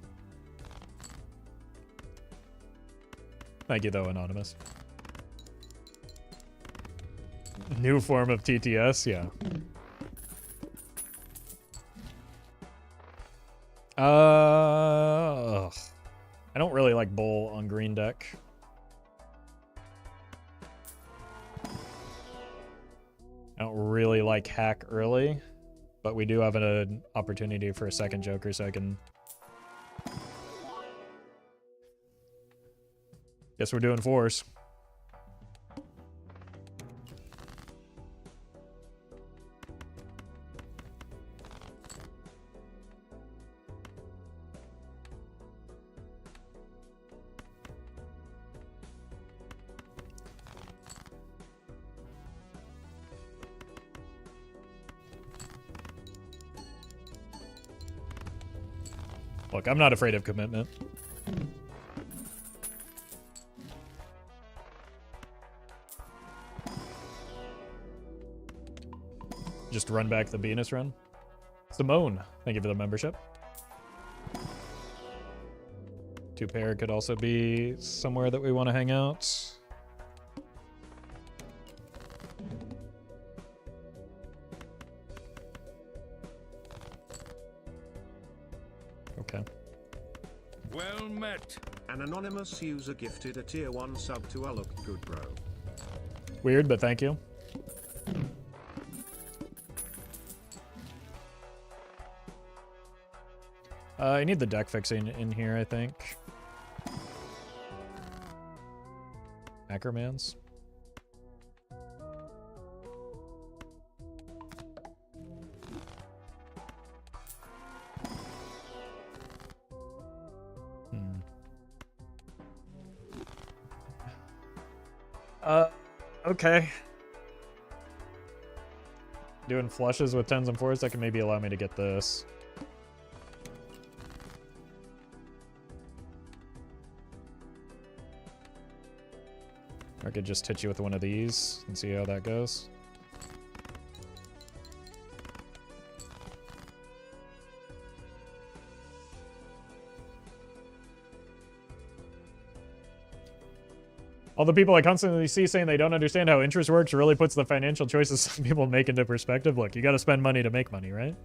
Thank you, though, Anonymous. New form of TTS, yeah. Ugh. I don't really like bull on green deck. I don't really like hack early, but we do have an opportunity for a second joker, so I can... Guess we're doing fours. Look, I'm not afraid of commitment. Just run back the Venus run. Simone, thank you for the membership. 2 pair could also be somewhere that we want to hang out. Okay. Well met. An anonymous user gifted a tier 1 sub to a look good bro. Weird, but thank you. I need the deck fixing in here, I think. Ackermans. Okay. Doing flushes with 10s and 4s, that can maybe allow me to get this. I could just hit you with one of these and see how that goes. All the people I constantly see saying they don't understand how interest works really puts the financial choices some people make into perspective. Look, you got to spend money to make money, right?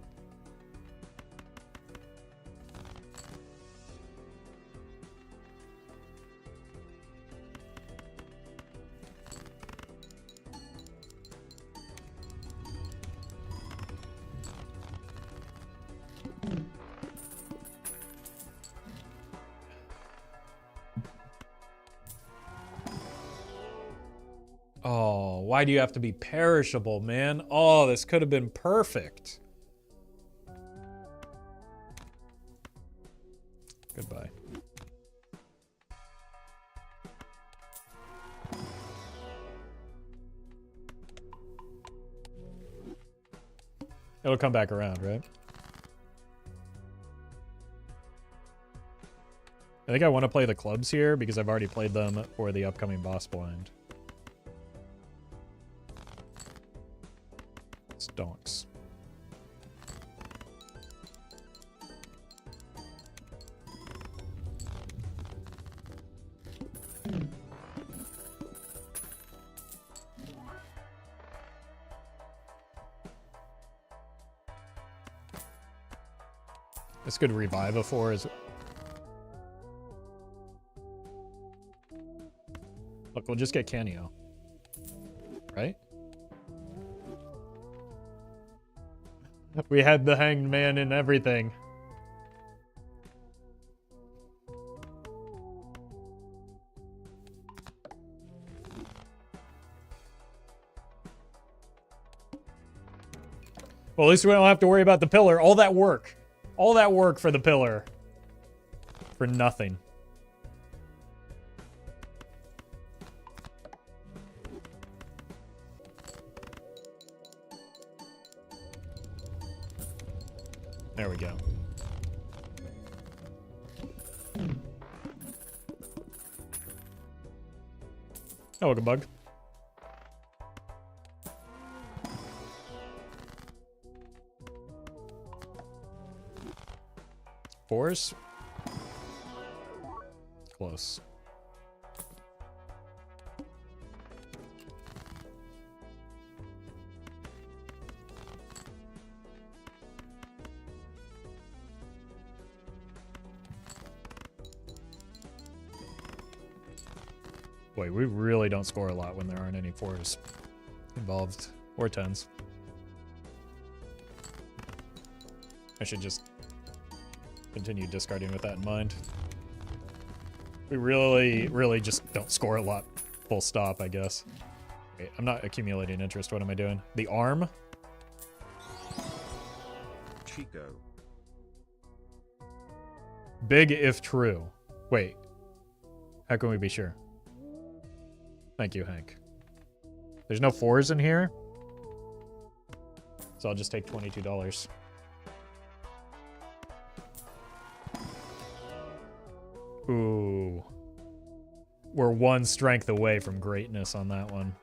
Oh, why do you have to be perishable, man? Oh, this could have been perfect. Goodbye. It'll come back around, right? I think I want to play the clubs here because I've already played them for the upcoming boss blind. Stonks. This could revive a 4 as... Look, we'll just get Canio. Right? We had the Hanged Man and everything. Well, at least we don't have to worry about the pillar. All that work for the pillar. For nothing. There we go. Oh, welcome, bug. Fours? Close. Boy, we really don't score a lot when there aren't any 4s involved. Or 10s. I should just continue discarding with that in mind. We really just don't score a lot. Full stop, I guess. Wait, I'm not accumulating interest. What am I doing? The arm? Chico. Big if true. Wait. How can we be sure? Thank you, Hank. There's no 4s in here? So I'll just take $22. Ooh. We're 1 strength away from greatness on that one.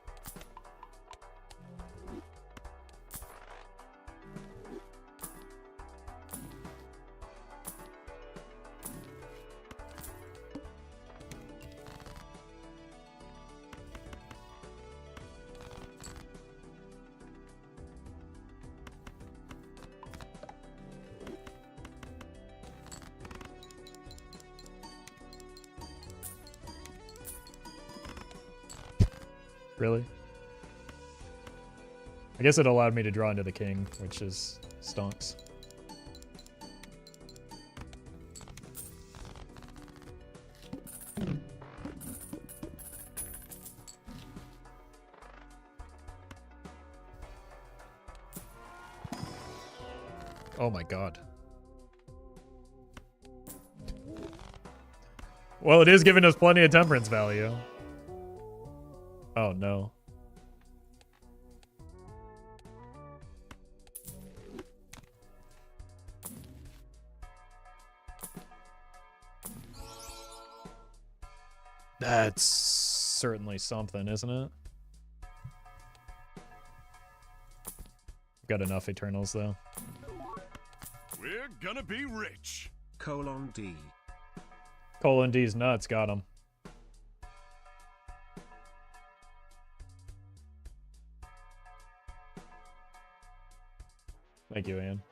Really? I guess it allowed me to draw into the king, which is stonks. Oh my god. Well, it is giving us plenty of temperance value. Oh no. That's certainly something, isn't it? Got enough Eternals, though. We're gonna be rich. :D. D's nuts, got him. Thank you, Ian.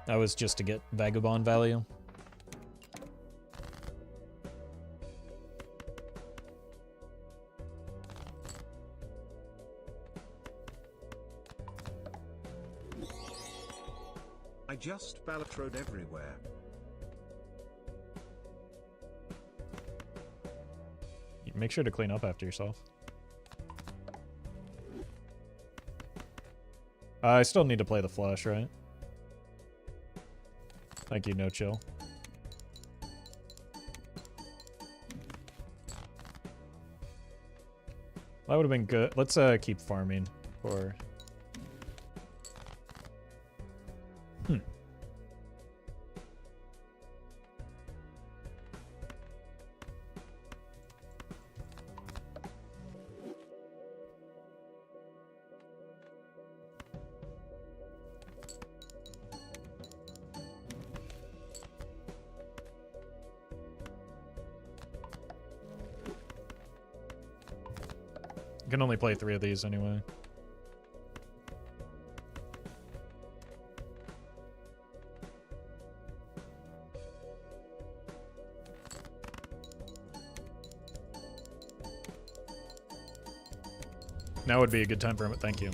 That was just to get Vagabond value. I just Ballatrode everywhere. Make sure to clean up after yourself. I still need to play the flush, right? Thank you, no chill. That would have been good. Let's keep farming for... I can only play 3 of these anyway. Now would be a good time for him, thank you.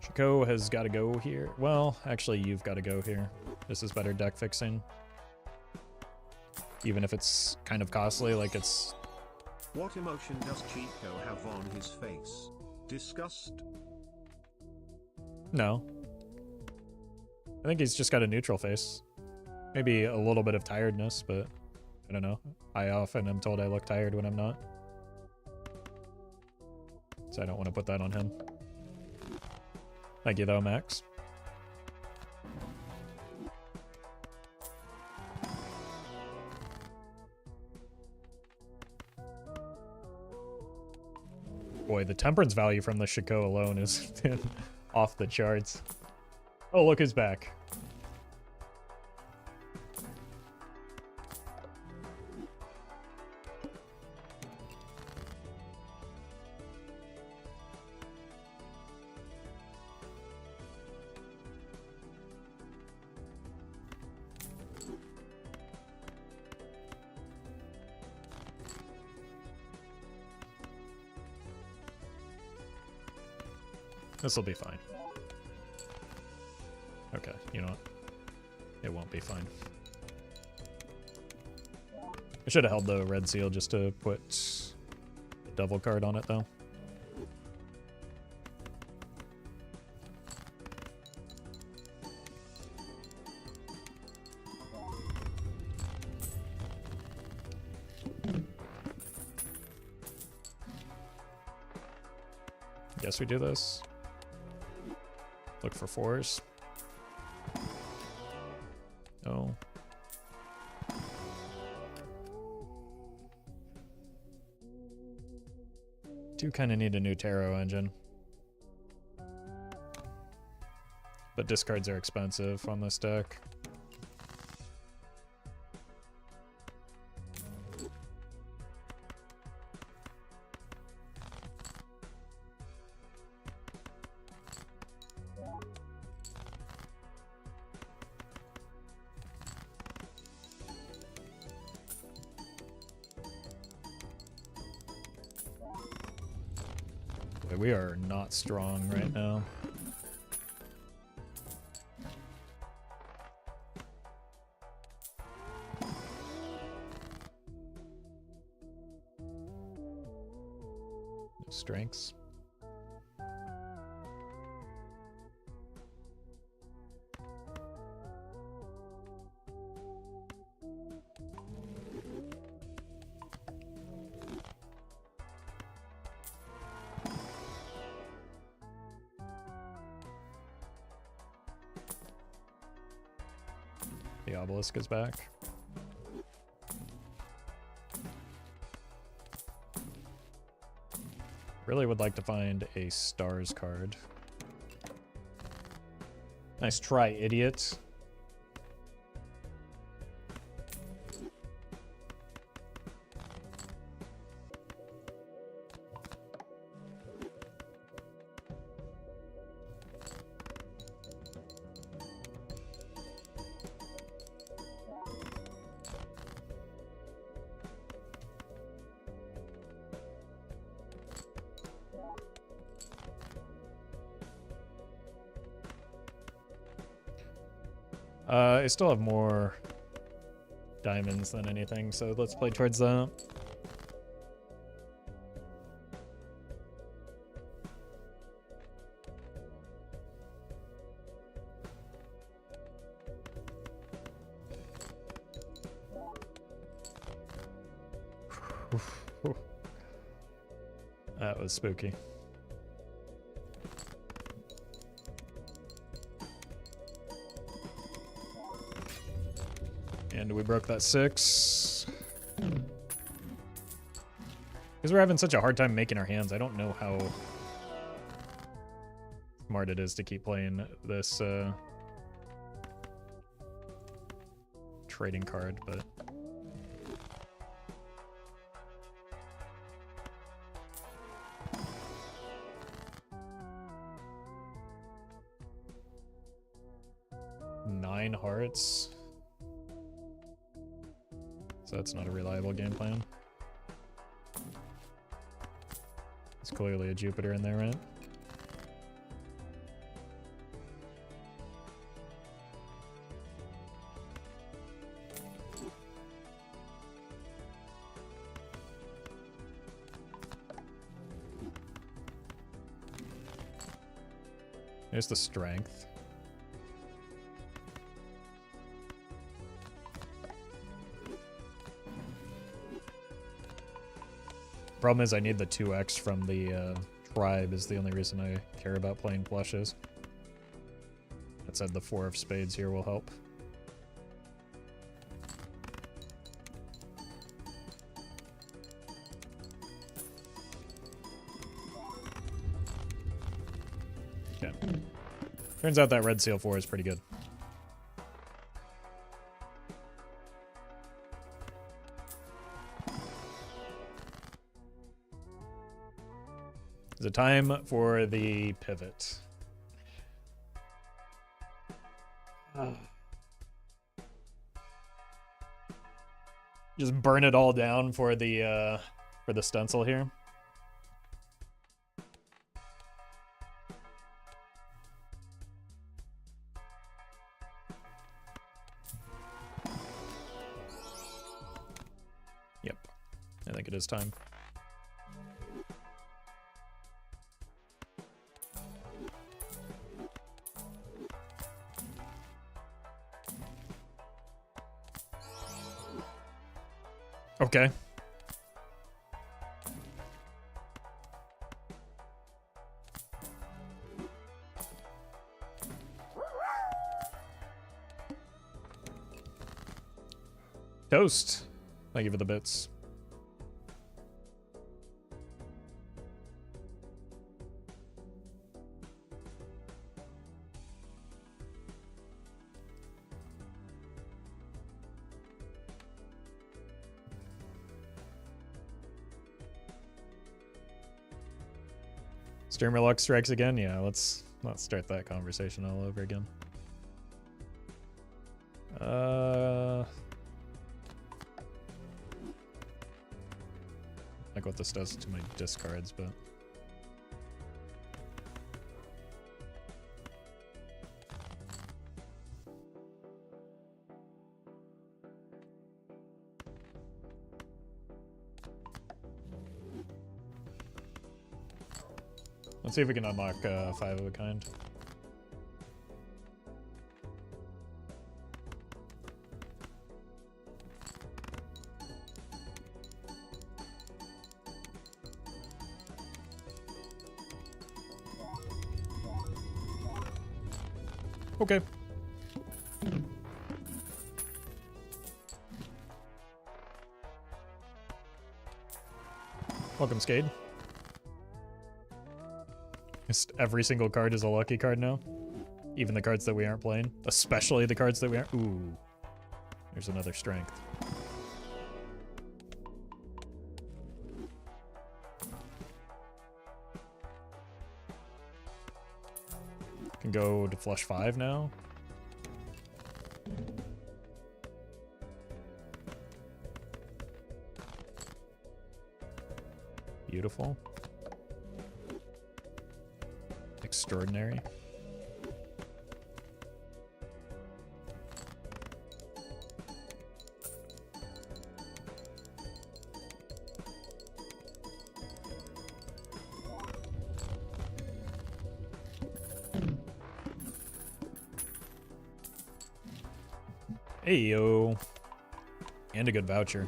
Chico has got to go here. Well, actually, you've got to go here. This is better deck fixing. Even if it's kind of costly, like it's... What emotion does Chico have on his face? Disgust? No. I think he's just got a neutral face. Maybe a little bit of tiredness, but I don't know. I often am told I look tired when I'm not. So I don't want to put that on him. Thank you though, Max. Boy, the temperance value from the Chico alone is off the charts. Oh, look who's back. This will be fine. Okay, you know what? It won't be fine. I should have held the red seal just to put the devil card on it, though. Guess we do this. Look for 4s. Oh. Do kind of need a new tarot engine. But discards are expensive on this deck. We are not strong right now. No strengths. The obelisk is back. Really would like to find a stars card. Nice try, idiot. I still have more diamonds than anything, so let's play towards that. That was spooky. And we broke that 6. Because we're having such a hard time making our hands, I don't know how smart it is to keep playing this trading card, but... Nine hearts. So that's not a reliable game plan. It's clearly a Jupiter in there, right? There's the strength. Problem is I need the 2x from the tribe is the only reason I care about playing flushes. That said, the 4 of spades here will help. Okay. Turns out that red seal 4 is pretty good. Is it time for the pivot? Just burn it all down for the stencil here. think it is time. Okay. Toast. Thank you for the bits. Streamer luck strikes again? Yeah, let's start that conversation all over again. Like what this does to my discards, but let's see if we can unlock 5 of a kind. Okay. Welcome, Skade. Just every single card is a lucky card now. Even the cards that we aren't playing. Especially the cards that we aren't. Ooh. There's another strength. Can go to flush 5 now. Beautiful. Extraordinary. Hey yo. And a good voucher.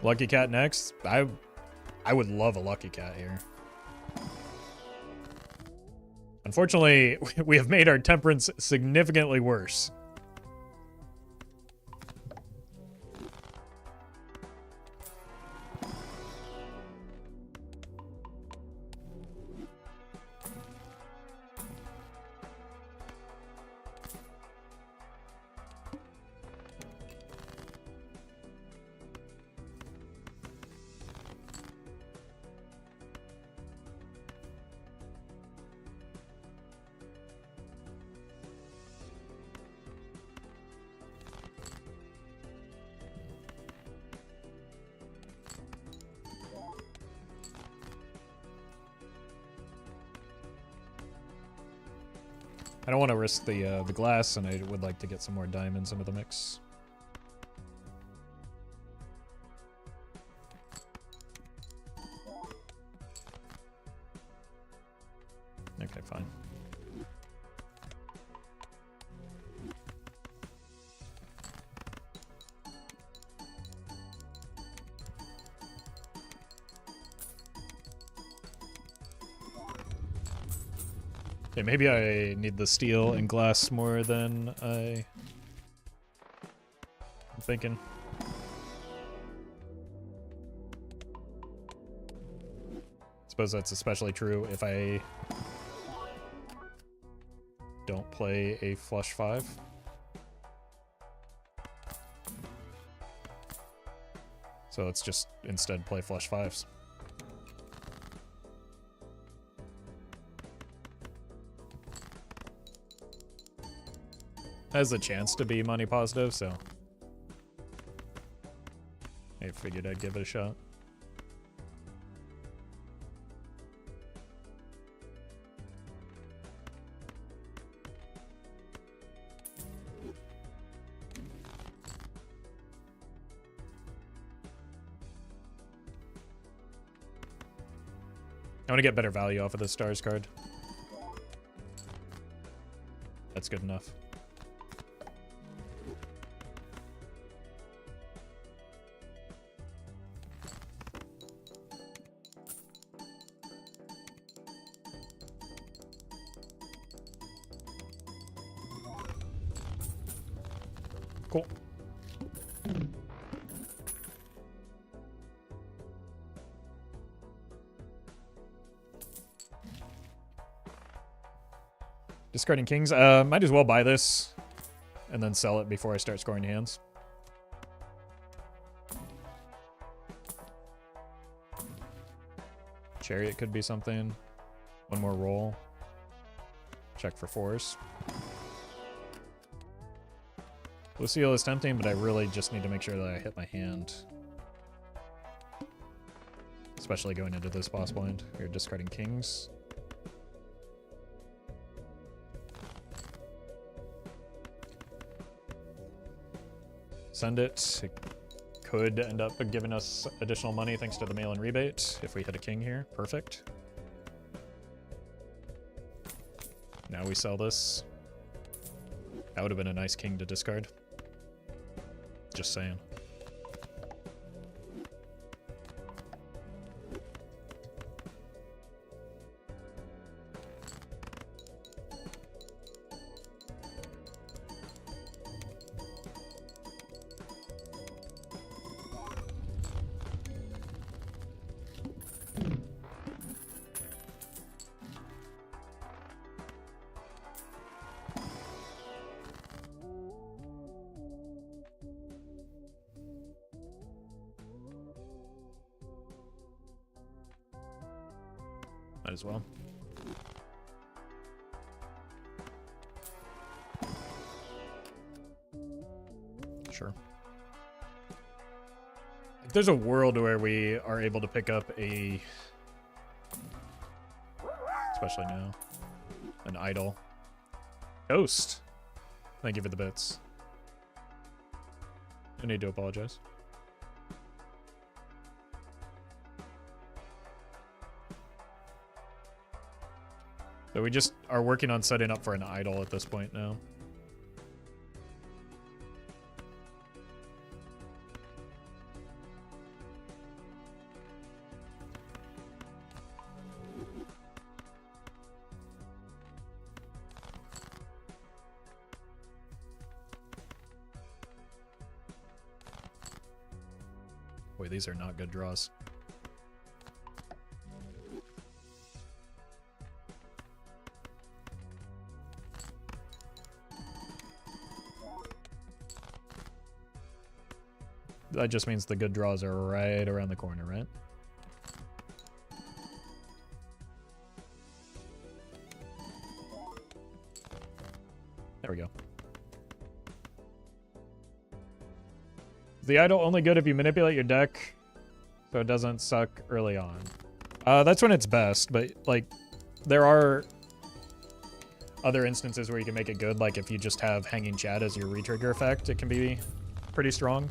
Lucky Cat next. I would love a Lucky Cat here. Unfortunately, we have made our temperance significantly worse. I don't want to risk the glass, and I would like to get some more diamonds into the mix. Okay, fine. Okay, maybe I need the steel and glass more than I'm thinking. Suppose that's especially true if I don't play a flush 5. So let's just instead play flush 5s. Has a chance to be money positive, so I figured I'd give it a shot. I want to get better value off of the stars card. That's good enough. Cool. Discarding kings. Might as well buy this and then sell it before I start scoring hands. Chariot could be something. One more roll. Check for fours. Lucille is tempting, but I really just need to make sure that I hit my hand. Especially going into this boss blind. You're discarding kings. Send it. It could end up giving us additional money thanks to the mail-in rebate if we hit a king here. Perfect. Now we sell this. That would have been a nice king to discard. Just saying. Might as well. Sure. If there's a world where we are able to pick up a, especially now, an idol. Ghost. Thank you for the bits. I need to apologize. So we just are working on setting up for an idol at this point now. Boy, these are not good draws. That just means the good draws are right around the corner, right? There we go. Is the idol only good if you manipulate your deck so it doesn't suck early on? That's when it's best, but like there are other instances where you can make it good, like if you just have Hanging Chat as your retrigger effect, it can be pretty strong.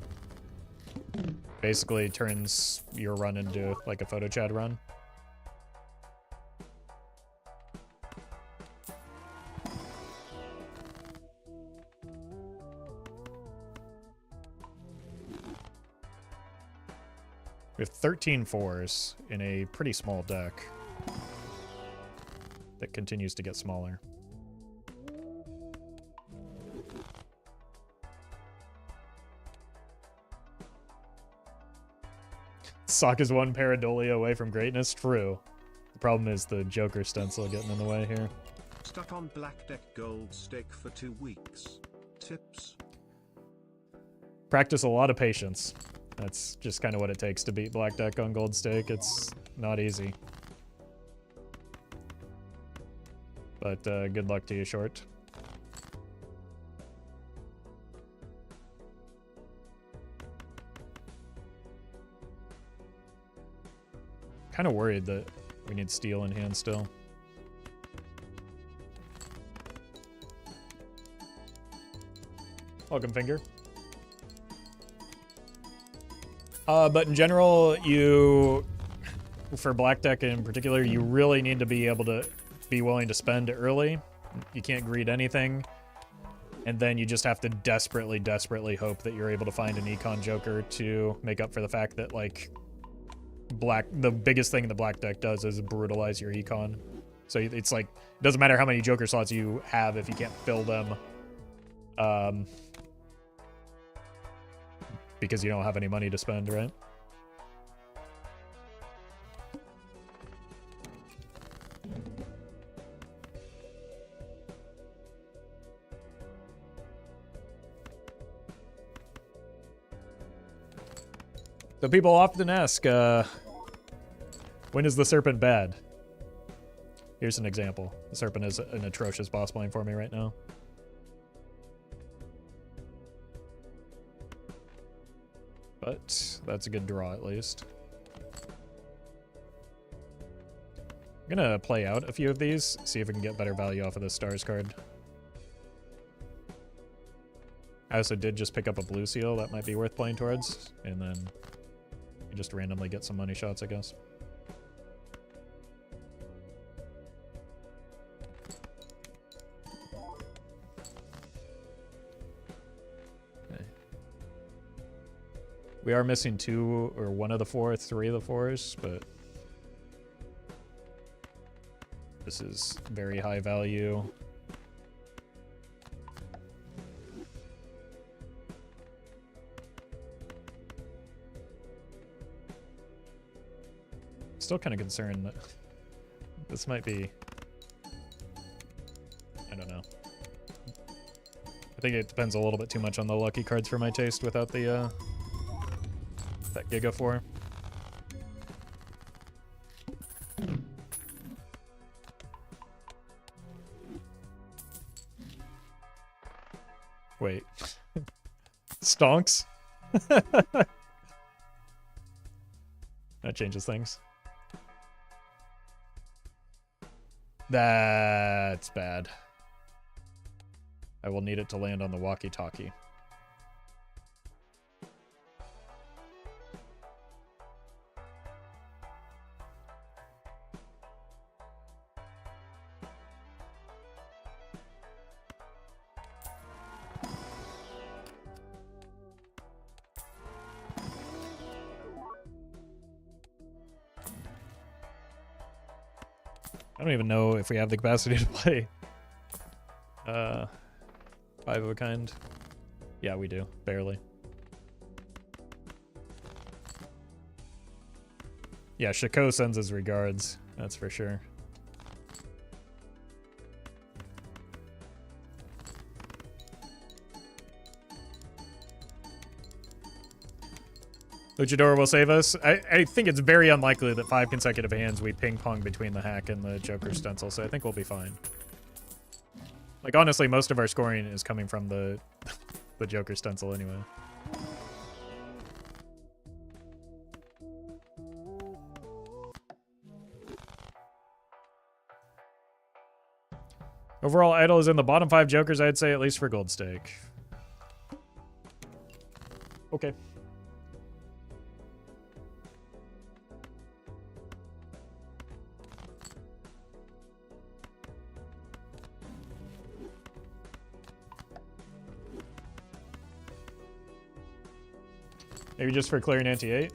Basically turns your run into like a photo chat run. We have 13 fours in a pretty small deck that continues to get smaller. Sock is one pareidolia away from greatness. True. The problem is the Joker stencil getting in the way here. Stuck on black deck gold stake for 2 weeks. Tips? Practice a lot of patience. That's just kind of what it takes to beat black deck on gold stake. It's not easy. But good luck to you, Short. Kind of worried that we need steel in hand still. Welcome, Finger. But in general, you for black deck in particular, you really need to be able to be willing to spend early. You can't greed anything. And then you just have to desperately, desperately hope that you're able to find an econ joker to make up for the fact that, like, the biggest thing the black deck does is brutalize your econ. So it's like, it doesn't matter how many joker slots you have if you can't fill them. Because you don't have any money to spend, right? So people often ask, when is the serpent bad? Here's an example. The serpent is an atrocious boss playing for me right now. But that's a good draw at least. I'm gonna play out a few of these, see if we can get better value off of the stars card. I also did just pick up a blue seal that might be worth playing towards, and then you just randomly get some money shots, I guess. Okay. We are missing two or one of the four, three of the fours, but this is very high value. Still kind of concerned that this might be, I don't know. I think it depends a little bit too much on the lucky cards for my taste without the that Giga 4. Wait. Stonks? That changes things. That's bad. I will need it to land on the walkie-talkie. I don't even know if we have the capacity to play 5 of a kind. Yeah, we do. Barely. Yeah, Shako sends his regards. That's for sure. Luchador will save us. I think it's very unlikely that 5 consecutive hands we ping-pong between the hack and the Joker stencil, so I think we'll be fine. Like, honestly, most of our scoring is coming from the Joker stencil anyway. Overall, Idol is in the bottom 5 Jokers, I'd say, at least for gold stake. Okay. Maybe just for clearing anti-8?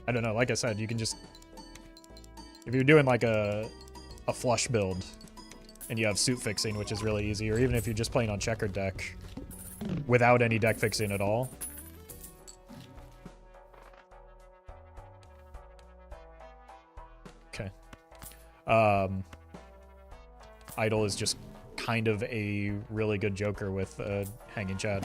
I don't know, like I said, you can just... If you're doing like a flush build, and you have suit fixing, which is really easy, or even if you're just playing on checkered deck, without any deck fixing at all. Okay. Idol is just kind of a really good Joker with Hanging Chad.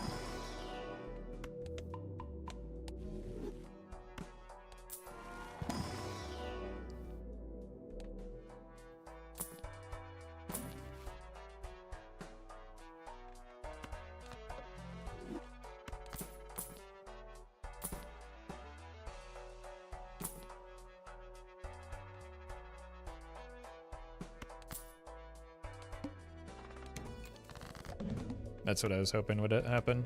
That's what I was hoping would happen.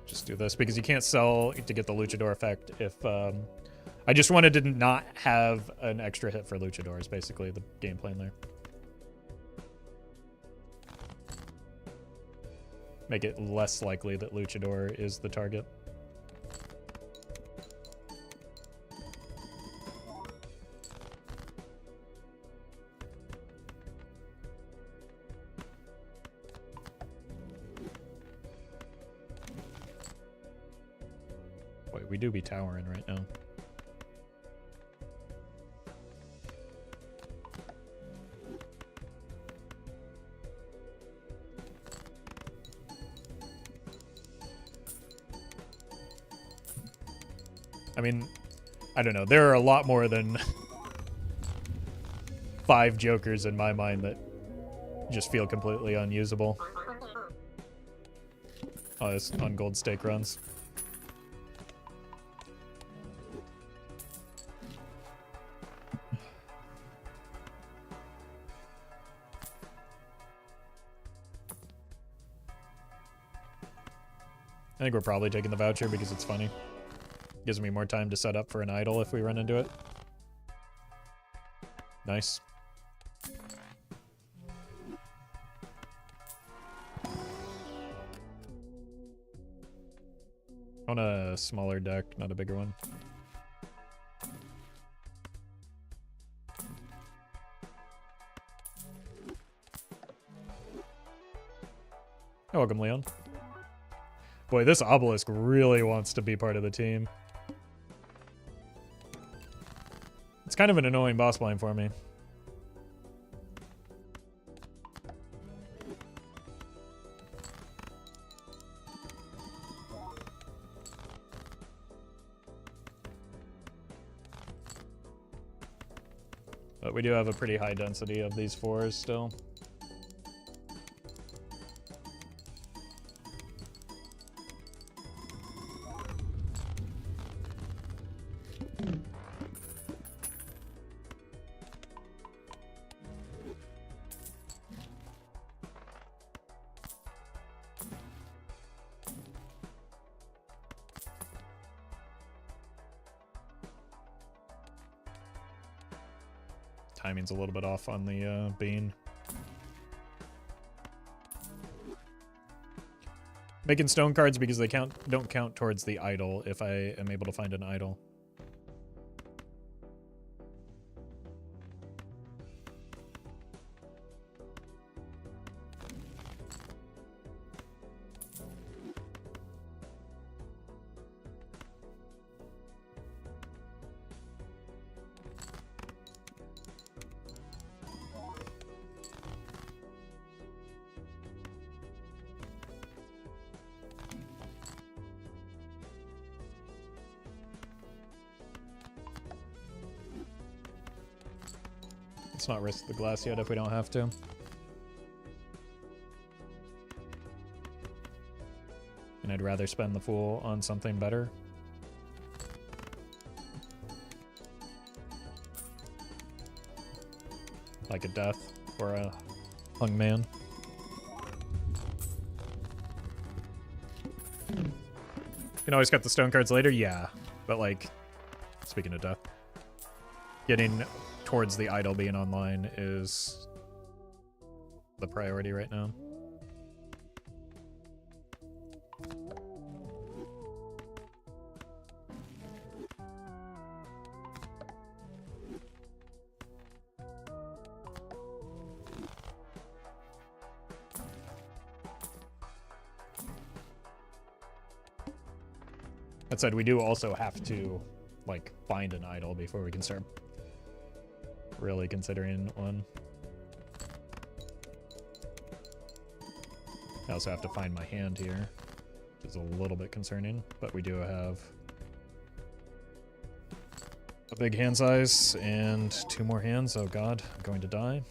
Just do this, because you can't sell to get the Luchador effect if I just wanted to not have an extra hit for Luchador is basically the game plan there. Make it less likely that Luchador is the target. Boy, we do be towering right now. I mean, I don't know. There are a lot more than 5 jokers in my mind that just feel completely unusable. Oh, it's on gold stake runs. I think we're probably taking the voucher because it's funny. Gives me more time to set up for an idol if we run into it. Nice. On a smaller deck, not a bigger one. Oh, welcome, Leon. Boy, this obelisk really wants to be part of the team. It's kind of an annoying boss blind for me. But we do have a pretty high density of these 4s still. Timing's a little bit off on the bean. Making stone cards because they don't count towards the idol if I am able to find an idol. Let's not risk the glass yet if we don't have to. And I'd rather spend the Fool on something better. Like a Death or a Hung Man. You can always cut the stone cards later, yeah. But like, speaking of Death, getting towards the idol being online is the priority right now. That said, we do also have to like find an idol before we can start really considering one. I also have to find my hand here, which is a little bit concerning, but we do have a big hand size and 2 more hands. Oh god, I'm going to die.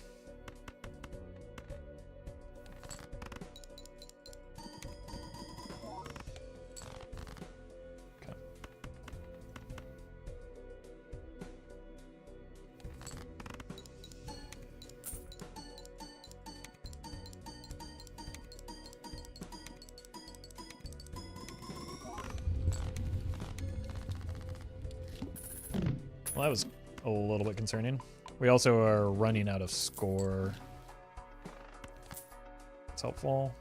Well, that was a little bit concerning. We also are running out of score. It's helpful.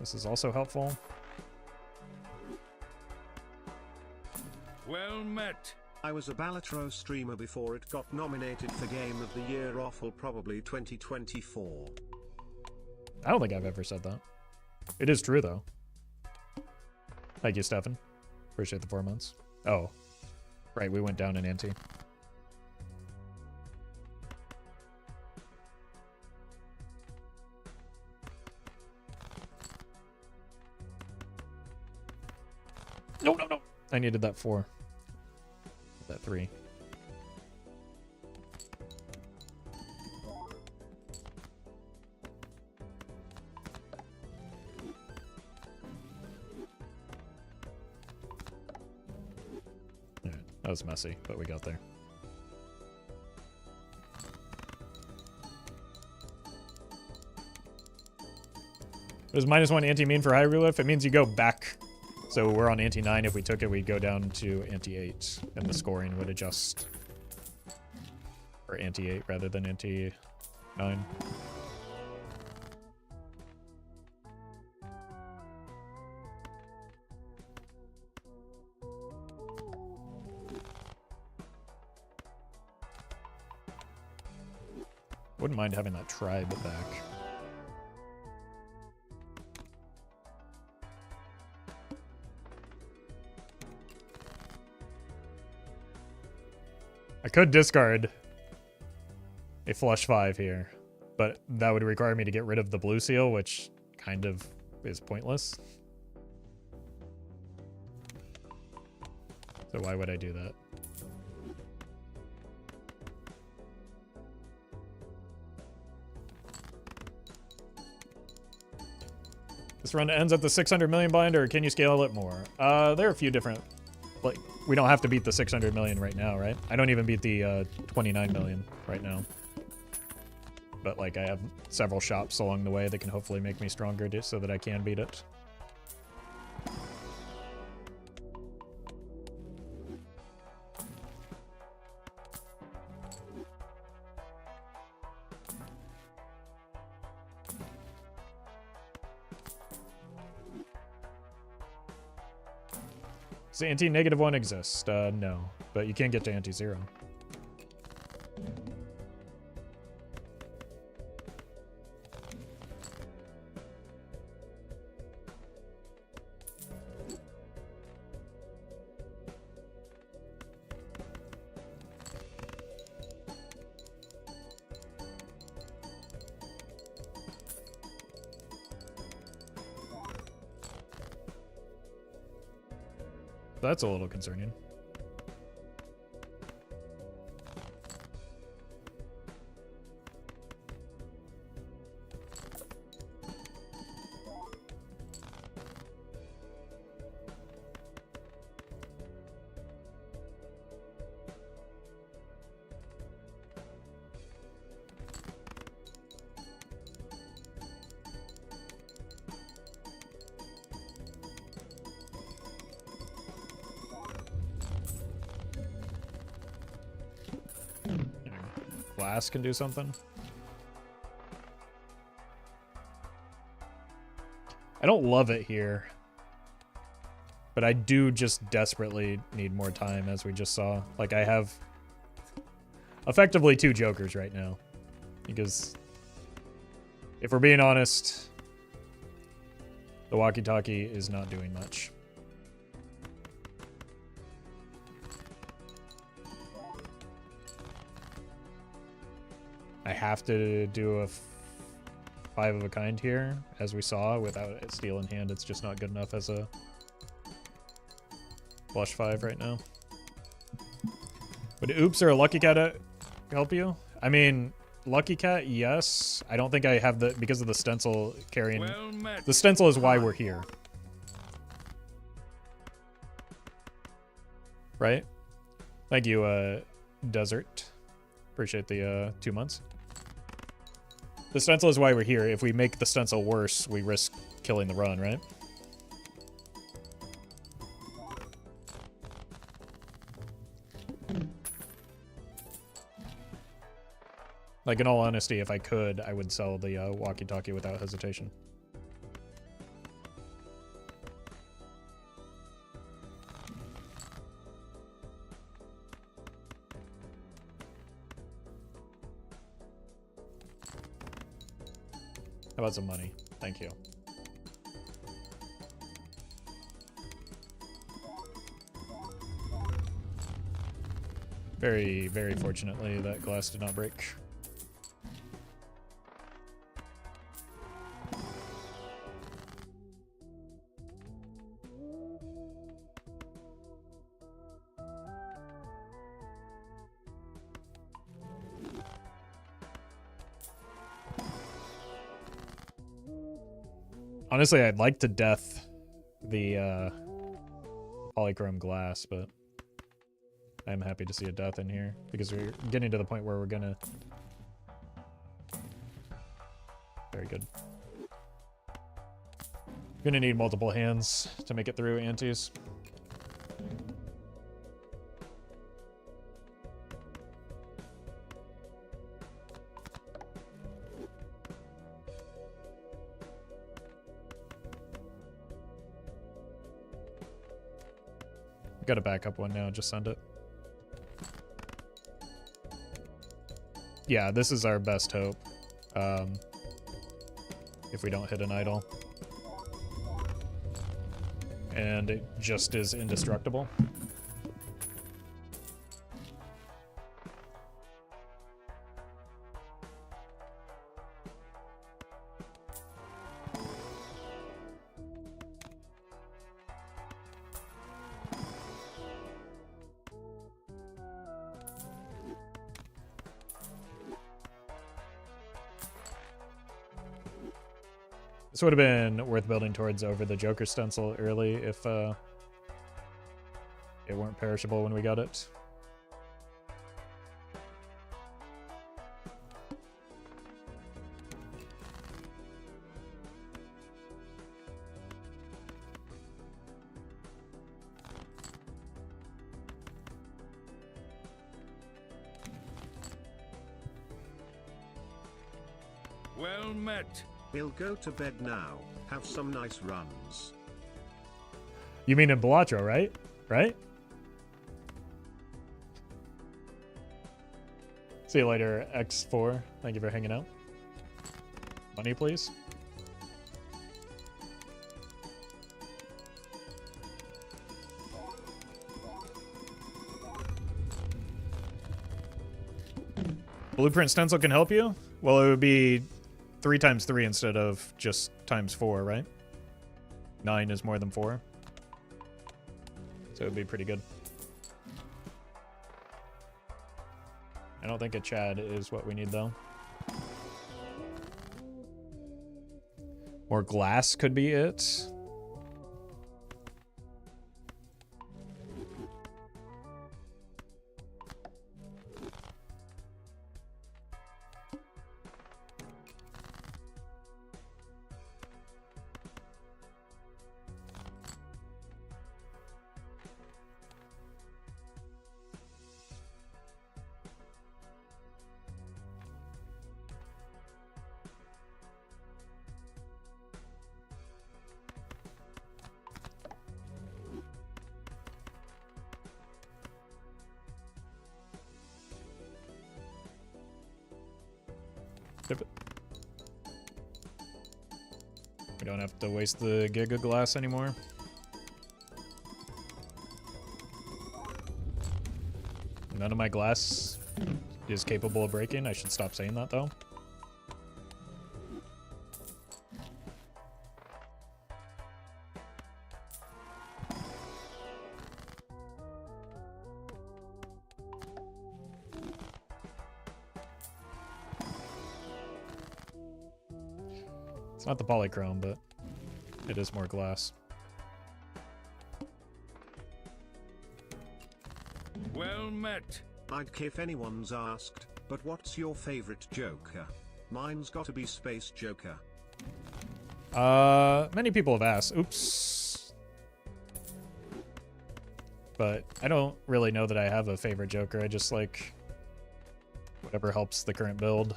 This is also helpful. Well met. I was a Balatro streamer before it got nominated for Game of the Year Roffle, probably 2024. I don't think I've ever said that. It is true, though. Thank you, Stefan. Appreciate the 4 months. Oh, right, we went down in ante. No, no, no. I needed that 4. That 3. Alright, that was messy, but we got there. What does -1 anti mean for high relief? It means you go back. So we're on ante 9. If we took it, we'd go down to ante 8, and the scoring would adjust. Or ante 8 rather than ante 9. Wouldn't mind having that tribe back. I could discard a flush 5 here, but that would require me to get rid of the blue seal, which kind of is pointless. So why would I do that? This run ends at the 600 million blind, or can you scale it more? There are a few different... Like, we don't have to beat the 600 million right now, right? I don't even beat the 29 million right now. But, like, I have several shops along the way that can hopefully make me stronger so that I can beat it. Does anti-1 exist? No, but you can't get to anti-0. That's a little concerning. Glass can do something. I don't love it here, but I do just desperately need more time, as we just saw. Like, I have effectively 2 jokers right now, because if we're being honest, the walkie-talkie is not doing much. I have to do a 5 of a kind here, as we saw. Without a steel in hand, it's just not good enough as a flush 5 right now. Would oops or a lucky cat help you? I mean, lucky cat, yes. I don't think I have the, because of the stencil carrying. Well met. The stencil is why we're here. Right? Thank you, Desert. Appreciate the 2 months. The stencil is why we're here. If we make the stencil worse, we risk killing the run, right? Like, in all honesty, if I could, I would sell the walkie-talkie without hesitation. How about some money? Thank you. Very, very fortunately, that glass did not break. Honestly, I'd like to death the polychrome glass, but I'm happy to see a death in here because we're getting to the point where we're gonna... Very good. Gonna need multiple hands to make it through antes. Got a backup one now, just send it. Yeah, this is our best hope. If we don't hit an idol. And it just is indestructible. This would have been worth building towards over the Joker stencil early if it weren't perishable when we got it. Well met. He'll go to bed now. Have some nice runs. You mean in Balatro, right? Right? See you later, X4. Thank you for hanging out. Money, please. Blueprint stencil can help you? Well, it would be 3 times 3 instead of just times 4, right? 9 is more than 4. So it would be pretty good. I don't think a Chad is what we need, though. More glass could be it. We don't have to waste the Giga Glass anymore. None of my glass is capable of breaking. I should stop saying that, though. It's not the polychrome, but it is more glass. Well met. I'd if anyone's asked, but what's your favorite Joker? Mine's gotta be Space Joker. Many people have asked. Oops. But I don't really know that I have a favorite Joker. I just like Whatever helps the current build.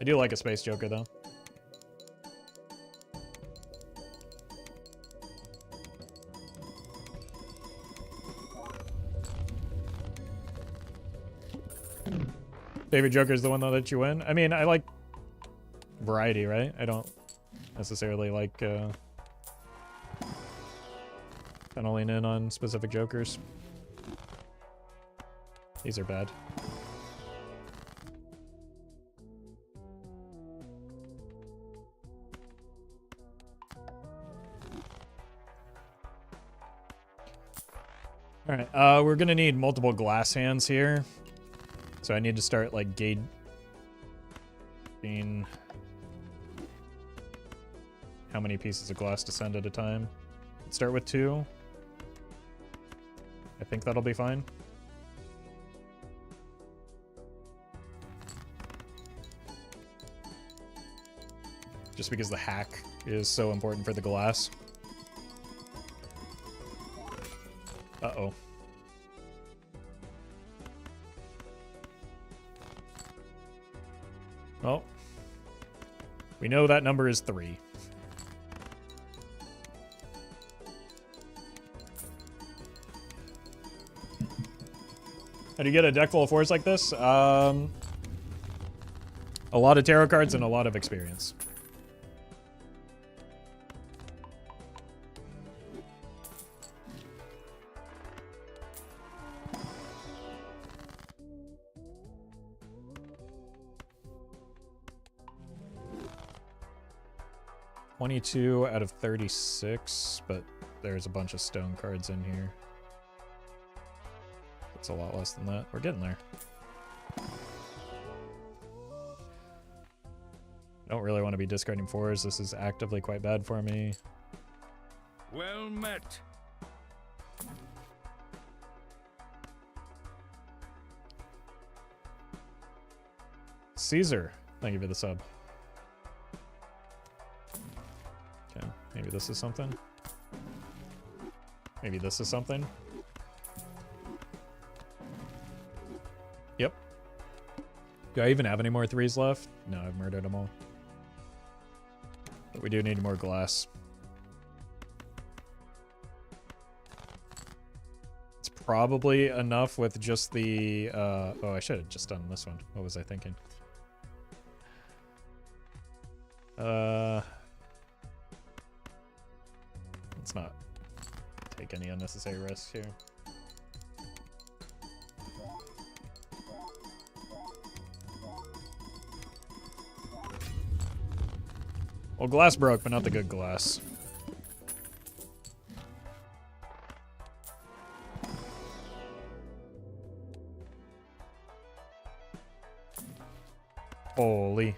I do like a Space Joker, though. Favorite Joker is the one that lets you win? I mean, I like variety, right? I don't necessarily like tunneling in on specific Jokers. These are bad. Alright, we're gonna need multiple glass hands here. So I need to start, like, gauging how many pieces of glass to send at a time. Let's start with 2. I think that'll be fine. Just because the hack is so important for the glass. Uh-oh. Well, we know that number is 3. How do you get a deck full of 4s like this? A lot of tarot cards and a lot of experience. $22 out of 36, but there's a bunch of stone cards in here. It's a lot less than that. We're getting there. Don't really want to be discarding 4s. This is actively quite bad for me. Well met. Caesar, thank you for the sub. Okay, maybe this is something. Maybe this is something. Yep. Do I even have any more 3s left? No, I've murdered them all. But we do need more glass. It's probably enough with just the... oh, I should have just done this one. What was I thinking? Let's not take any unnecessary risks here. Well, glass broke, but not the good glass. Holy.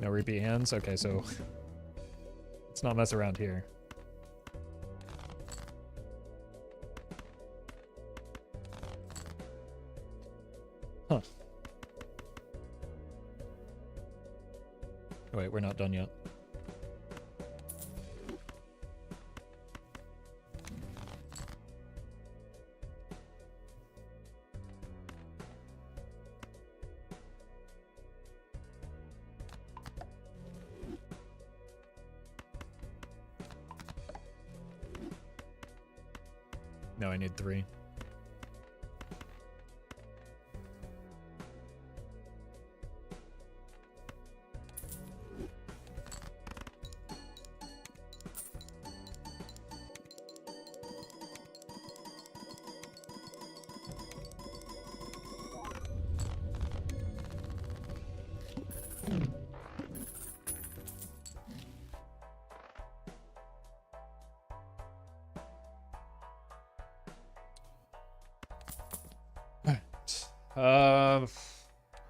No repeat hands? Okay, so let's not mess around here. Huh. Wait, we're not done yet. No, I need 3.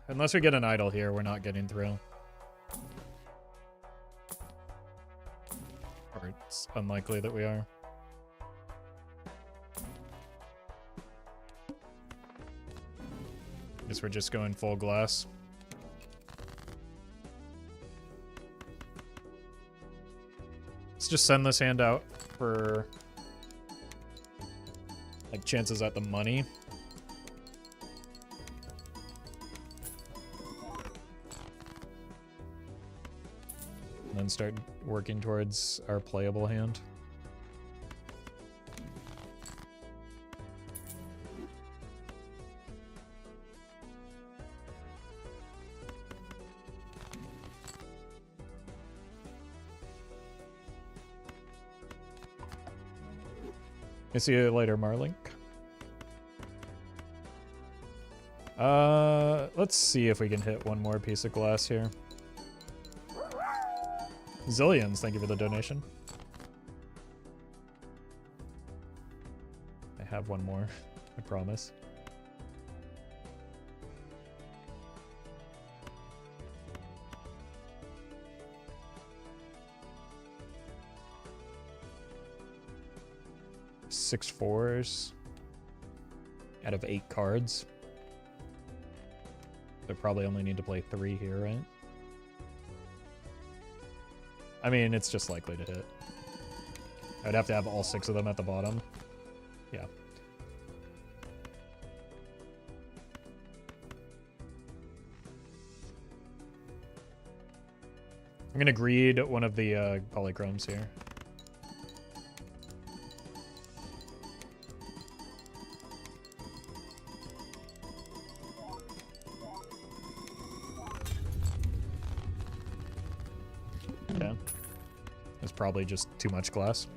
Unless we get an idol here, we're not getting through. Or it's unlikely that we are. Guess we're just going full glass. Let's just send this hand out for like chances at the money. and then start working towards our playable hand. I'll see you later, Marlink. Let's see if we can hit one more piece of glass here. Zillions, thank you for the donation. I have one more, I promise. Six fours out of 8 cards. So probably only need to play 3 here, right? I mean, it's just likely to hit. I'd have to have all 6 of them at the bottom. Yeah. I'm gonna greed one of the polychromes here. Yeah. There's probably just too much glass.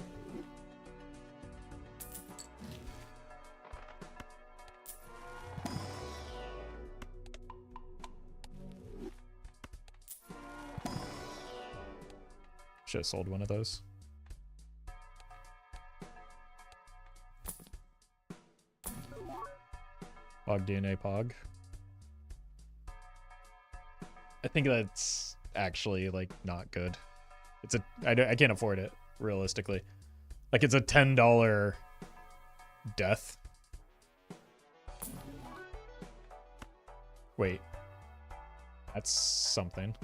Should have sold one of those. Pog DNA Pog. I think that's actually, like, not good. It's a... I can't afford it, realistically. Like, it's a $10 death. Wait. That's something.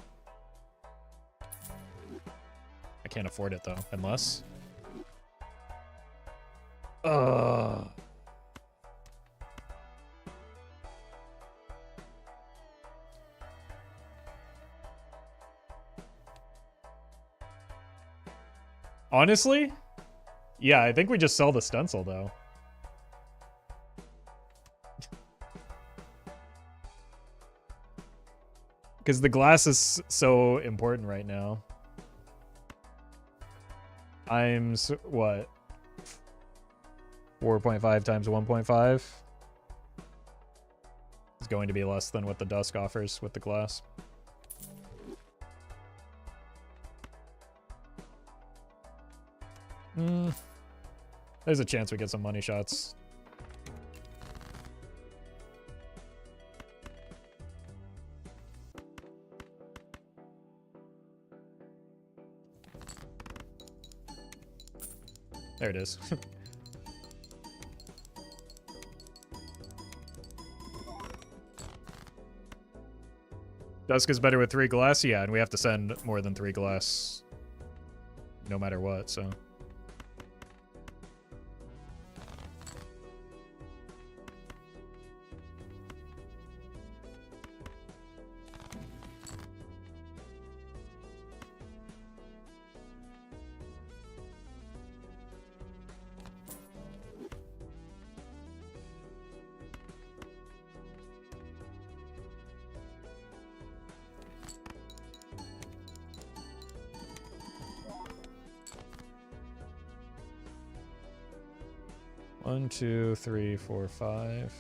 I can't afford it, though, unless... Honestly? Yeah, I think we just sell the stencil, though. Because the glass is so important right now. Times, what? 4.5 times 1.5 is going to be less than what the Dusk offers with the glass. There's a chance we get some money shots. There it is. Dusk is better with 3 glass? Yeah, and we have to send more than 3 glass no matter what, so... One, 2, 3, 4, 5.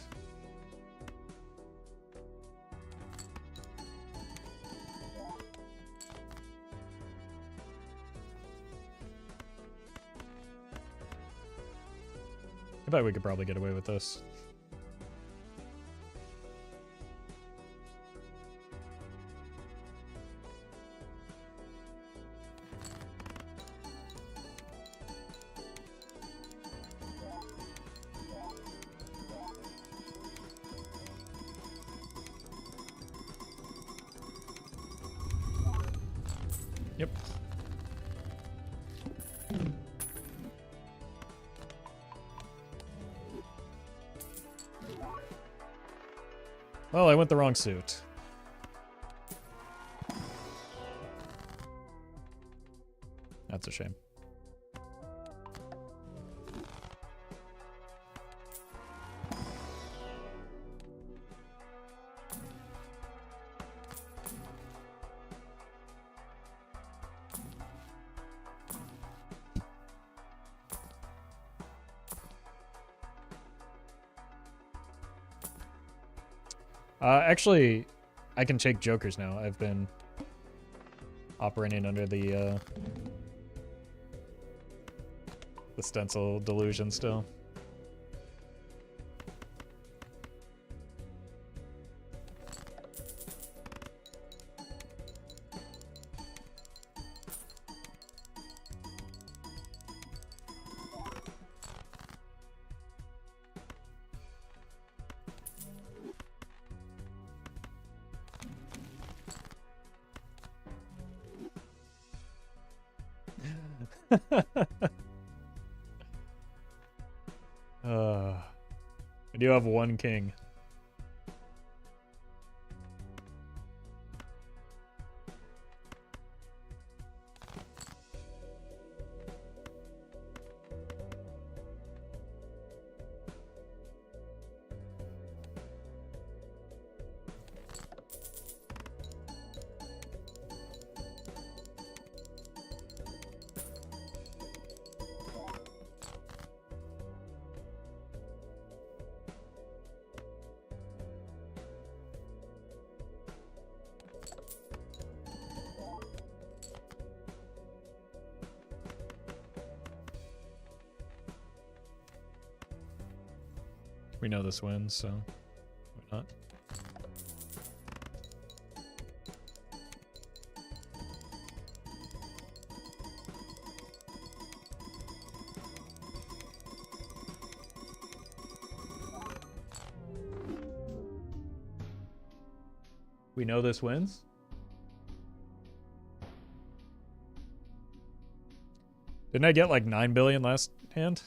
I bet we could probably get away with this. Yep. Well, I went the wrong suit. That's a shame. Actually, I can take jokers now. I've been operating under the stencil delusion still. I do have one king. We know this wins, so why not? We know this wins? Didn't I get like 9 billion last hand?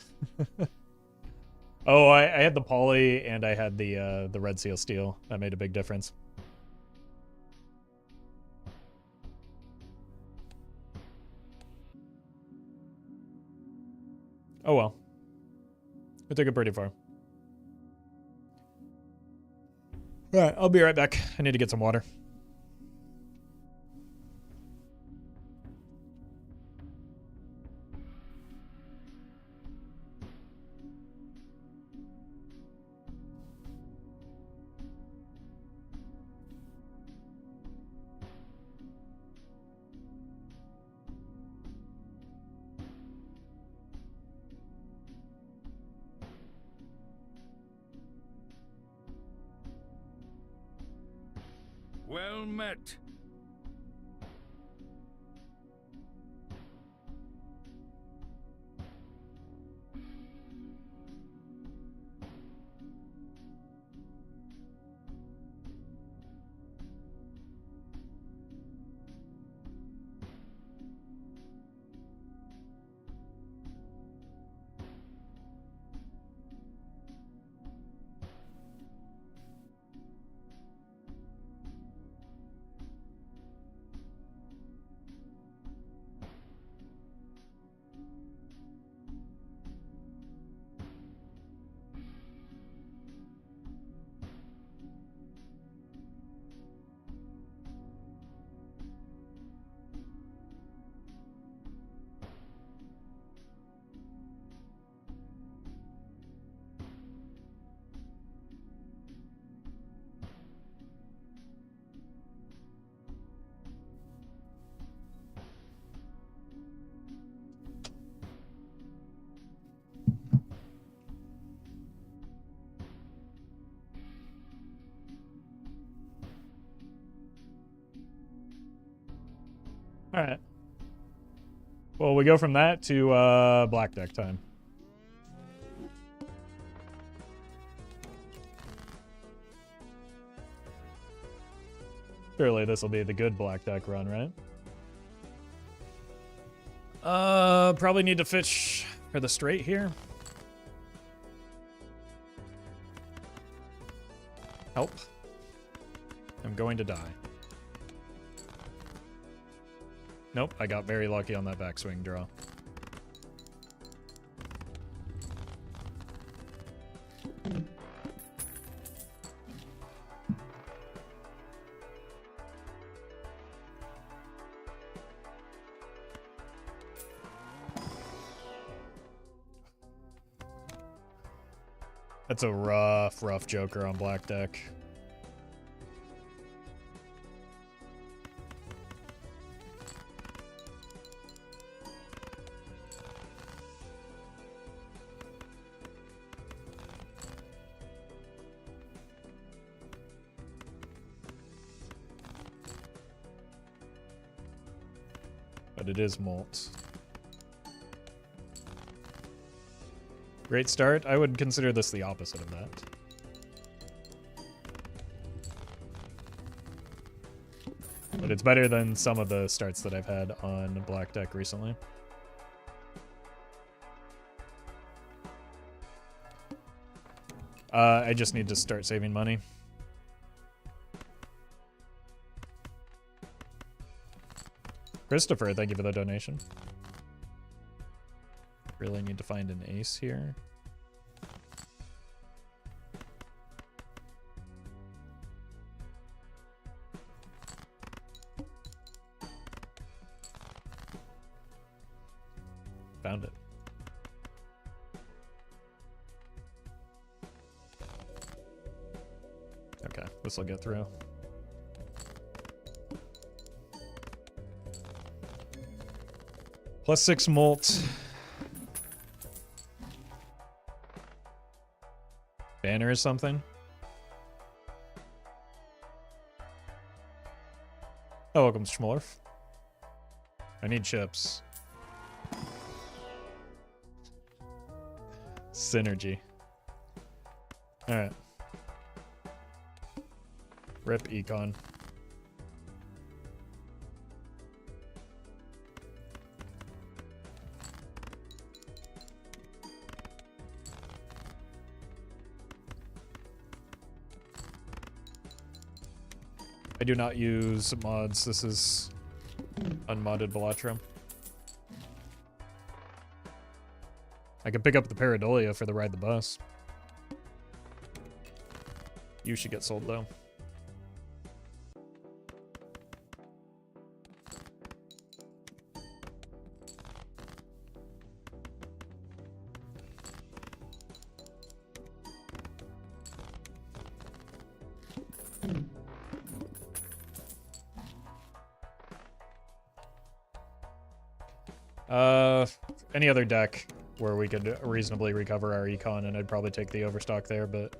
Oh, I had the poly and I had the red seal steel. That made a big difference. Oh well. I took it pretty far. Alright, I'll be right back. I need to get some water. Well met. Alright. Well, we go from that to black deck time. Surely this will be the good black deck run, right? Probably need to fish for the straight here. Help. I'm going to die. Nope, I got very lucky on that backswing draw. That's a rough joker on black deck. But it is mult. Great start. I would consider this the opposite of that. But it's better than some of the starts that I've had on black deck recently. I just need to start saving money. Christopher, thank you for the donation. Really need to find an ace here. Found it. Okay, this will get through. +6 mult. Banner or something. Oh, welcome, Schmorf. I need chips. Synergy. Alright. Rip Econ. I do not use mods. This is unmodded Velatrum. I can pick up the Pareidolia for the ride the bus. You should get sold though. Any other deck where we could reasonably recover our econ, and I'd probably take the overstock there, but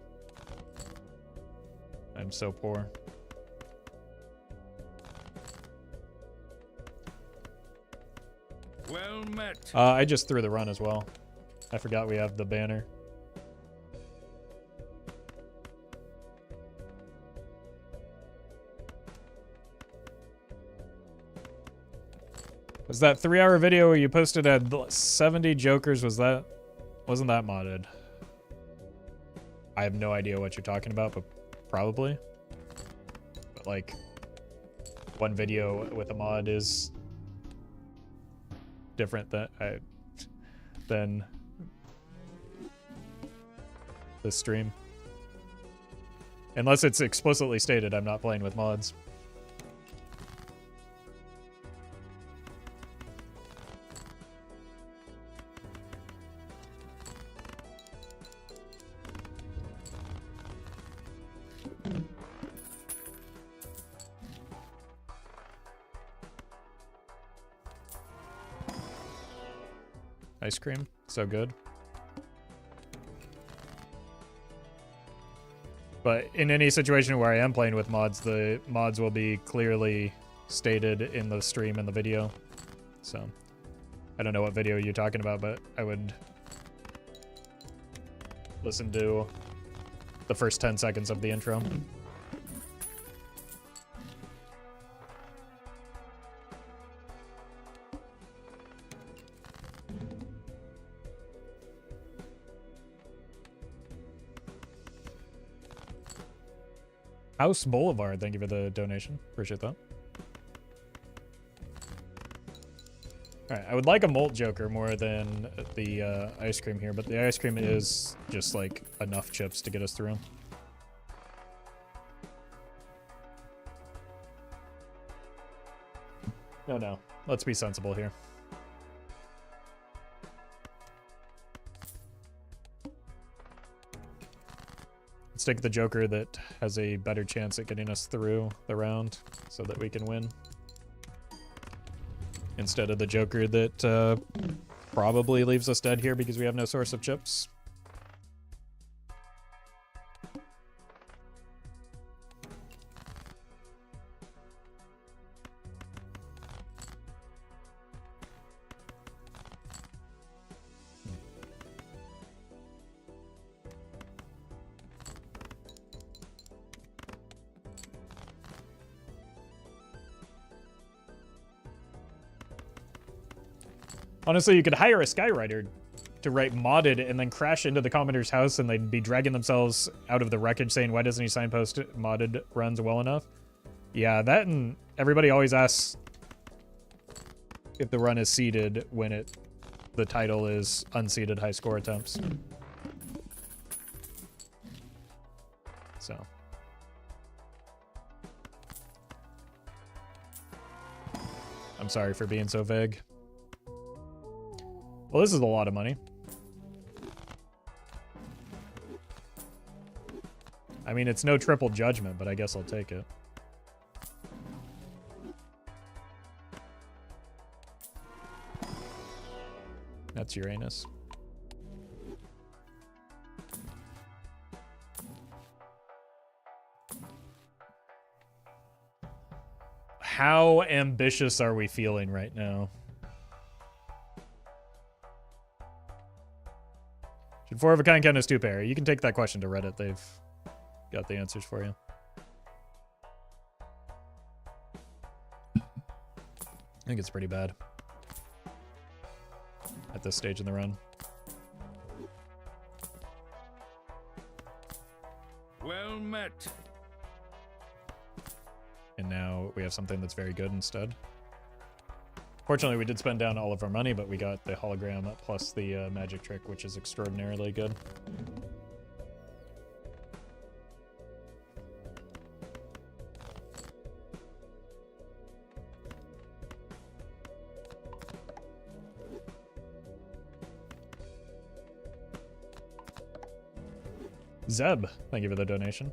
I'm so poor. Well met. I just threw the run as well. I forgot we have the banner. Was that 3-hour video where you posted at 70 jokers? Wasn't that modded? I have no idea what you're talking about, but probably. But like, one video with a mod is different than the stream. Unless it's explicitly stated I'm not playing with mods. Ice cream, so good. But in any situation where I am playing with mods, the mods will be clearly stated in the stream and the video. So, I don't know what video you're talking about, but I would listen to the first 10 seconds of the intro. House Boulevard, thank you for the donation. Appreciate that. Alright, I would like a Molt Joker more than the ice cream here, but the ice cream is just, like, enough chips to get us through. No. Let's be sensible here. Let's take the Joker that has a better chance at getting us through the round so that we can win. Instead of the Joker that probably leaves us dead here because we have no source of chips. Honestly, you could hire a Skywriter to write modded and then crash into the commenter's house and they'd be dragging themselves out of the wreckage saying, why doesn't he signpost modded runs well enough? Yeah, that, and everybody always asks if the run is seeded when the title is unseeded high score attempts. So. I'm sorry for being so vague. Well, this is a lot of money. I mean, it's no triple judgment, but I guess I'll take it. That's Uranus. How ambitious are we feeling right now? Should 4 of a kind count as 2 pair? You can take that question to Reddit. They've got the answers for you. I think it's pretty bad at this stage in the run. Well met. And now we have something that's very good instead. Fortunately, we did spend down all of our money, but we got the hologram plus the magic trick, which is extraordinarily good. Zeb, thank you for the donation.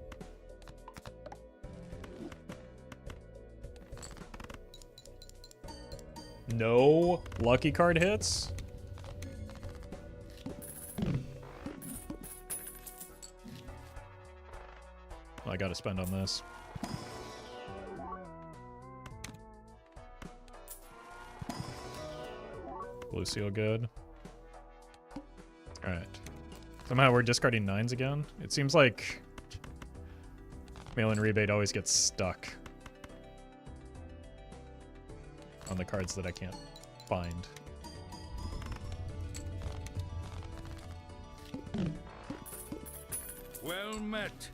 No lucky card hits? Well, I gotta spend on this. Blue seal good. Alright. Somehow we're discarding 9s again. It seems like mail-in rebate always gets stuck on the cards that I can't find. Well met.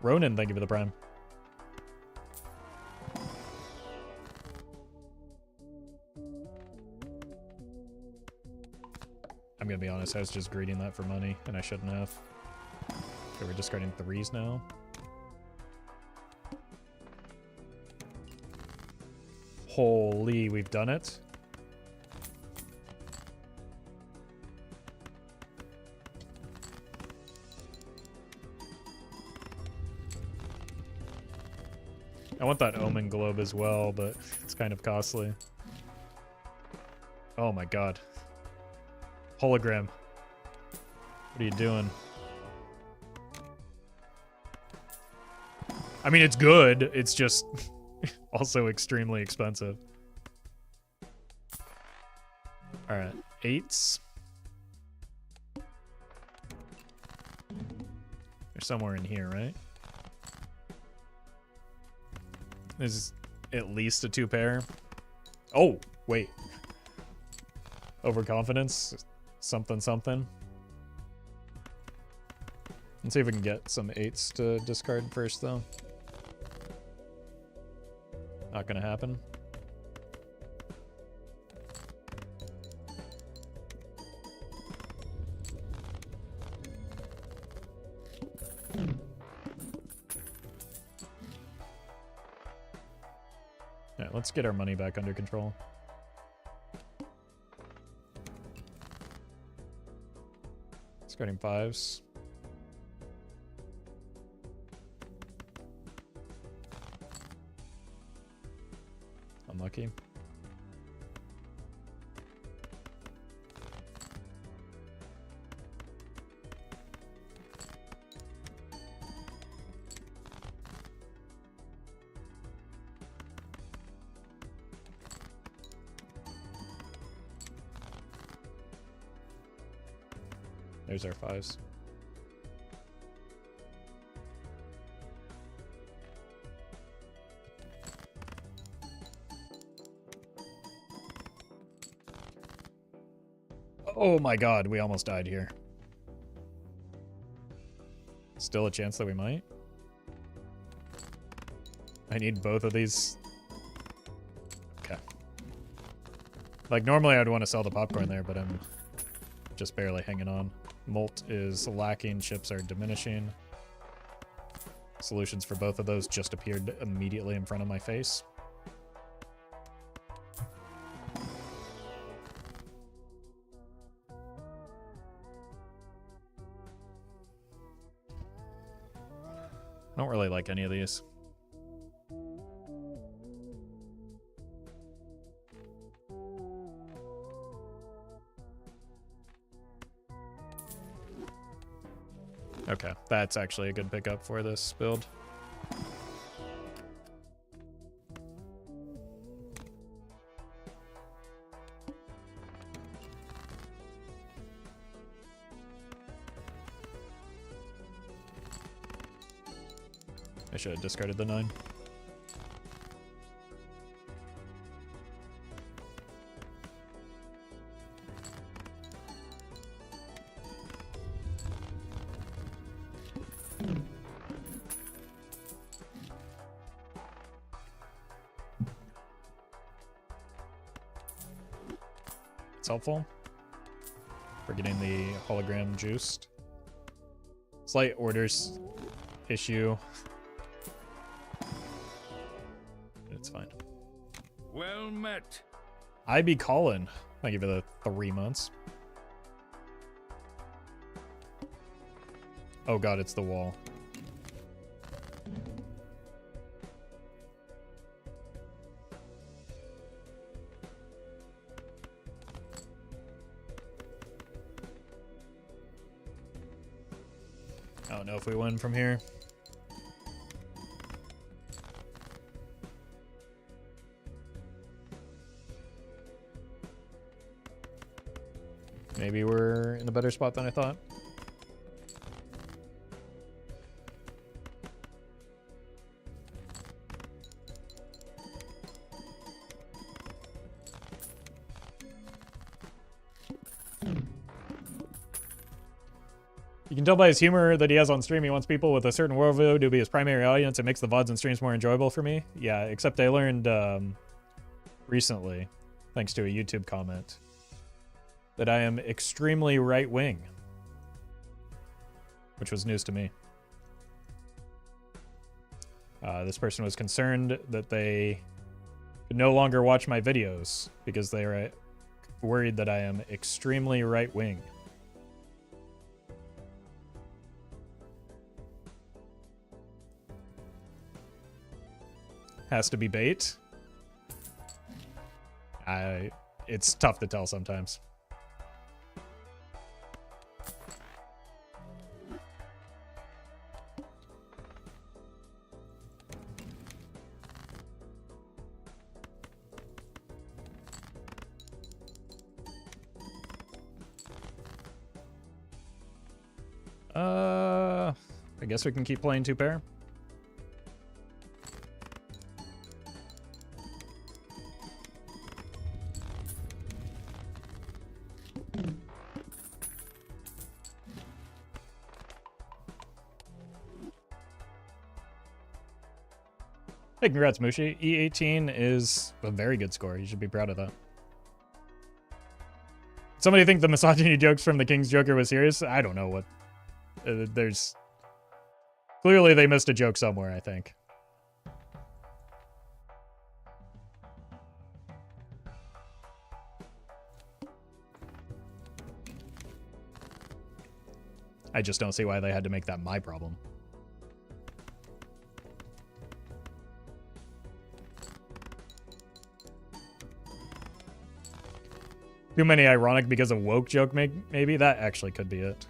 Ronan, thank you for the prime. I'm gonna be honest, I was just greeting that for money, and I shouldn't have. Okay, we're discarding 3s now. Holy, we've done it. I want that Omen Globe as well, but it's kind of costly. Oh my god. Hologram. What are you doing? I mean, it's good. It's just also extremely expensive. Alright, 8s. They're somewhere in here, right? There's at least a 2 pair. Oh, wait. Overconfidence. Something, something. Let's see if we can get some 8s to discard first, though. Not gonna happen. Yeah, let's get our money back under control. Discarding 5s. Unlucky. There's our 5s. Oh my god, we almost died here. Still a chance that we might. I need both of these. Okay. Like, normally I'd want to sell the popcorn there, but I'm just barely hanging on. Molt is lacking, chips are diminishing. Solutions for both of those just appeared immediately in front of my face. I don't really like any of these. Okay, that's actually a good pickup for this build. I should have discarded the 9. It's helpful for getting the hologram juiced. Slight orders issue. It's fine. Well met. I be calling. Thank you for the 3 months. Oh god, it's the wall. I don't know if we win from here. Maybe we're in a better spot than I thought. You can tell by his humor that he has on stream he wants people with a certain worldview to be his primary audience. It makes the VODs and streams more enjoyable for me. Yeah, except I learned recently, thanks to a YouTube comment, that I am extremely right-wing, which was news to me. This person was concerned that they could no longer watch my videos because they were worried that I am extremely right-wing. Has to be bait. It's tough to tell sometimes. I guess we can keep playing 2-pair. Hey, congrats, Mushi. E18 is a very good score. You should be proud of that. Somebody think the misogyny jokes from the King's Joker was serious? I don't know what. There's... Clearly they missed a joke somewhere, I think. I just don't see why they had to make that my problem. Too many ironic because of woke joke, maybe? That actually could be it.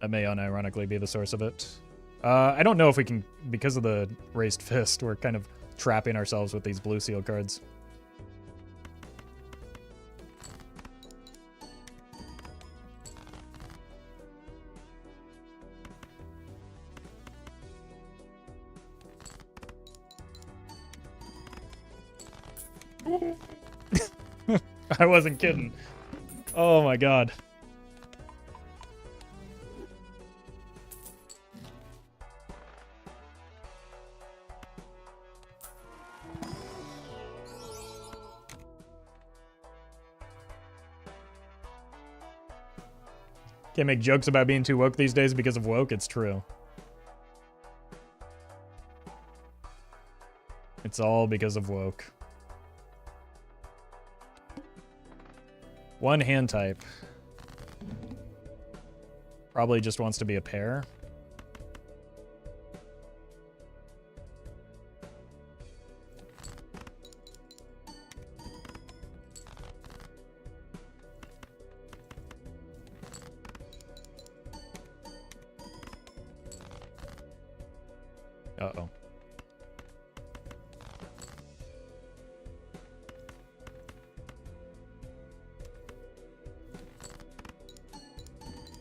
That may unironically be the source of it. I don't know if we can, because of the raised fist, we're kind of trapping ourselves with these blue seal cards. I wasn't kidding. Oh my god. Can't make jokes about being too woke these days because of woke. It's true. It's all because of woke. One hand type. Probably just wants to be a pair. Uh-oh.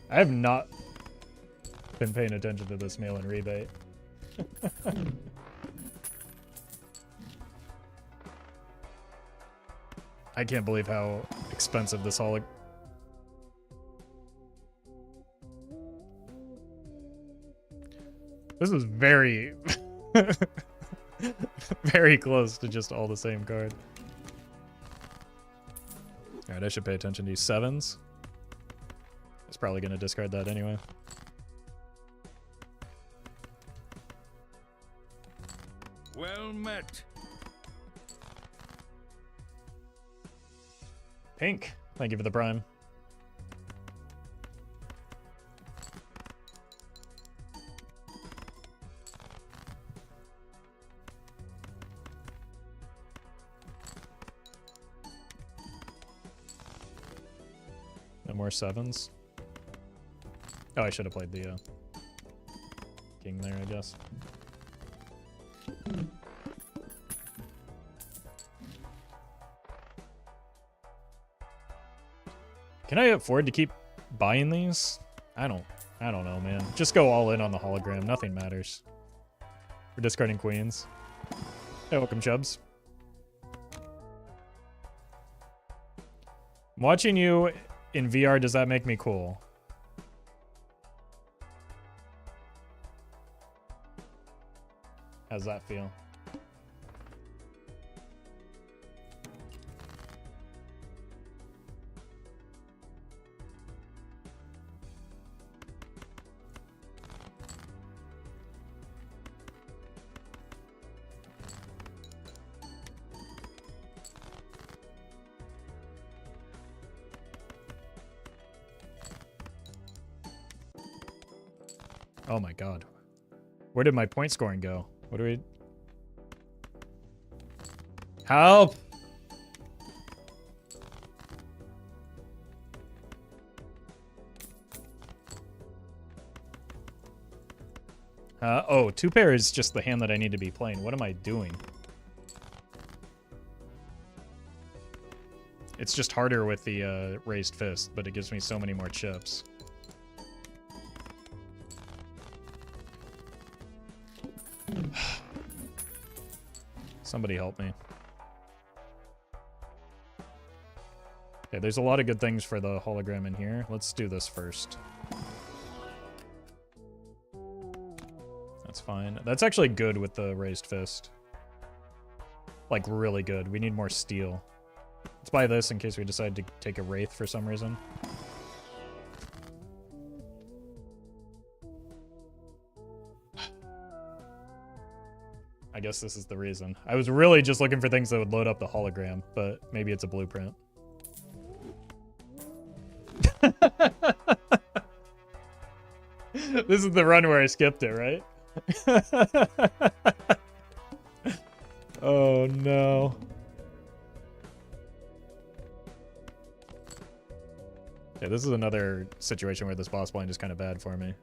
I have not been paying attention to this mail-in rebate. I can't believe how expensive this hologram. This is very, very close to just all the same card. All right, I should pay attention to these sevens. It's probably going to discard that anyway. Well met. Pink, thank you for the prime. No more sevens. Oh, I should have played the king there, I guess. Can I afford to keep buying these? I don't know, man. Just go all in on the hologram. Nothing matters. We're discarding queens. Hey, welcome, Chubbs. Watching you in VR, does that make me cool? How's that feel? Oh my god. Where did my point scoring go? What do we... Help! Oh, two pair is just the hand that I need to be playing. What am I doing? It's just harder with the raised fist, but it gives me so many more chips. Somebody help me. Okay, there's a lot of good things for the hologram in here. Let's do this first. That's fine. That's actually good with the raised fist. Like, really good. We need more steel. Let's buy this in case we decide to take a wraith for some reason. I guess this is the reason. I was really just looking for things that would load up the hologram, but maybe it's a blueprint. This is the run where I skipped it, right? Oh no. Yeah, this is another situation where this boss blind is kind of bad for me.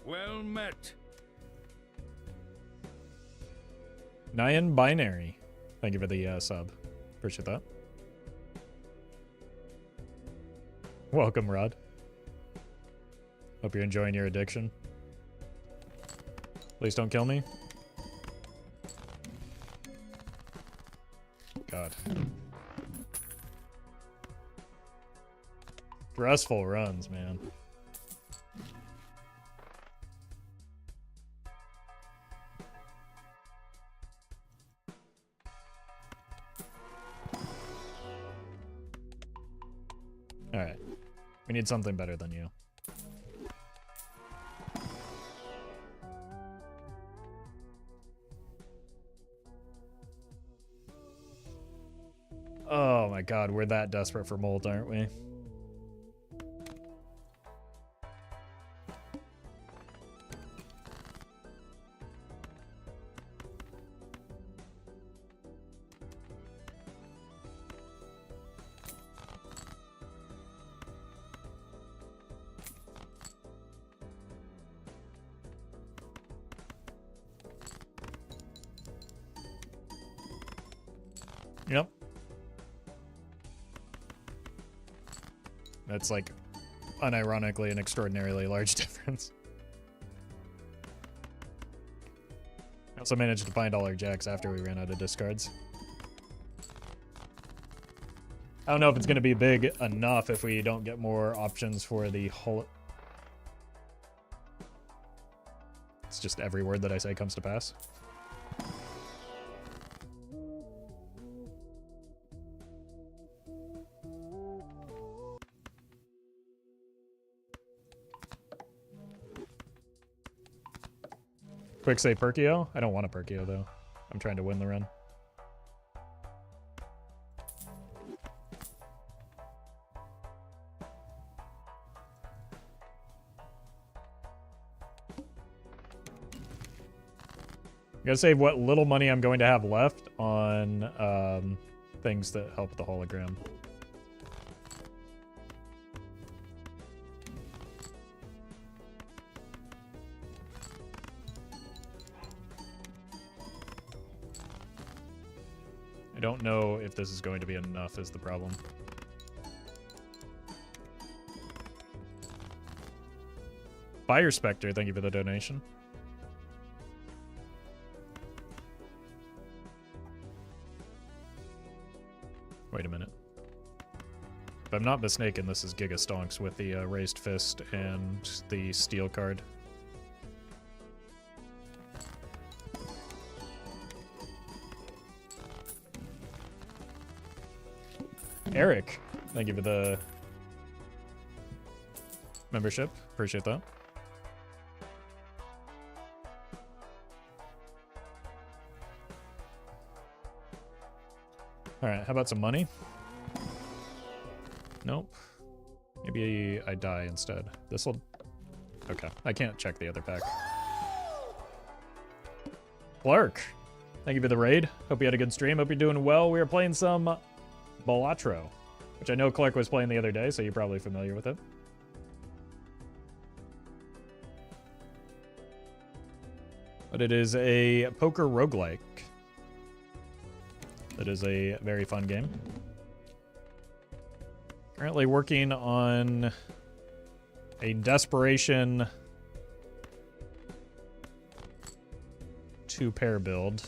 Well met. Nyan Binary. Thank you for the sub. Appreciate that. Welcome, Rod. Hope you're enjoying your addiction. Please don't kill me. God. Stressful runs, man. Alright. We need something better than you. Oh my god, we're that desperate for mold, aren't we? Yep. That's like unironically an extraordinarily large difference. I also managed to find all our jacks after we ran out of discards. I don't know if it's going to be big enough if we don't get more options for the whole... It's just every word that I say comes to pass. Quick say Perkio? I don't want a Perkio though. I'm trying to win the run. I'm gonna save what little money I'm going to have left on things that help the hologram. I don't know if this is going to be enough is the problem. Fire Spectre, thank you for the donation. Wait a minute. If I'm not mistaken, this is Giga Stonks with the raised fist and the steel card. Eric, thank you for the membership. Appreciate that. Alright, how about some money? Nope. Maybe I die instead. This'll... Okay, I can't check the other pack. Clark, thank you for the raid. Hope you had a good stream. Hope you're doing well. We are playing some Balatro, which I know Clark was playing the other day, so you're probably familiar with it. But it is a poker roguelike. that is a very fun game. Currently working on a Desperation 2-pair build.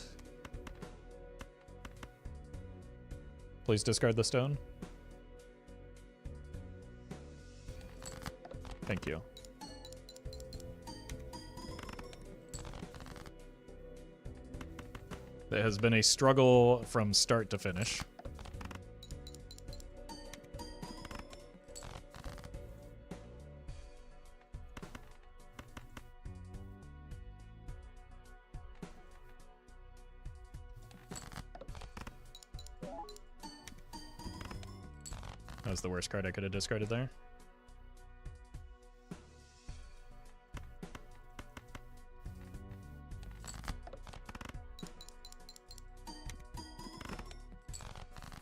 Please discard the stone. Thank you. It has been a struggle from start to finish. That was the worst card I could have discarded there.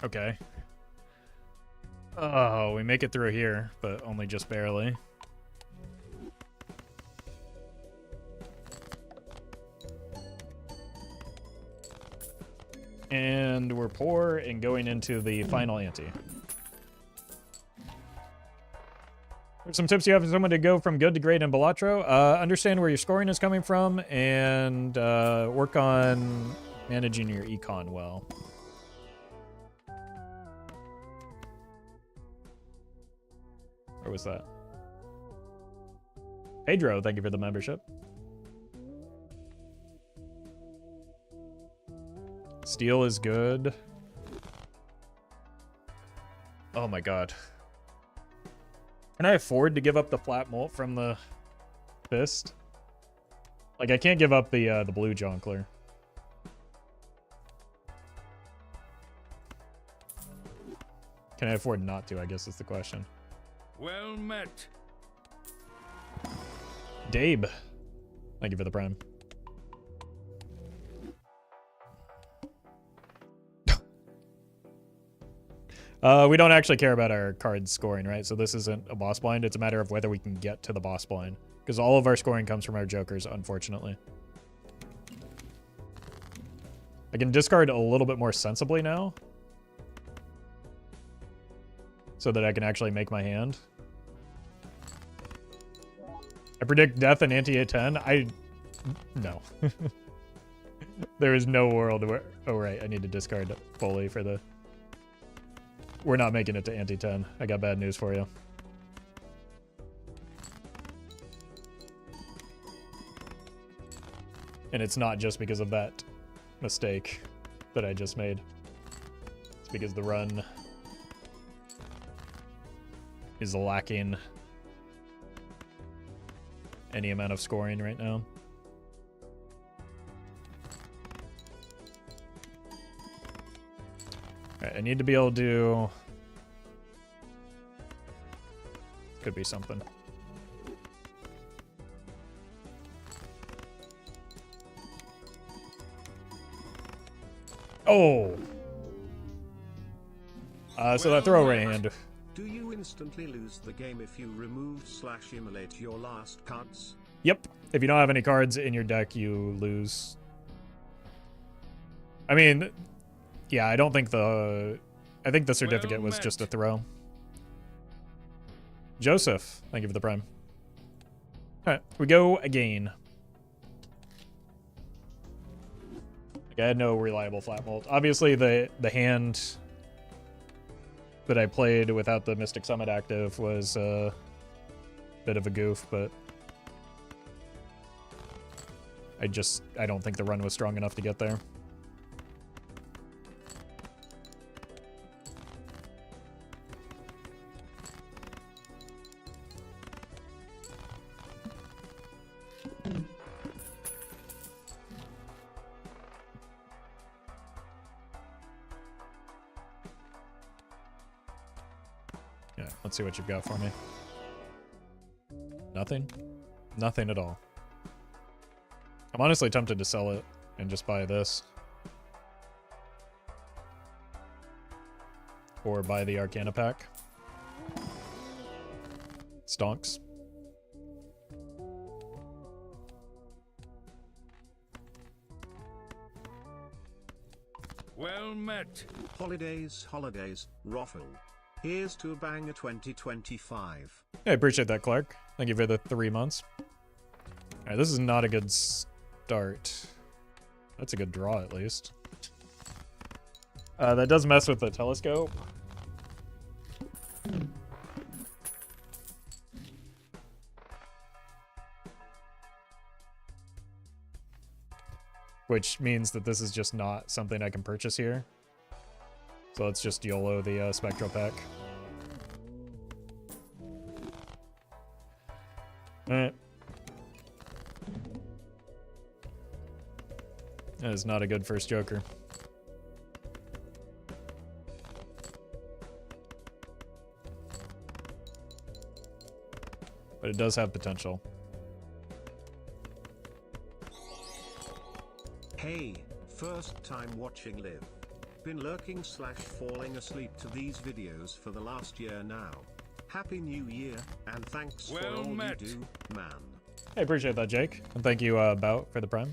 Okay. Oh, we make it through here, but only just barely. And we're poor and going into the final ante. There's some tips you have for someone to go from good to great in Balatro. Understand where your scoring is coming from and work on managing your econ well. Where was that? Pedro, thank you for the membership. Steel is good. Oh my god. Can I afford to give up the flat molt from the fist? Like, I can't give up the blue Jonkler. Can I afford not to, I guess is the question. Well met. Dabe, thank you for the prime. We don't actually care about our cards scoring, right? So this isn't a boss blind. It's a matter of whether we can get to the boss blind. Because all of our scoring comes from our jokers, unfortunately. I can discard a little bit more sensibly now. So that I can actually make my hand. I predict death in anti-A10. No. There is no world where... Oh, right. I need to discard fully for the... We're not making it to anti-10. I got bad news for you. And it's not just because of that mistake that I just made. It's because the run is lacking any amount of scoring right now. Alright, I need to be able to do... Could be something. Oh! So that throwaway hand. Do you instantly lose the game if you remove/immolate your last cards? Yep. If you don't have any cards in your deck, you lose. I mean, yeah, I don't think the... I think the certificate was just a throw. Joseph, thank you for the prime. Alright, we go again. Like, I had no reliable flat molt. Obviously, the hand that I played without the Mystic Summit active was a bit of a goof, but I don't think the run was strong enough to get there. Yeah, let's see what you've got for me. Nothing? Nothing at all. I'm honestly tempted to sell it and just buy this. Or buy the Arcana pack. Stonks. Well met. Holidays, Roffle. Here's to a banger 2025. I appreciate that, Clark. Thank you for the 3 months. Alright, this is not a good start. That's a good draw, at least. That does mess with the telescope. Which means that this is just not something I can purchase here. So let's just YOLO the Spectral Pack. Alright. That is not a good first Joker. But it does have potential. Hey, first time watching live. Been lurking / falling asleep to these videos for the last year now. Happy New Year, and thanks for all you do, man. I appreciate that, Jake. And thank you, Bout, for the prime.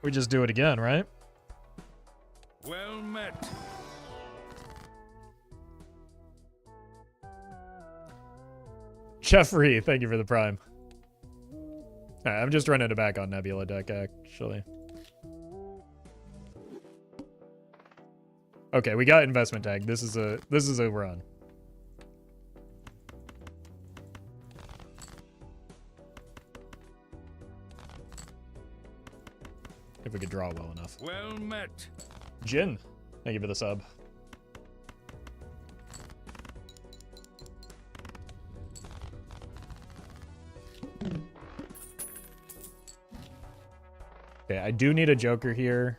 We just do it again, right? Well met. Jeffrey, thank you for the prime. Alright, I'm just running it back on Nebula deck, actually. Okay, we got investment tag. This is a run. If we could draw well enough. Well met. Jin, thank you for the sub. Okay, I do need a Joker here.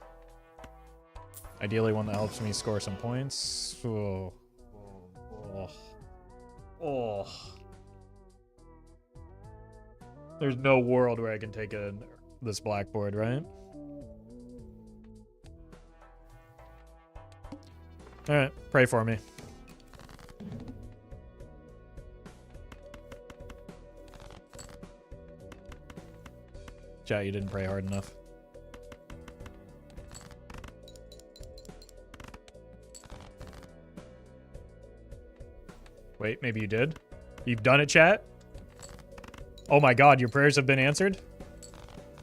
Ideally one that helps me score some points. Oh. There's no world where I can take this blackboard, right? Alright, pray for me. Chat, you didn't pray hard enough. Wait, maybe you did? You've done it, chat? Oh my god, your prayers have been answered?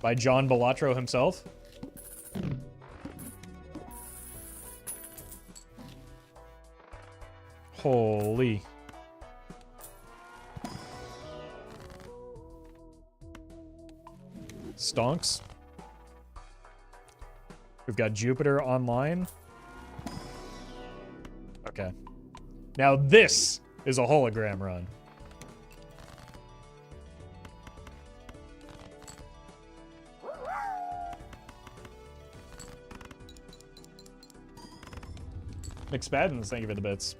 By John Balatro himself? Holy. Stonks. We've got Jupiter online. Okay. Now this is a hologram run. McSpaddens, thank you for the bits.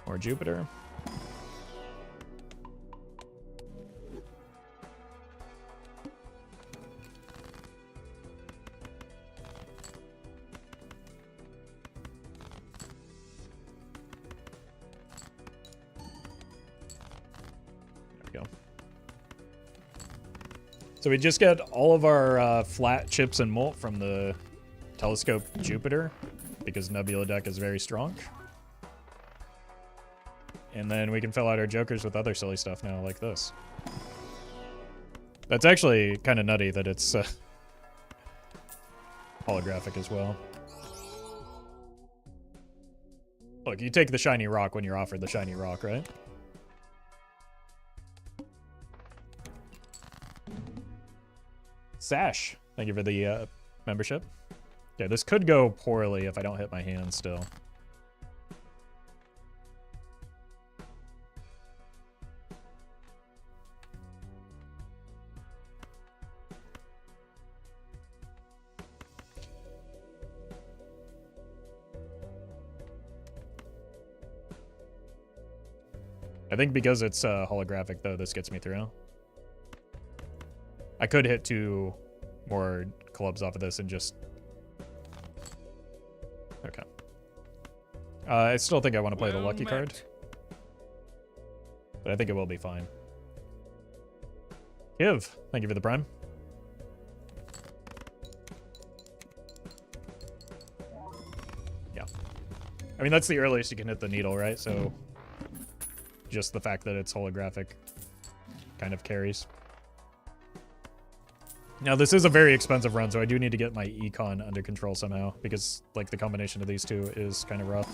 More Jupiter. So we just get all of our flat chips and molt from the telescope Jupiter because Nebula deck is very strong. And then we can fill out our jokers with other silly stuff now like this. That's actually kind of nutty that it's holographic as well. Look, you take the shiny rock when you're offered the shiny rock, right? Sash, thank you for the membership. Yeah, this could go poorly if I don't hit my hand still. I think because it's holographic, though, this gets me through. I could hit 2 more clubs off of this and just... Okay. I still think I want to play the lucky card. But I think it will be fine. Kiv, thank you for the prime. Yeah. I mean, that's the earliest you can hit the needle, right? So just the fact that it's holographic kind of carries. Now, this is a very expensive run, so I do need to get my econ under control somehow, because, like, the combination of these two is kind of rough.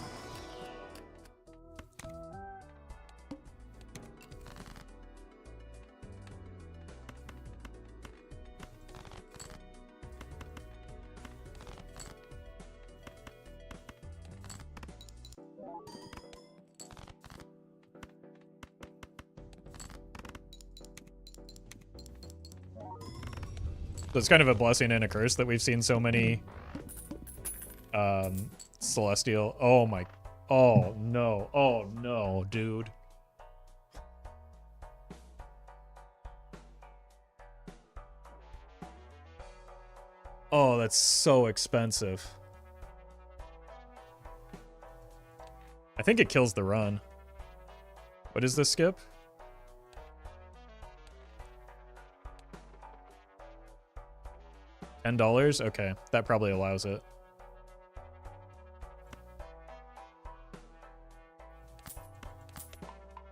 So it's kind of a blessing and a curse that we've seen so many celestial. Oh my. Oh no. Oh no, dude. Oh, that's so expensive. I think it kills the run. What is this skip? $10? Okay, that probably allows it.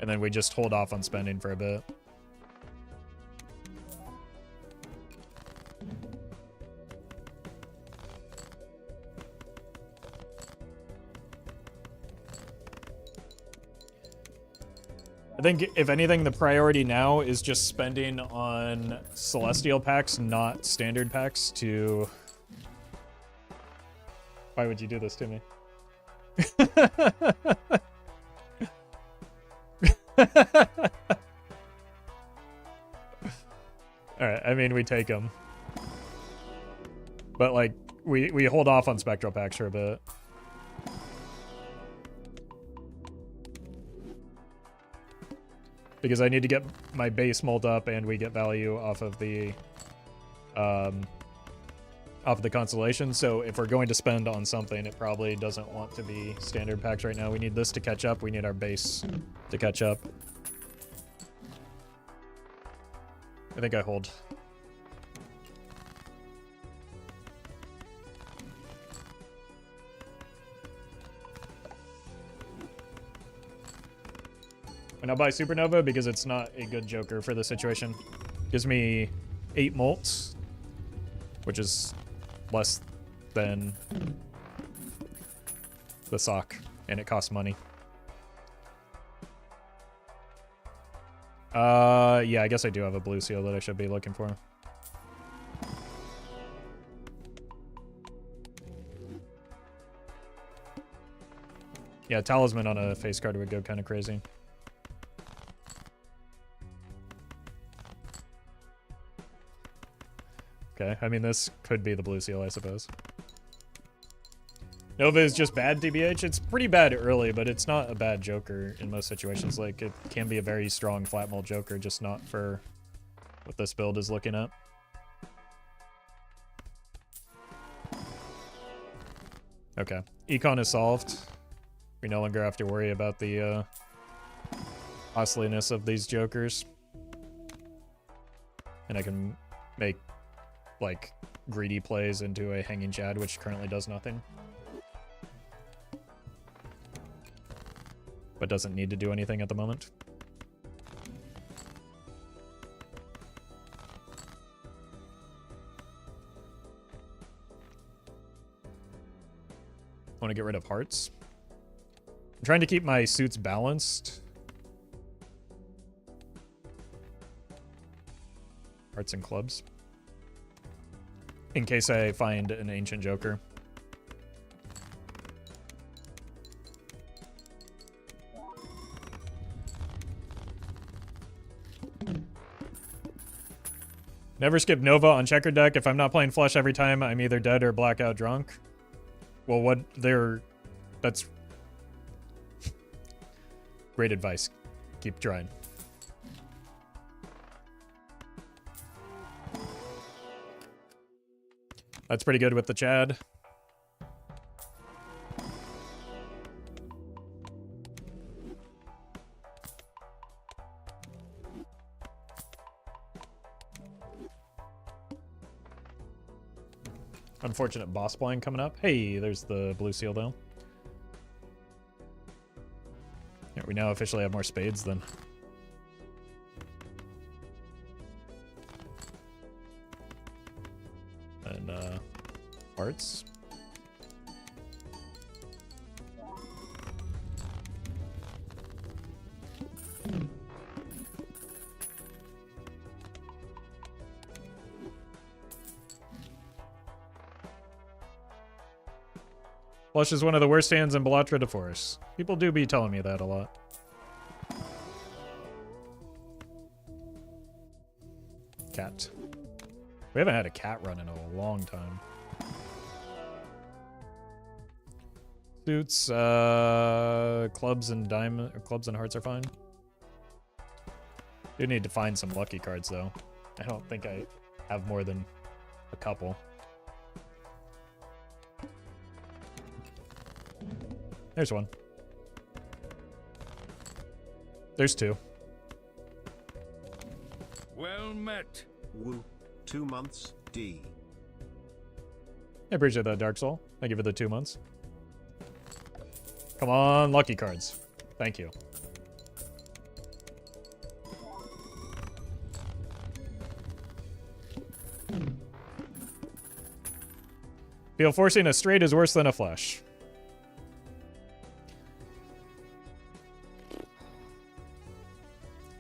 And then we just hold off on spending for a bit. I think, if anything, the priority now is just spending on Celestial packs, not standard packs, to... Why would you do this to me? Alright, I mean, we take them. But, like, we hold off on Spectral packs for a bit. Because I need to get my base mold up, and we get value off of the constellation. So if we're going to spend on something, it probably doesn't want to be standard packs right now. We need this to catch up. We need our base to catch up. I think I hold. And I'll buy Supernova because it's not a good Joker for the situation. Gives me 8 molts, which is less than the sock, and it costs money. Yeah, I guess I do have a blue seal that I should be looking for. Yeah, Talisman on a face card would go kind of crazy. Okay, I mean, this could be the blue seal, I suppose. Nova is just bad, TBH. It's pretty bad early, but it's not a bad Joker in most situations. Like, it can be a very strong flat mold Joker, just not for what this build is looking at. Okay, Econ is solved. We no longer have to worry about the costliness of these Jokers. And I can make, like, greedy plays into a Hanging Chad, which currently does nothing. But doesn't need to do anything at the moment. I want to get rid of hearts. I'm trying to keep my suits balanced. Hearts and clubs. In case I find an ancient Joker. Never skip Nova on checker deck. If I'm not playing flush every time, I'm either dead or blackout drunk. Well, what they're... That's... Great advice. Keep trying. That's pretty good with the Chad. unfortunate boss blind coming up. Hey, there's the blue seal though. Yeah, we now officially have more spades then. And hearts. Flush is one of the worst hands in Belatra de Force. People do be telling me that a lot. Cat. We haven't had a cat run in a long time. Suits, clubs and hearts are fine. Do need to find some lucky cards though. I don't think I have more than a couple. There's one. There's two. Well met. Woo. 2 months, D. I appreciate that, Dark Soul. Thank you for the 2 months. Come on, lucky cards. Thank you. Feel forcing a straight is worse than a flush.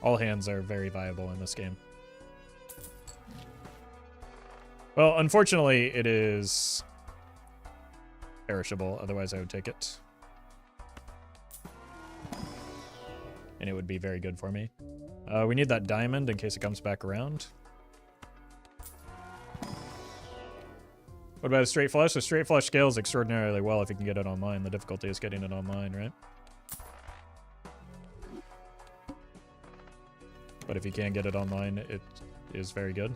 All hands are very viable in this game. Well, unfortunately, it is perishable. Otherwise, I would take it. And it would be very good for me. We need that diamond in case it comes back around. What about a straight flush? A straight flush scales extraordinarily well if you can get it online. The difficulty is getting it online, right? But if you can get it online, it is very good.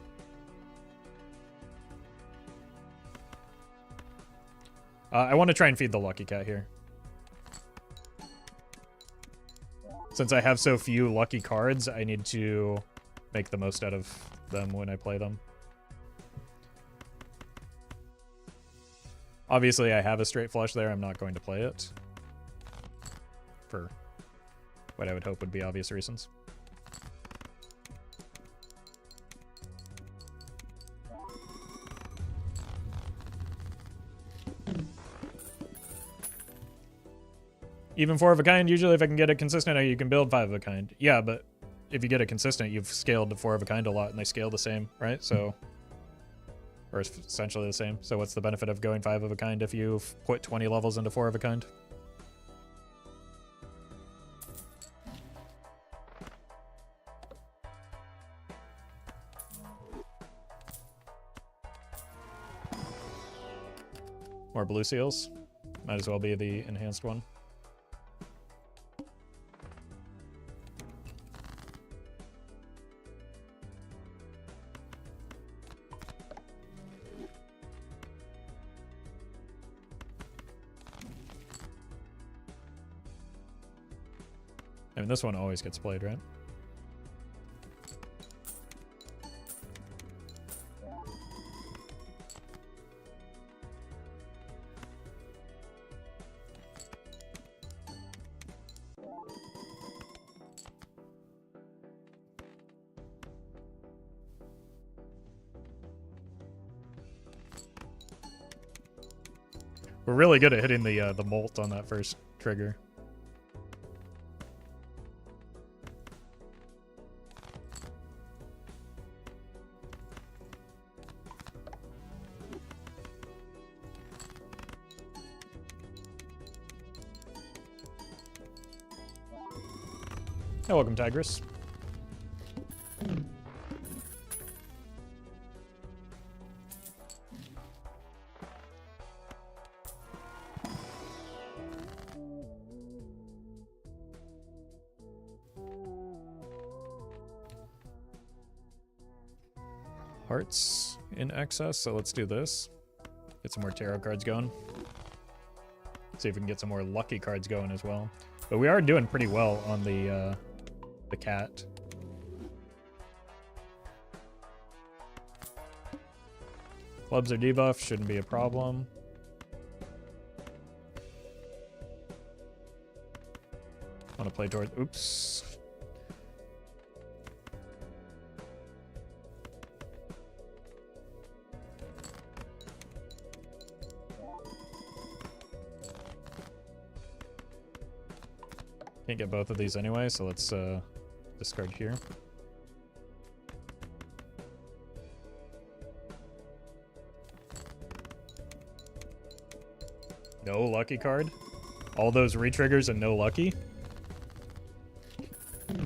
I want to try and feed the lucky cat here. Since I have so few lucky cards, I need to make the most out of them when I play them. Obviously, I have a straight flush there. I'm not going to play it. For what I would hope would be obvious reasons. Even 4 of a kind, usually if I can get it consistent, you can build 5 of a kind. Yeah, but if you get it consistent, you've scaled to 4 of a kind a lot, and they scale the same, right? So, or essentially the same. So what's the benefit of going 5 of a kind if you've put 20 levels into 4 of a kind? More blue seals. Might as well be the enhanced one. I mean, this one always gets played, right? We're really good at hitting the molt on that first trigger. Hey, welcome, Tigress. Hearts in excess, so let's do this. Get some more tarot cards going. See if we can get some more lucky cards going as well. But we are doing pretty well on the cat. Clubs are debuffed, shouldn't be a problem. Want to play toward... Oops. Can't get both of these anyway, so let's discard here. No lucky card. All those retriggers and no lucky.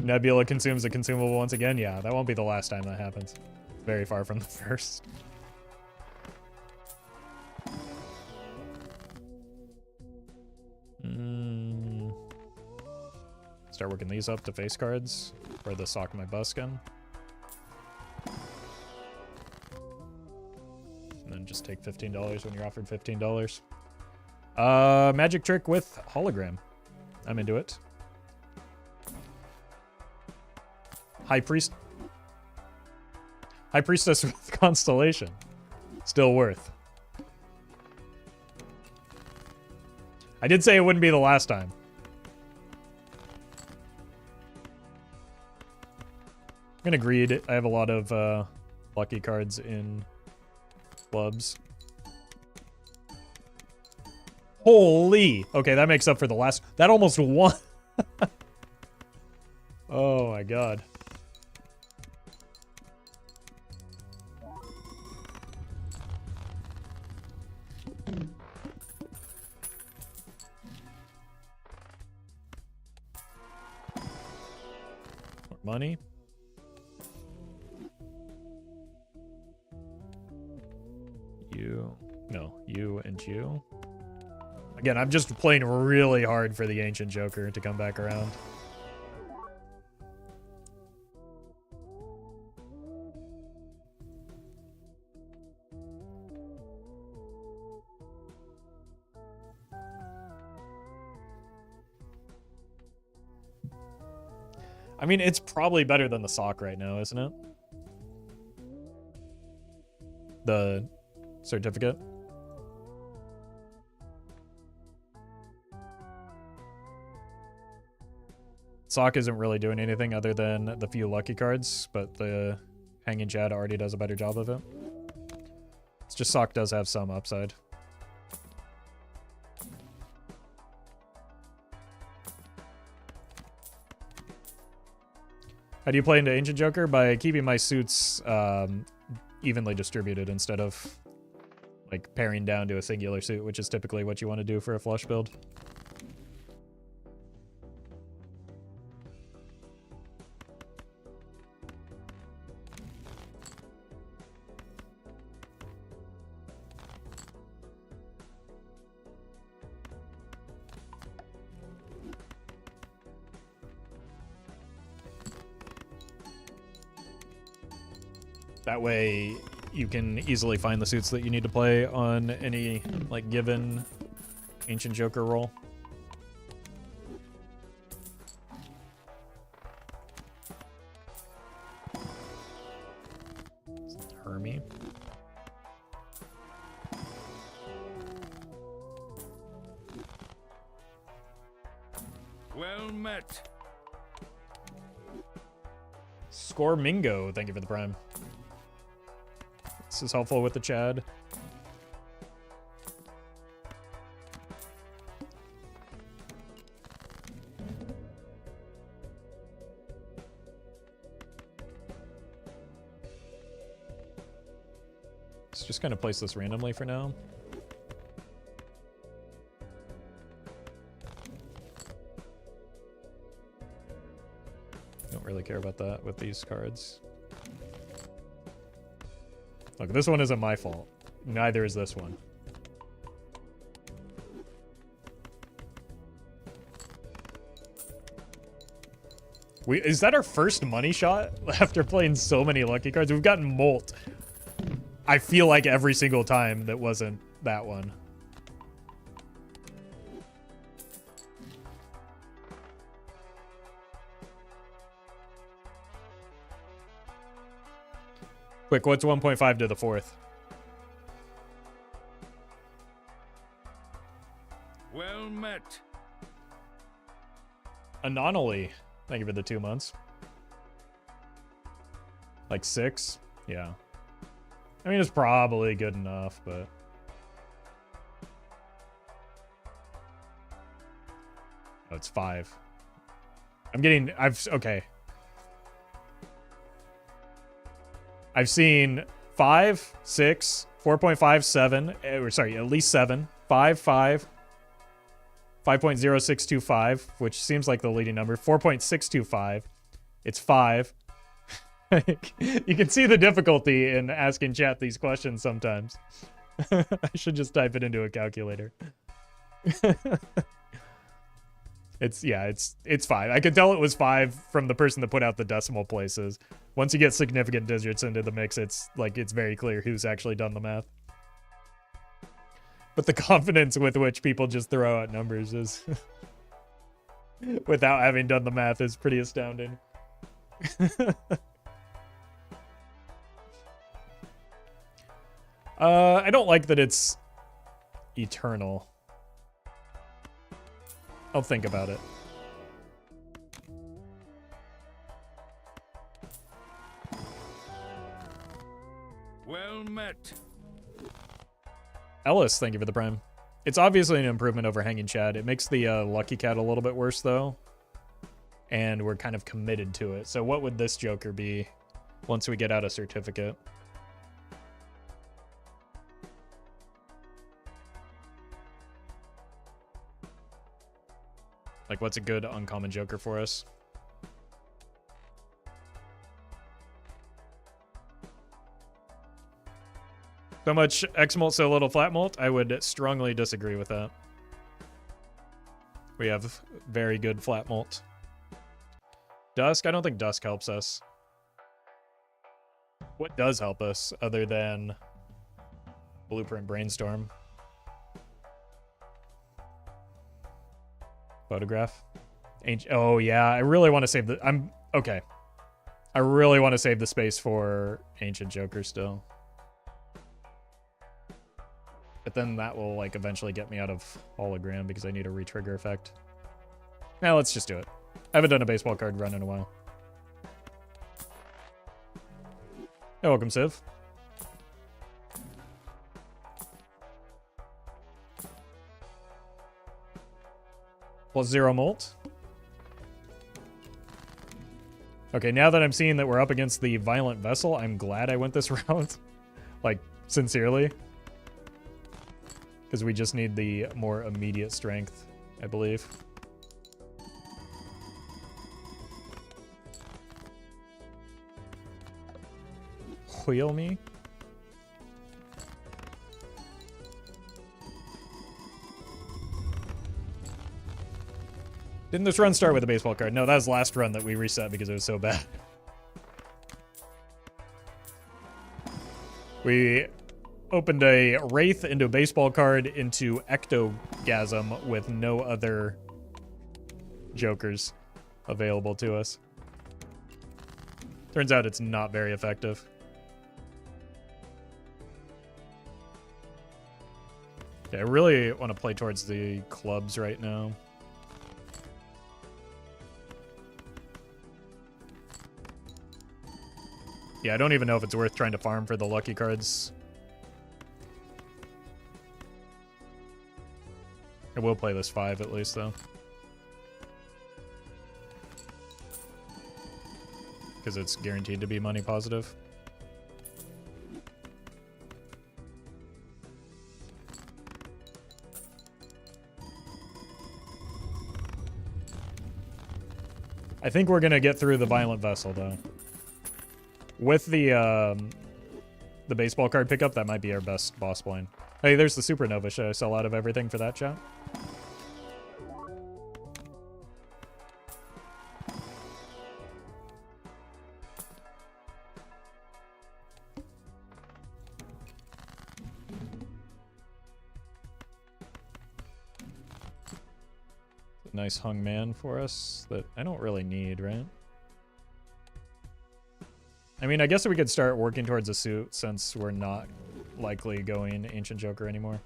Nebula consumes a consumable once again. Yeah, that won't be the last time that happens. Very far from the first. Start working these up to face cards for the Sock My Buskin. And then just take $15 when you're offered $15. Magic trick with hologram. I'm into it. High Priestess with Constellation. Still worth. I did say it wouldn't be the last time. I'm gonna greed. I have a lot of lucky cards in clubs. Holy! Okay, that makes up for the last... That almost won. Oh my god. More money. You. No, you and you. Again, I'm just playing really hard for the Ancient Joker to come back around. I mean, it's probably better than the sock right now, isn't it? The certificate. Sock isn't really doing anything other than the few lucky cards, but the Hanging Chad already does a better job of it. It's just Sock does have some upside. How do you play into Ancient Joker? By keeping my suits evenly distributed instead of like paring down to a singular suit, which is typically what you want to do for a flush build. That way you can easily find the suits that you need to play on any like given Ancient Joker roll. Hermie. Well met. Scormingo, thank you for the prime. This is helpful with the Chad. Let's just kind of place this randomly for now. Don't really care about that with these cards. Look, this one isn't my fault. Neither is this one. Is that our first money shot after playing so many lucky cards? We've gotten Molt. I feel like every single time that wasn't that one. Quick, what's 1.5 to the fourth? met. Anomaly. Thank you for the 2 months. Like 6? Yeah. I mean, it's probably good enough, but... Oh, it's 5. Okay. I've seen 5, 6, 4.5, 7, or sorry, at least 7, 5, 5, 5.0625, which seems like the leading number, 4.625, it's 5. You can see the difficulty in asking chat these questions sometimes. I should just type it into a calculator. It's 5. I could tell it was 5 from the person that put out the decimal places. Once you get significant digits into the mix, it's very clear who's actually done the math. But the confidence with which people just throw out numbers is without having done the math is pretty astounding. I don't like that it's eternal. I'll think about it. Well met. Ellis, thank you for the prime. It's obviously an improvement over Hanging Chad. It makes the Lucky Cat a little bit worse, though. And we're kind of committed to it. So what would this Joker be once we get out a certificate? Like, what's a good uncommon Joker for us? So much X-Molt, so little Flat Molt? I would strongly disagree with that. We have very good Flat Molt. Dusk? I don't think Dusk helps us. What does help us other than Blueprint Brainstorm? Photograph? Oh, yeah. I really want to save the... Okay. I really want to save the space for Ancient Joker still. But then that will, like, eventually get me out of Hologram because I need a retrigger effect. Now let's just do it. I haven't done a baseball card run in a while. Hey, welcome, Civ. +0 Molt. Okay, now that I'm seeing that we're up against the Violent Vessel, I'm glad I went this route. Like, sincerely. Because we just need the more immediate strength, I believe. Wheel me? Didn't this run start with a baseball card? No, that was last run that we reset because it was so bad. We opened a Wraith into a baseball card into Ectogasm with no other Jokers available to us. Turns out it's not very effective. Okay, I really want to play towards the clubs right now. Yeah, I don't even know if it's worth trying to farm for the lucky cards. I will play this 5 at least, though. Because it's guaranteed to be money positive. I think we're going to get through the Violent Vessel, though. With the baseball card pickup, that might be our best boss blind. Hey, there's the Supernova. Should I sell out of everything for that, chat? Nice hung man for us that I don't really need, right? I mean, I guess we could start working towards a suit since we're not likely going Ancient Joker anymore.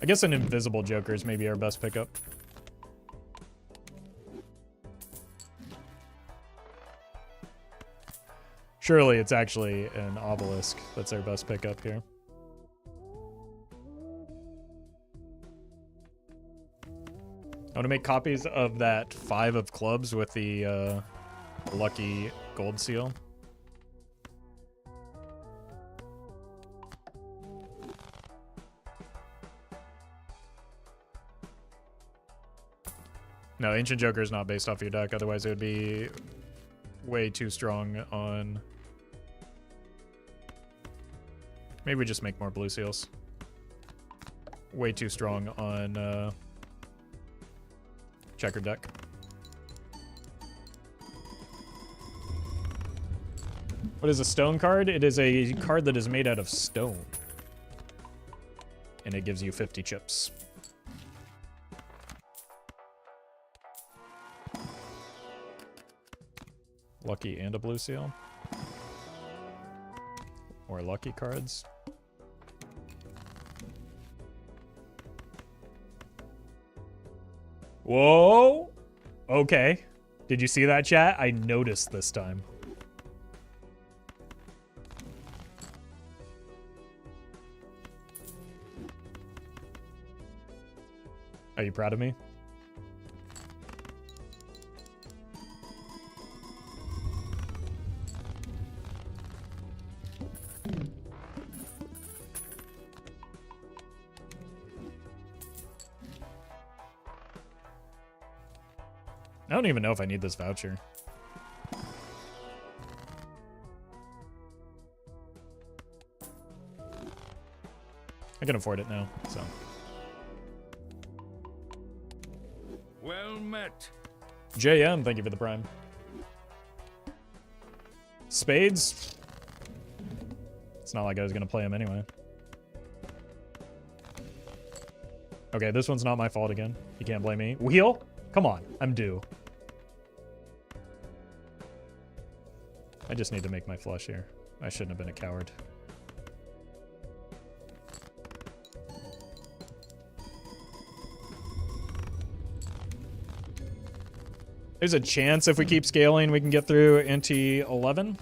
I guess an invisible Joker is maybe our best pickup. Surely it's actually an obelisk that's our best pickup here. I want to make copies of that 5 of clubs with the lucky gold seal. No, Ancient Joker is not based off your deck, otherwise it would be way too strong on... Maybe we just make more blue seals. Way too strong on checker deck. What is a stone card? It is a card that is made out of stone. And it gives you 50 chips. Lucky and a blue seal. More lucky cards. Whoa! Okay. Did you see that, chat? I noticed this time. Are you proud of me? I don't even know if I need this voucher. I can afford it now, so. Well met. JM, thank you for the prime. Spades? It's not like I was gonna play him anyway. Okay, this one's not my fault again. You can't blame me. Wheel? Come on, I'm due. I just need to make my flush here. I shouldn't have been a coward. There's a chance if we keep scaling we can get through ante 11.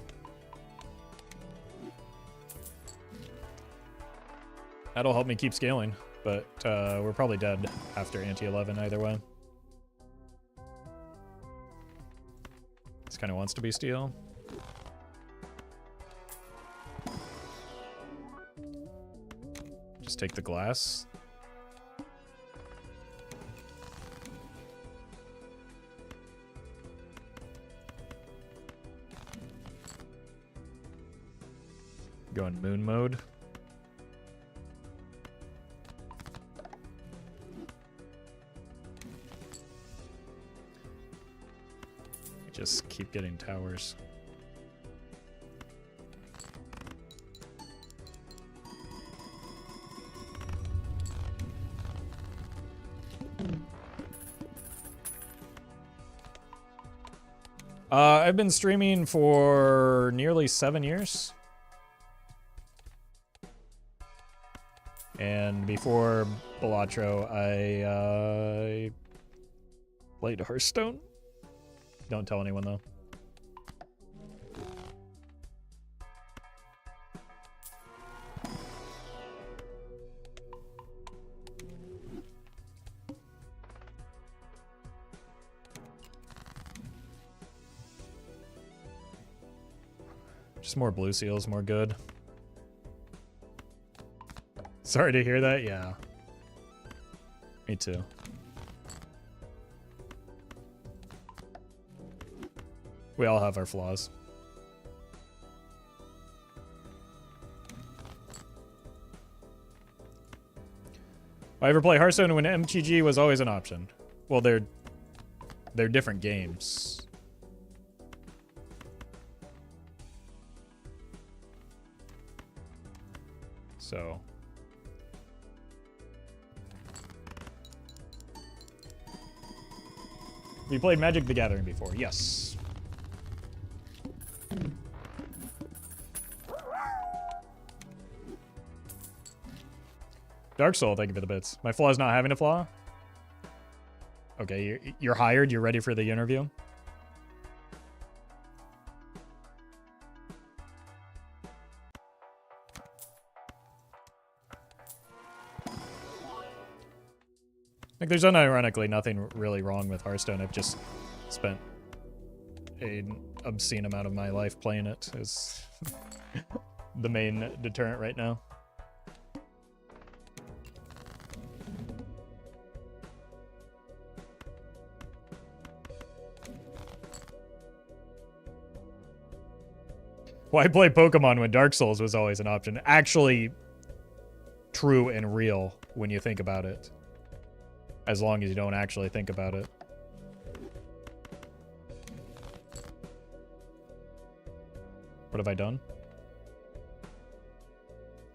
That'll help me keep scaling, but we're probably dead after ante 11 either way. This kind of wants to be steel. Just take the glass. Go in moon mode. Just keep getting towers. I've been streaming for nearly 7 years. And before Balatro, I played Hearthstone. Don't tell anyone, though. Just more blue seals, more good. Sorry to hear that, yeah. Me too. We all have our flaws. I ever play Hearthstone when MTG was always an option. Well, they're different games. So we played Magic the Gathering before, yes. Dark Soul, thank you for the bits. My flaw is not having a flaw. Okay, you're hired. You're ready for the interview. Like, there's unironically nothing really wrong with Hearthstone. I've just spent an obscene amount of my life playing it as the main deterrent right now. Why play Pokemon when Dark Souls was always an option? Actually, true and real when you think about it. As long as you don't actually think about it. What have I done?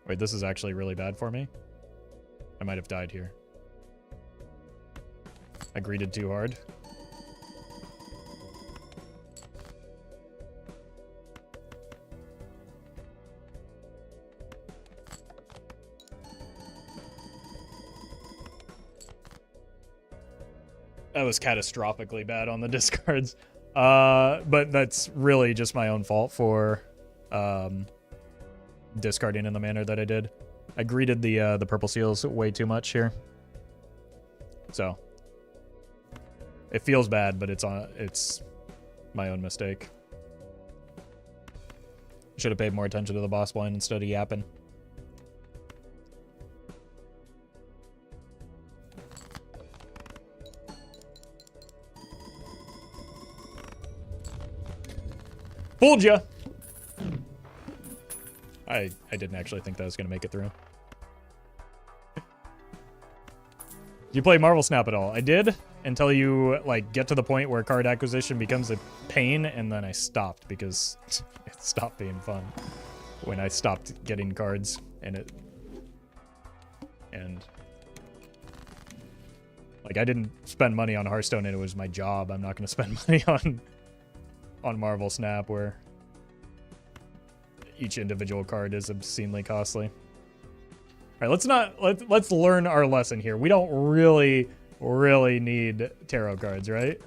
Wait, this is actually really bad for me. I might have died here. I greeted too hard. That was catastrophically bad on the discards. But that's really just my own fault for discarding in the manner that I did. I greeted the purple seals way too much here. So it feels bad, but it's my own mistake. Should have paid more attention to the boss blind instead of yapping. Fooled ya! I didn't actually think that was going to make it through. Did you play Marvel Snap at all? I did, until you like get to the point where card acquisition becomes a pain, and then I stopped because it stopped being fun. When I stopped getting cards, and like I didn't spend money on Hearthstone, and it was my job. I'm not going to spend money on Marvel Snap, where each individual card is obscenely costly. All right, let's learn our lesson here. We don't really need tarot cards, right?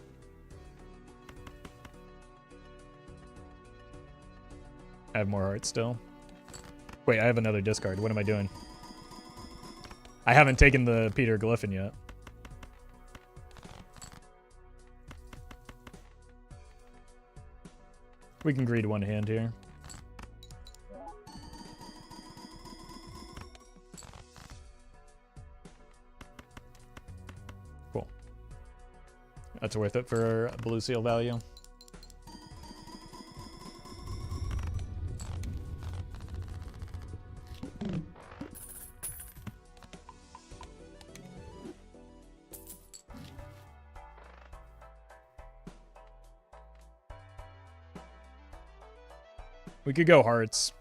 I have more hearts still. Wait, I have another discard. What am I doing? I haven't taken the Peter Glyphin yet. We can greed one hand here. Cool. That's worth it for blue seal value. We could go hearts.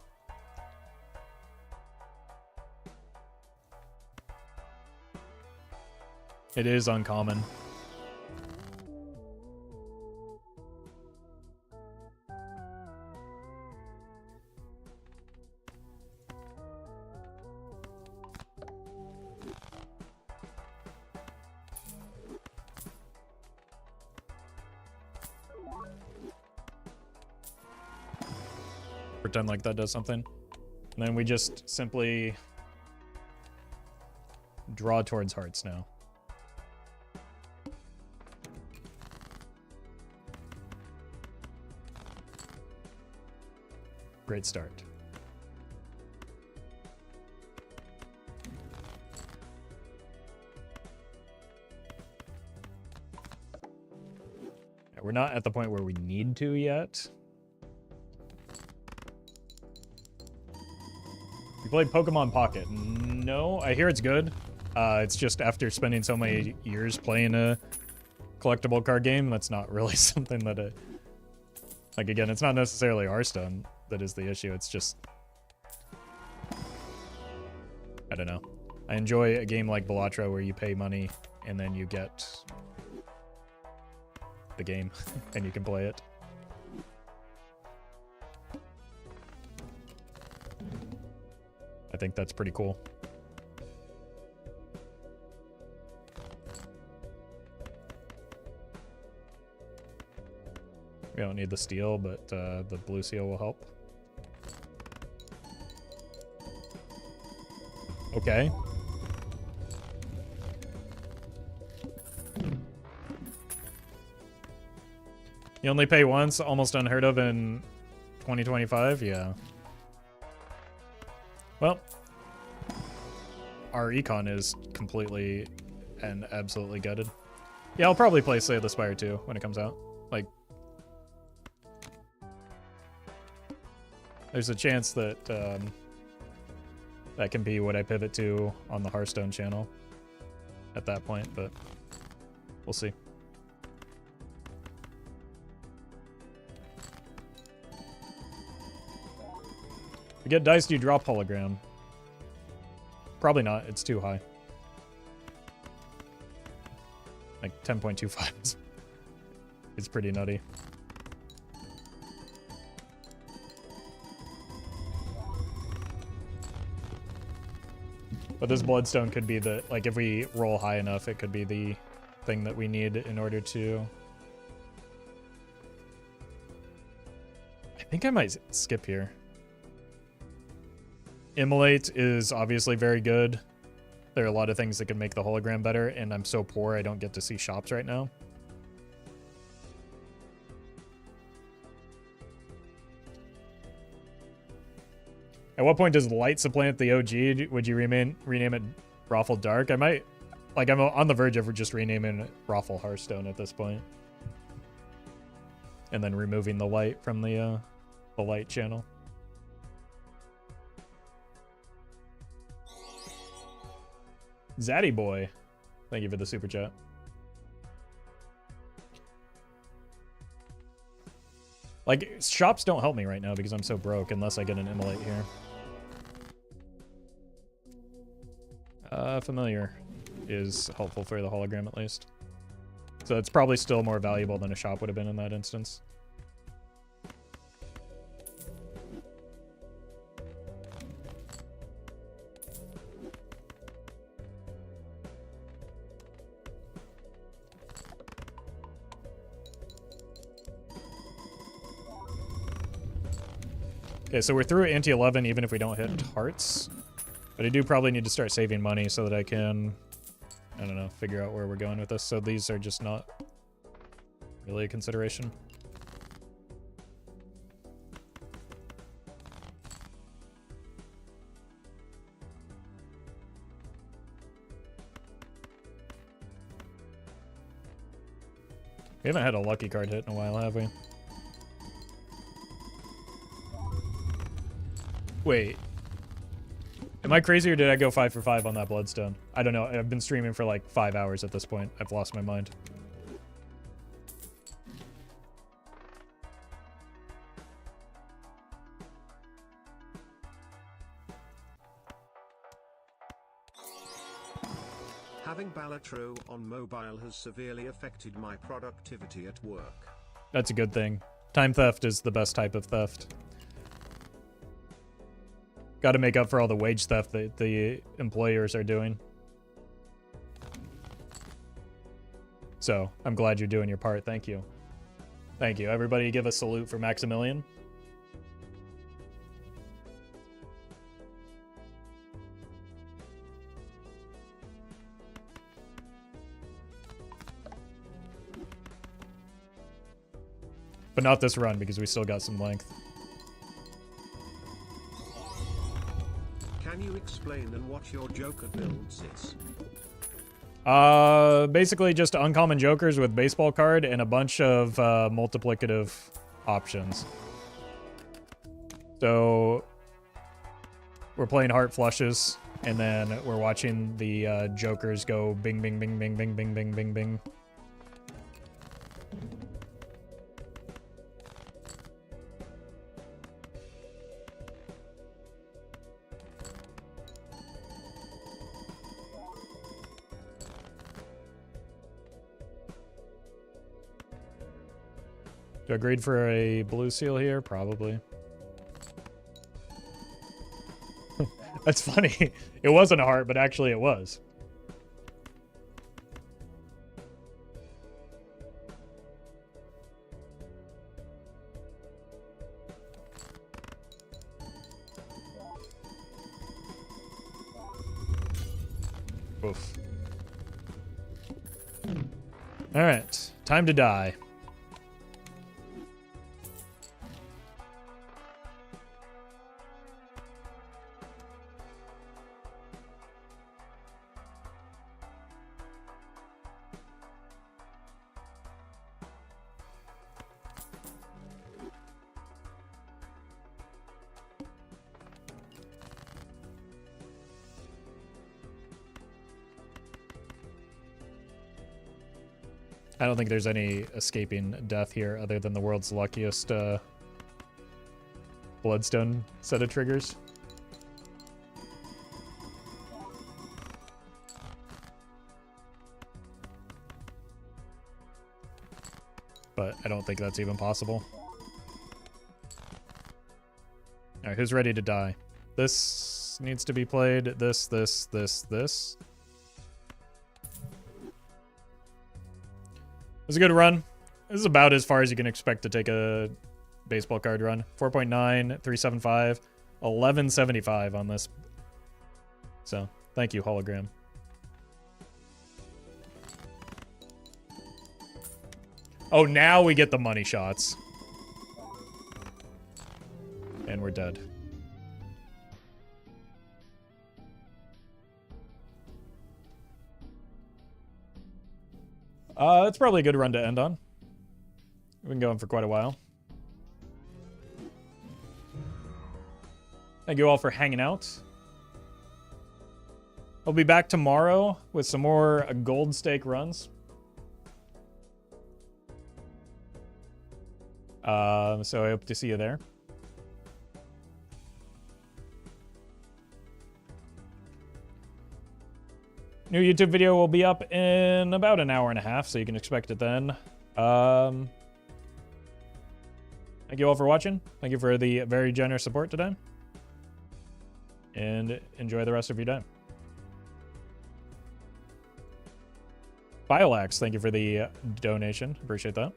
It is uncommon. Pretend like that does something. And then we just simply draw towards hearts now. Great start. Yeah, we're not at the point where we need to yet. You played Pokemon Pocket? No, I hear it's good. It's just after spending so many years playing a collectible card game, that's not really something that like, again, it's not necessarily Hearthstone that is the issue. It's just, I don't know. I enjoy a game like Bellatra where you pay money and then you get the game and you can play it. I think that's pretty cool. We don't need the steel, but the blue seal will help. Okay. You only pay once, almost unheard of in 2025? Yeah. Well, our econ is completely and absolutely gutted. Yeah, I'll probably play Slay the Spire 2 when it comes out. Like, there's a chance that that can be what I pivot to on the Hearthstone channel at that point, but we'll see. If you get dice, do you drop hologram? Probably not. It's too high. Like 10.25 is pretty nutty. But this Bloodstone could be the, like, if we roll high enough, it could be the thing that we need in order to... I think I might skip here. Immolate is obviously very good. There are a lot of things that can make the hologram better, and I'm so poor I don't get to see shops right now. At what point does light supplant the OG? Would you rename it Roffle Dark? I might, like, I'm on the verge of just renaming it Roffle Hearthstone at this point. And then removing the light from the light channel. Zaddy Boy, thank you for the super chat. Like, shops don't help me right now because I'm so broke unless I get an immolate here. Familiar is helpful for the hologram at least. So it's probably still more valuable than a shop would have been in that instance. Okay, so we're through Ante 11 even if we don't hit hearts. But I do probably need to start saving money so that I can, I don't know, figure out where we're going with this. So these are just not really a consideration. We haven't had a lucky card hit in a while, have we? Wait. Am I crazy or did I go 5 for 5 on that Bloodstone? I don't know. I've been streaming for like 5 hours at this point. I've lost my mind. Having Balatro on mobile has severely affected my productivity at work. That's a good thing. Time theft is the best type of theft. Got to make up for all the wage theft that the employers are doing. So, I'm glad you're doing your part. Thank you. Thank you. Everybody give a salute for Maximilian. But not this run, because we still got some length. Can you explain then what your Joker builds is? Basically just uncommon jokers with baseball card and a bunch of multiplicative options. So we're playing heart flushes, and then we're watching the jokers go bing, bing, bing, bing, bing, bing, bing, bing, bing. Do I grade for a blue seal here? Probably. That's funny. It wasn't a heart, but actually it was. Oof. Alright, time to die. I don't think there's any escaping death here other than the world's luckiest Bloodstone set of triggers. But I don't think that's even possible. Alright, who's ready to die? This needs to be played. This. It was a good run. This is about as far as you can expect to take a baseball card run. 4.9, 375, 1175 on this. So, thank you, hologram. Oh, now we get the money shots. And we're dead. That's probably a good run to end on. We've been going for quite a while. Thank you all for hanging out. I'll be back tomorrow with some more gold stake runs. So I hope to see you there. New YouTube video will be up in about an hour and a half, so you can expect it then. Thank you all for watching. Thank you for the very generous support today. And enjoy the rest of your day. Biolax, thank you for the donation. Appreciate that.